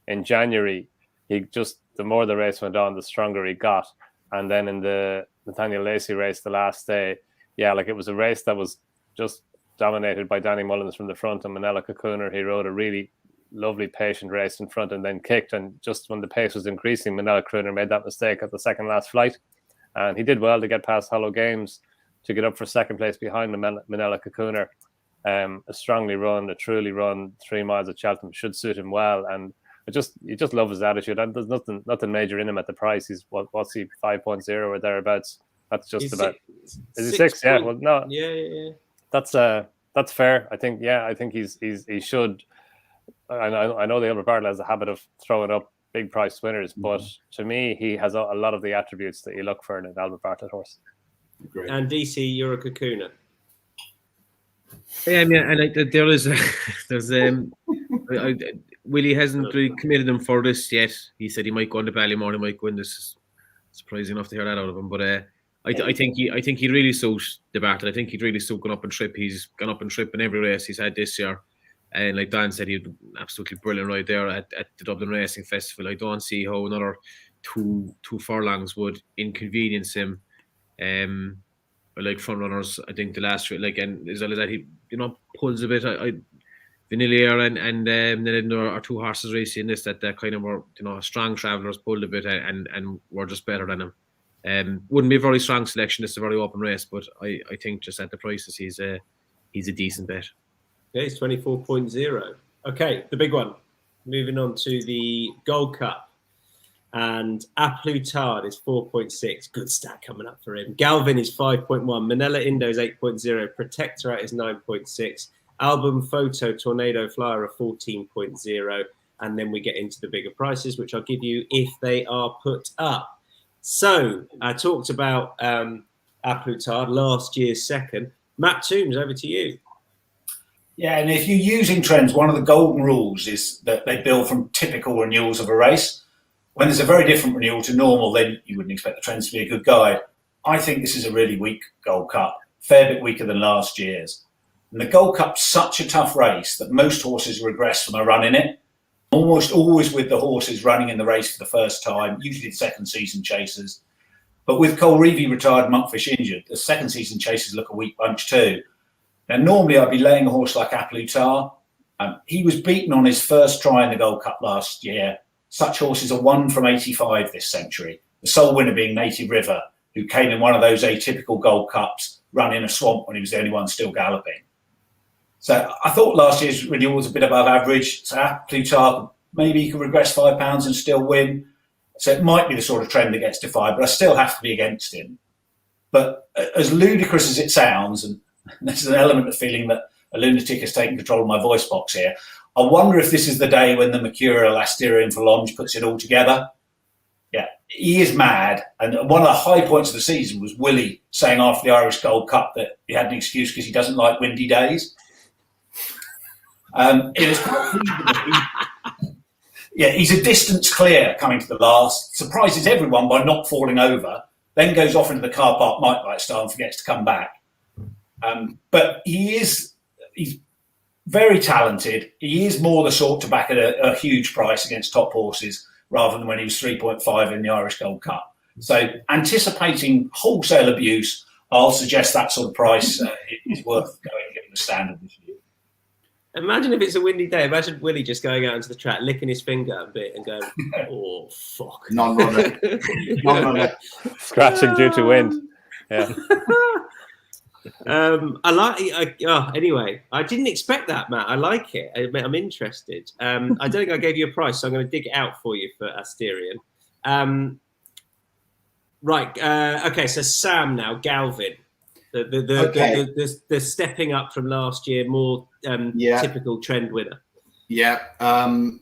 in January, the more the race went on, the stronger he got. And then in the Nathaniel Lacey race the last day, it was a race that was just dominated by Danny Mullins from the front, and Manella Cocooner, he rode a really lovely patient race in front and then kicked, and just when the pace was increasing, Manella Crooner made that mistake at the second last flight, and he did well to get past Hollow Games to get up for second place behind Manella Cocooner. A strongly run, a truly run 3 miles at Cheltenham should suit him well, and you just love his attitude, and there's nothing major in him at the price. He's what's he 5.0 or thereabouts. That's just about. Is he 6? Yeah. Well, no. Yeah. That's fair. I think he should. I know the Albert Bartlett has a habit of throwing up big price winners, but to me, he has a lot of the attributes that you look for in an Albert Bartlett horse. Great. And DC, you're a cocooner. Yeah, and Willie hasn't really committed him for this yet. He said he might go on to Ballymore, he might go in. This is surprising enough to hear that out of him, but I think he'd really suit the Bartlett. I think he'd really suit going up and trip. He's gone up and trip in every race he's had this year. And like Dan said, he had an absolutely brilliant ride there at the Dublin Racing Festival. I don't see how another two furlongs would inconvenience him. Like front runners, I think the last and as well as that, he pulls a bit. Vanillier and then there are 2 horses racing in this that kind of were strong travellers, pulled a bit and were just better than him. Wouldn't be a very strong selection. It's a very open race, but I think just at the prices he's a decent bet. Okay, it's 24.0. Okay, the big one. Moving on to the Gold Cup. And A Plutard is 4.6. Good stat coming up for him. Galvin is 5.1. Manila Indo is 8.0. Protectorate is 9.6. Album Photo Tornado Flyer are 14.0. And then we get into the bigger prices, which I'll give you if they are put up. So I talked about A Plutard, last year's second. Matt Toombs, over to you. Yeah, and if you're using trends, one of the golden rules is that they build from typical renewals of a race. When there's a very different renewal to normal, then you wouldn't expect the trends to be a good guide. I think this is a really weak Gold Cup, fair bit weaker than last year's. And the Gold Cup's such a tough race that most horses regress from a run in it. Almost always with the horses running in the race for the first time, usually the second season chasers. But with Colreevy retired, Monkfish injured, the second season chasers look a weak bunch too. Now, normally I'd be laying a horse like A Plutard. He was beaten on his first try in the Gold Cup last year. Such horses are 1 from 85 this century. The sole winner being Native River, who came in one of those atypical Gold Cups, run in a swamp when he was the only one still galloping. So I thought last year's renewal was a bit above average. So A Plutard, maybe he could regress £5 and still win. So it might be the sort of trend that gets defied, but I still have to be against him. But as ludicrous as it sounds, and there's an element of feeling that a lunatic has taken control of my voice box here, I wonder if this is the day when the Mercurial Asterion for Longe puts it all together. Yeah, he is mad. And one of the high points of the season was Willie saying after the Irish Gold Cup that he had an excuse because he doesn't like windy days. It is quite feasible. Yeah, he's a distance clear coming to the last, surprises everyone by not falling over, then goes off into the car park Mike Light style and forgets to come back. But he's very talented. He is more the sort to back at a huge price against top horses rather than when he was 3.5 in the Irish Gold Cup. So anticipating wholesale abuse, I'll suggest that sort of price is worth going given the standard this year. Imagine if it's a windy day. Imagine Willie just going out into the track, licking his finger a bit and going, oh, fuck. Non-runner. Scratching due to wind. Yeah. Anyway, I didn't expect that, Matt. I like it. I'm interested. I don't think I gave you a price, so I'm going to dig it out for you for Asterion. Right. Okay. So Sam now, Galvin. The stepping up from last year, more typical trend winner. Yeah. I'm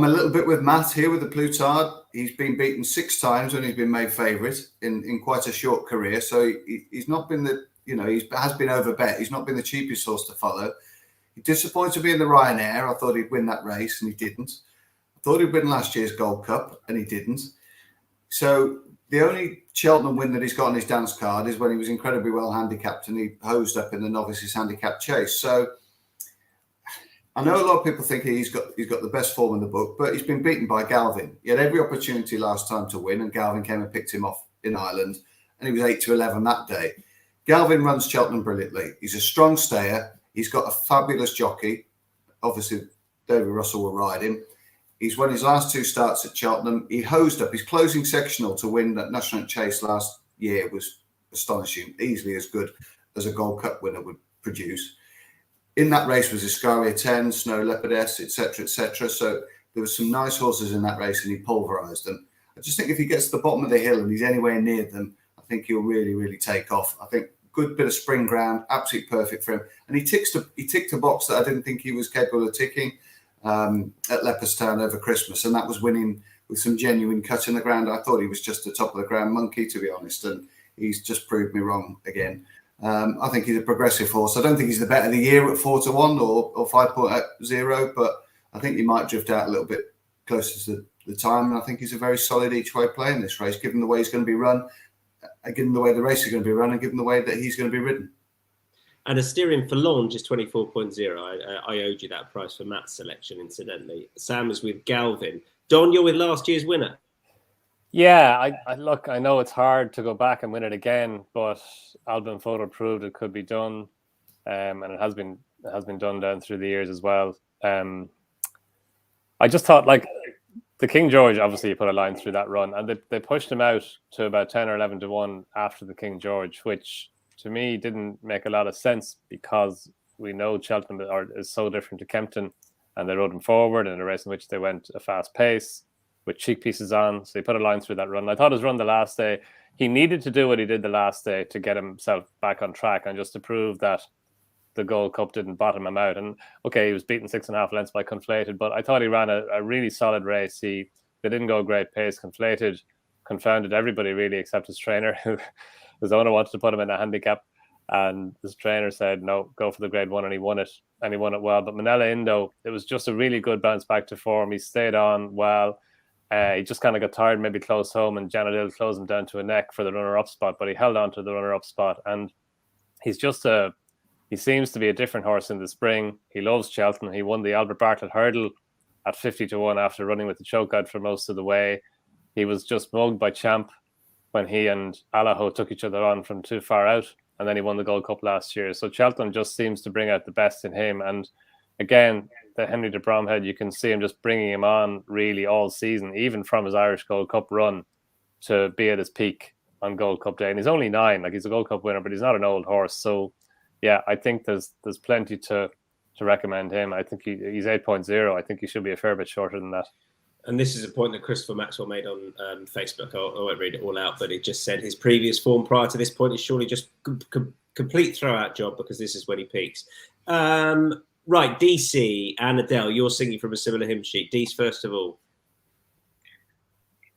a little bit with Matt here with the Plutard. He's been beaten 6 times when he's been made favourite in quite a short career. So he's not been he has been overbet. He's not been the cheapest horse to follow. He disappointed me in the Ryanair. I thought he'd win that race and he didn't. I thought he'd win last year's Gold Cup and he didn't. So the only Cheltenham win that he's got on his dance card is when he was incredibly well handicapped and he hosed up in the novices handicap chase. So I know a lot of people think he's got the best form in the book, but he's been beaten by Galvin. He had every opportunity last time to win, and Galvin came and picked him off in Ireland, and he was 8-11 that day. Galvin runs Cheltenham brilliantly. He's a strong stayer. He's got a fabulous jockey. Obviously, David Russell will ride him. He's won his last 2 starts at Cheltenham. He hosed up his closing sectional to win that National Chase last year was astonishing, easily as good as a Gold Cup winner would produce. In that race was Iscaria 10, Snow Leopardess, etc., etc. So there were some nice horses in that race and he pulverised them. I just think if he gets to the bottom of the hill and he's anywhere near them, I think he'll really, really take off. I think good bit of spring ground, absolutely perfect for him. And he ticked a box that I didn't think he was capable of ticking at Leopardstown over Christmas, and that was winning with some genuine cut in the ground. I thought he was just a top of the ground monkey, to be honest, and he's just proved me wrong again. I think he's a progressive horse. I don't think he's the bet of the year at 4-1 or 5.0, but I think he might drift out a little bit closer to the time. And I think he's a very solid each way play in this race, given the way he's going to be run, given the way the race is going to be run, and given the way that he's going to be ridden. And Asterion for Lange is 24.0. I owed you that price for Matt's selection, incidentally. Sam is with Galvin. Don, you're with last year's winner. Yeah, I know it's hard to go back and win it again, but Albin Photo proved it could be done, and it has been done down through the years as well. I just thought, like, the King George, obviously you put a line through that run, and they pushed him out to about 10 or 11-1 after the King George, which to me didn't make a lot of sense because we know Cheltenham is so different to Kempton, and they rode him forward in a race in which they went a fast pace with cheek pieces on. So he put a line through that run. I thought his run the last day, he needed to do what he did the last day to get himself back on track and just to prove that the Gold Cup didn't bottom him out. And okay, he was beaten 6.5 lengths by Conflated, but I thought he ran a really solid race. They didn't go great pace. Conflated confounded everybody really except his trainer, who his owner wanted to put him in a handicap. And his trainer said, no, go for the grade 1, and he won it. And he won it well. But Manella Indo, it was just a really good bounce back to form. He stayed on well. He just kind of got tired, maybe close home, and Janet Hill closed him down to a neck for the runner-up spot, but he held on to the runner-up spot. And he's just he seems to be a different horse in the spring. He loves Cheltenham. He won the Albert Bartlett Hurdle at 50-1 after running with the choke out for most of the way. He was just mugged by Champ when he and Allaho took each other on from too far out, and then he won the Gold Cup last year. So Cheltenham just seems to bring out the best in him. And again, the Henry de Bromhead, you can see him just bringing him on really all season, even from his Irish Gold Cup run to be at his peak on Gold Cup day. And he's only 9, like he's a Gold Cup winner, but he's not an old horse. So yeah, I think there's plenty to recommend him. I think he's 8.0. I think he should be a fair bit shorter than that. And this is a point that Christopher Maxwell made on Facebook. I won't read it all out, but it just said his previous form prior to this point is surely just complete throw-out job because this is when he peaks. Right, Deasy and Adele, you're singing from a similar hymn sheet. Dease, first of all.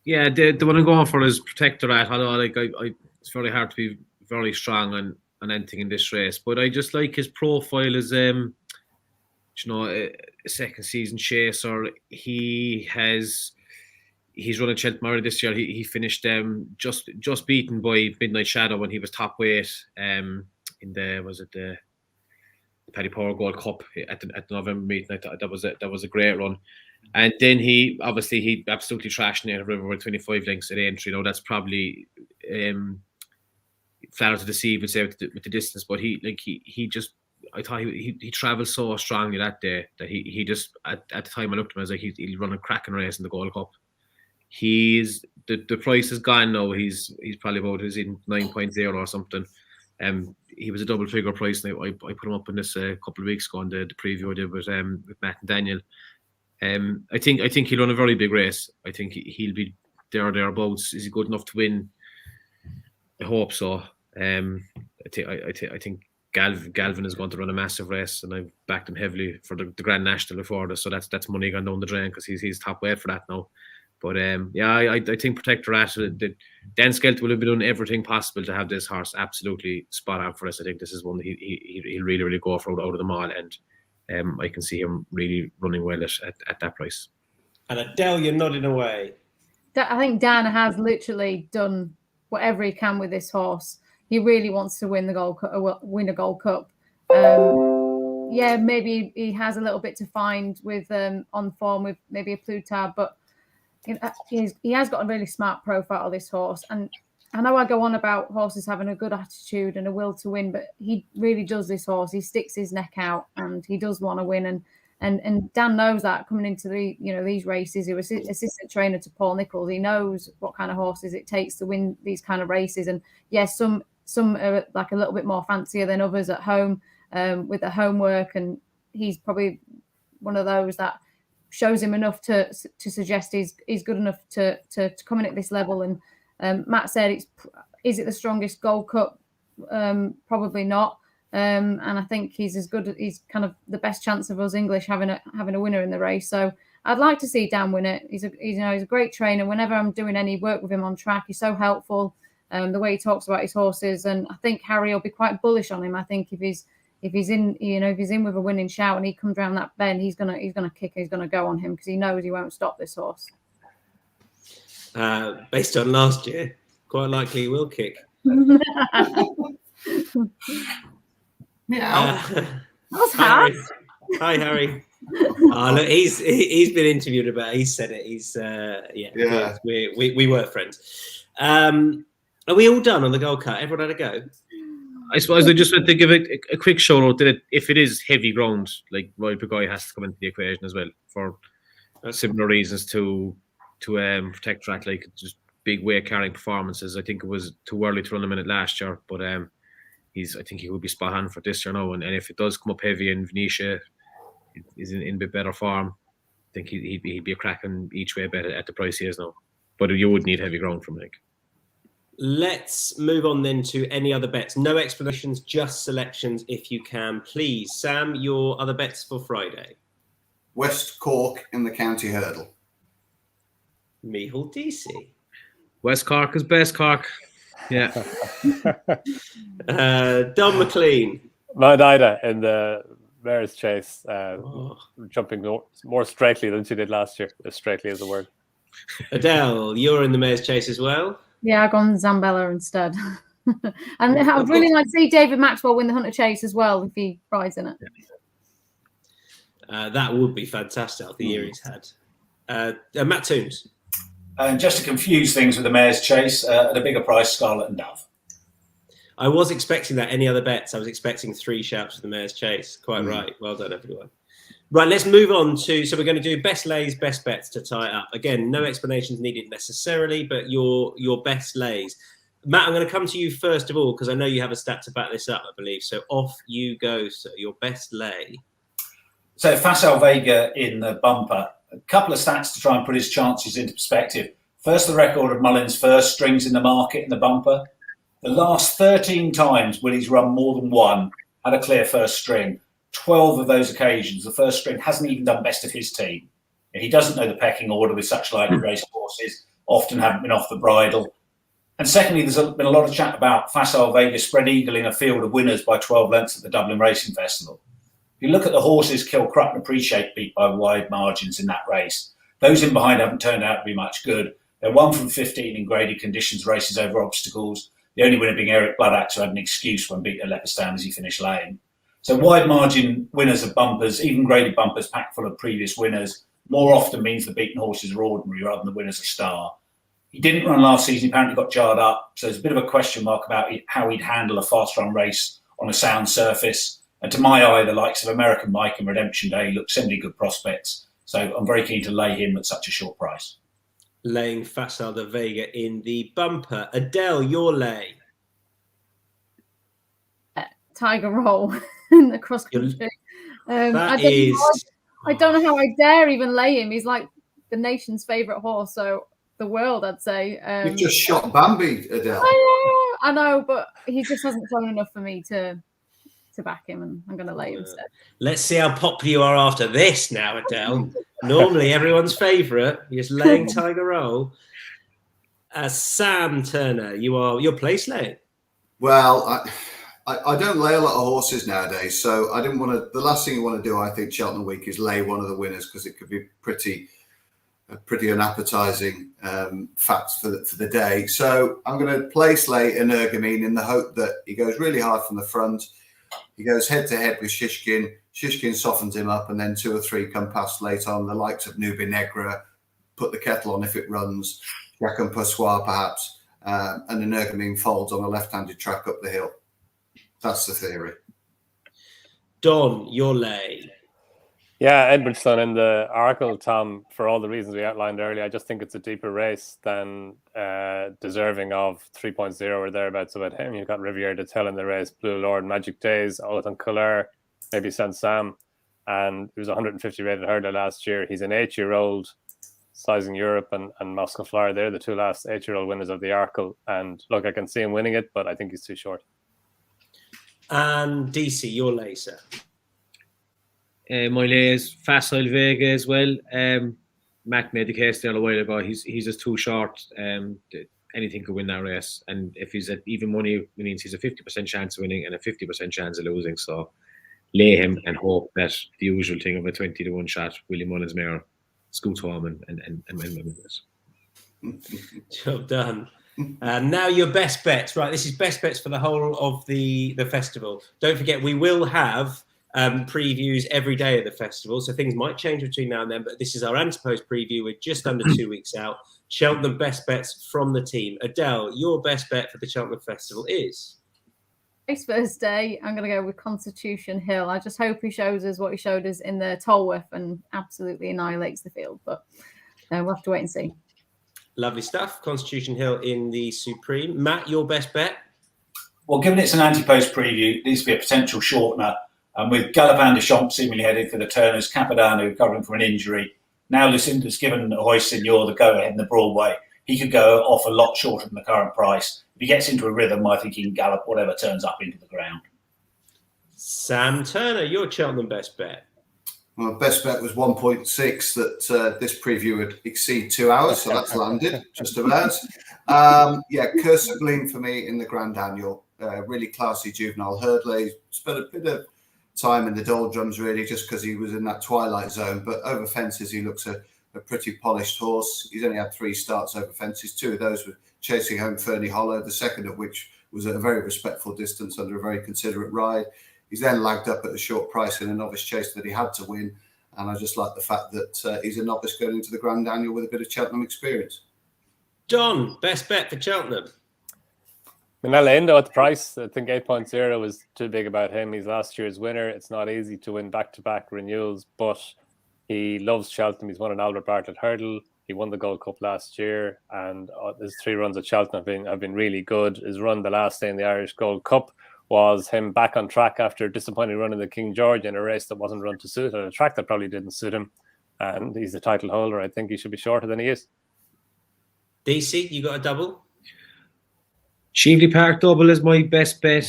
Yeah, the one I'm going for is Protectorate. I know, it's very hard to be very strong on anything in this race, but I just like his profile as a second season chaser. He's run at Cheltenham already this year. He finished just beaten by Midnight Shadow when he was top weight in the Paddy Power Gold Cup at the November meeting. I thought that was a great run. And then he absolutely trashed Native River with 25 lengths at entry. That's probably flatter to deceive, would say, with the distance. But I thought he travelled so strongly that day that he just at the time I looked at him, I was like, he'll run a cracking race in the Gold Cup. The price is gone now. He's probably about 9.0 or something. He was a double figure price, and I put him up in this a couple of weeks ago on the preview I did with Matt and Daniel. I think he'll run a very big race. I think he'll be thereabouts. Is he good enough to win? I hope so. I think Galvin is going to run a massive race, and I've backed him heavily for the Grand National before this, so that's money gone down the drain because he's top weight for that now. But I think Protector Rat, Dan Skelton will have been doing everything possible to have this horse absolutely spot on for us. I think this is one that he'll really, really go for out of them all, and I can see him really running well at that price. And Adele, you're nodding away. I think Dan has literally done whatever he can with this horse. He really wants to win the Gold Cup, win a Gold Cup. Maybe he has a little bit to find with on form with maybe a Plutard, but he has got a really smart profile, this horse. And I know I go on about horses having a good attitude and a will to win, but he really does, this horse. He sticks his neck out and he does want to win. And Dan knows that coming into these races. He was assistant trainer to Paul Nicholls. He knows what kind of horses it takes to win these kind of races. And yes, some are like a little bit more fancier than others at home with the homework. And he's probably one of those that shows him enough to suggest he's good enough to come in at this level. And Matt said, is it the strongest Gold Cup? Probably not. And I think he's kind of the best chance of us English having a winner in the race. So I'd like to see Dan win it. He's a great trainer. Whenever I'm doing any work with him on track, he's so helpful. The way he talks about his horses, and I think Harry will be quite bullish on him. I think if he's in with a winning shout and he comes around that bend, he's gonna kick. He's gonna go on him because he knows he won't stop this horse. Based on last year, quite likely he will kick. That was hard. Hi, Harry. Look, he's been interviewed about it. He said it. He's we were friends. Are we all done on the Gold Cup? Everyone had a go. I suppose I just want to give a quick shout out that if it is heavy ground, like Royal Pagoi has to come into the equation as well for similar reasons to Protect Track, like just big weight carrying performances. I think it was too early to run him in it last year, but I think he will be spot on for this year now. And if it does come up heavy and Venetia is in a bit better form, I think he'd be a cracking each way bet at the price he is now. But you would need heavy ground from Nick. Let's move on then to any other bets. No explanations, just selections if you can, please. Sam, your other bets for Friday. West Cork in the County Hurdle. Micheál Deasy. West Cork is best Cork. Yeah. Donn McClean. Mount Ida in the Mare's Chase, jumping more straightly than she did last year. As straightly as a word. Adele, you're in the Mare's Chase as well. Yeah, I've gone Zambella instead. And I'd really like to see David Maxwell win the Hunter Chase as well if he rides in it. That would be fantastic after the year he's had. Matt Toombs. And just to confuse things with the Mare's Chase, at a bigger price, Scarlet and Dove. I was expecting that. Any other bets? I was expecting 3 shouts for the Mare's Chase. Quite right. Well done, everyone. Right, let's move on to, so we're going to do best lays, best bets to tie it up. Again, no explanations needed necessarily, but your best lays. Matt, I'm going to come to you first of all, because I know you have a stat to back this up, I believe. So off you go, sir. Your best lay. So Facile Vega in the bumper. A couple of stats to try and put his chances into perspective. First, the record of Mullins' first strings in the market in the bumper. The last 13 times Willie's run more than one had a clear first string. 12 of those occasions, the first string hasn't even done best of his team. He doesn't know the pecking order with such light race horses, often haven't been off the bridle. And secondly, there's been a lot of chat about Facile Vega spread eagling a field of winners by 12 lengths at the Dublin Racing Festival. If you look at the horses Kilcruck and Appreciate beat by wide margins in that race, those in behind haven't turned out to be much good. They're 1 from 15 in graded conditions races over obstacles. The only winner being Eric Bloodaxe, who had an excuse when beating Leopardstown as he finished lame. So wide margin winners of bumpers, even graded bumpers packed full of previous winners, more often means the beaten horses are ordinary rather than the winner's a star. He didn't run last season, he apparently got jarred up, so there's a bit of a question mark about how he'd handle a fast run race on a sound surface. And to my eye, the likes of American Mike and Redemption Day look similarly good prospects. So I'm very keen to lay him at such a short price. Laying Facile de Vega in the bumper. Adele, your lay. Tiger Roll in the cross country. I don't know how I dare even lay him. He's like the nation's favourite horse, so the world, I'd say. You've just shot Bambi, Adele. I know, but he just hasn't shown enough for me to back him, and I'm going to lay him instead. Let's see how popular you are after this now, Adele. Normally, everyone's favourite. You're just laying Tiger Roll. Sam Turner, you're place laying. Well, I don't lay a lot of horses nowadays, so I didn't want to. The last thing you want to do, I think, Cheltenham Week is lay one of the winners because it could be pretty unappetizing facts for the day. So I'm going to place lay Energumene in the hope that he goes really hard from the front. He goes head to head with Shishkin. Shishkin softens him up, and then 2 or 3 come past late on. The likes of Nubia Negra, put the kettle on if it runs. Jack and Passoir perhaps, and Energumene folds on a left-handed track up the hill. That's the theory. Don, your lay. Yeah, Edbridgestone in the Arkle, Tom, for all the reasons we outlined earlier. I just think it's a deeper race than deserving of 3.0 or thereabouts about him. You've got Riviere de Tel in the race, Blue Lord, Magic Days, Olatan Couleur, maybe Saint Sam, and he was 150 rated hurdler last year. He's an 8-year-old, Sizing Europe and Moscow Flyer. They're the 2 last 8-year-old winners of the Arkle. And look, I can see him winning it, but I think he's too short. And Deasy, your lay, sir. My lay is Facile Vega as well. Mac made the case there a while ago. He's just too short. Anything could win that race. And if he's at even money, it means he's a 50% chance of winning and a 50% chance of losing. So lay him and hope that the usual thing of a 20-1 shot, William Mullins Mayor, scoot home and win this. Job done. Now your best bets. Right, this is best bets for the whole of the festival. Don't forget, we will have previews every day of the festival, so things might change between now and then, but this is our anti-post preview. We're just under 2 weeks out. Cheltenham best bets from the team. Adele, your best bet for the Cheltenham Festival is? Race first day, I'm going to go with Constitution Hill. I just hope he shows us what he showed us in the Tolworth and absolutely annihilates the field, but we'll have to wait and see. Lovely stuff. Constitution Hill in the Supreme. Matt, your best bet? Well, given it's an anti-post preview, it needs to be a potential shortener. With Galopin de Champs seemingly headed for the Turners, Capodanno recovering from an injury. Now Lucinda's given Hoy Senior the go-ahead in the Broadway. He could go off a lot shorter than the current price. If he gets into a rhythm, I think he can gallop whatever turns up into the ground. Sam Turner, your Cheltenham best bet? My best bet was 1.6 that this preview would exceed 2 hours, so that's landed just about. Curse of Gleam for me in the Grand Annual. Really classy juvenile hurdler. He spent a bit of time in the doldrums, really, just because he was in that twilight zone. But over fences, he looks a pretty polished horse. He's only had 3 starts over fences. 2 of those were chasing home Fernie Hollow, the second of which was at a very respectful distance under a very considerate ride. He's then lagged up at a short price in a novice chase that he had to win. And I just like the fact that he's a novice going into the Grand Annual with a bit of Cheltenham experience. Don, best bet for Cheltenham? Manella Indo at the price. I think 8.0 was too big about him. He's last year's winner. It's not easy to win back-to-back renewals, but he loves Cheltenham. He's won an Albert Bartlett hurdle. He won the Gold Cup last year, and his 3 runs at Cheltenham have been really good. His run the last day in the Irish Gold Cup was him back on track after a disappointing run in the King George in a race that wasn't run to suit, at a track that probably didn't suit him. And he's the title holder. I think he should be shorter than he is. DC, you got a double? Cheveley Park double is my best bet.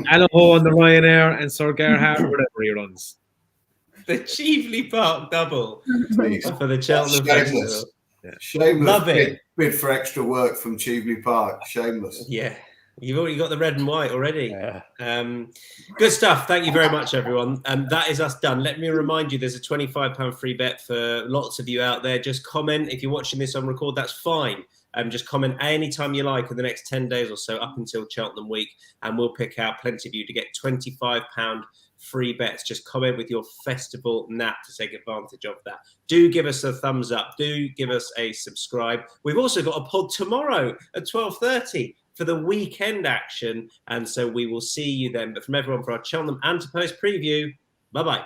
Alan Ho on the Ryanair and Sir Gerhard, whatever he runs. The Cheveley Park double Please. for the Cheltenham Festival. Yeah. Shameless. Love it. Bid for extra work from Cheveley Park. Shameless. Yeah. You've already got the red and white already. Yeah. Good stuff. Thank you very much, everyone. That is us done. Let me remind you, there's a £25 free bet for lots of you out there. Just comment. If you're watching this on record, that's fine. Just comment anytime you like in the next 10 days or so up until Cheltenham Week, and we'll pick out plenty of you to get £25 free bets. Just comment with your festival nap to take advantage of that. Do give us a thumbs up. Do give us a subscribe. We've also got a pod tomorrow at 12:30 for the weekend action, and so we will see you then. But from everyone for our Cheltenham Anti-Post preview, bye-bye.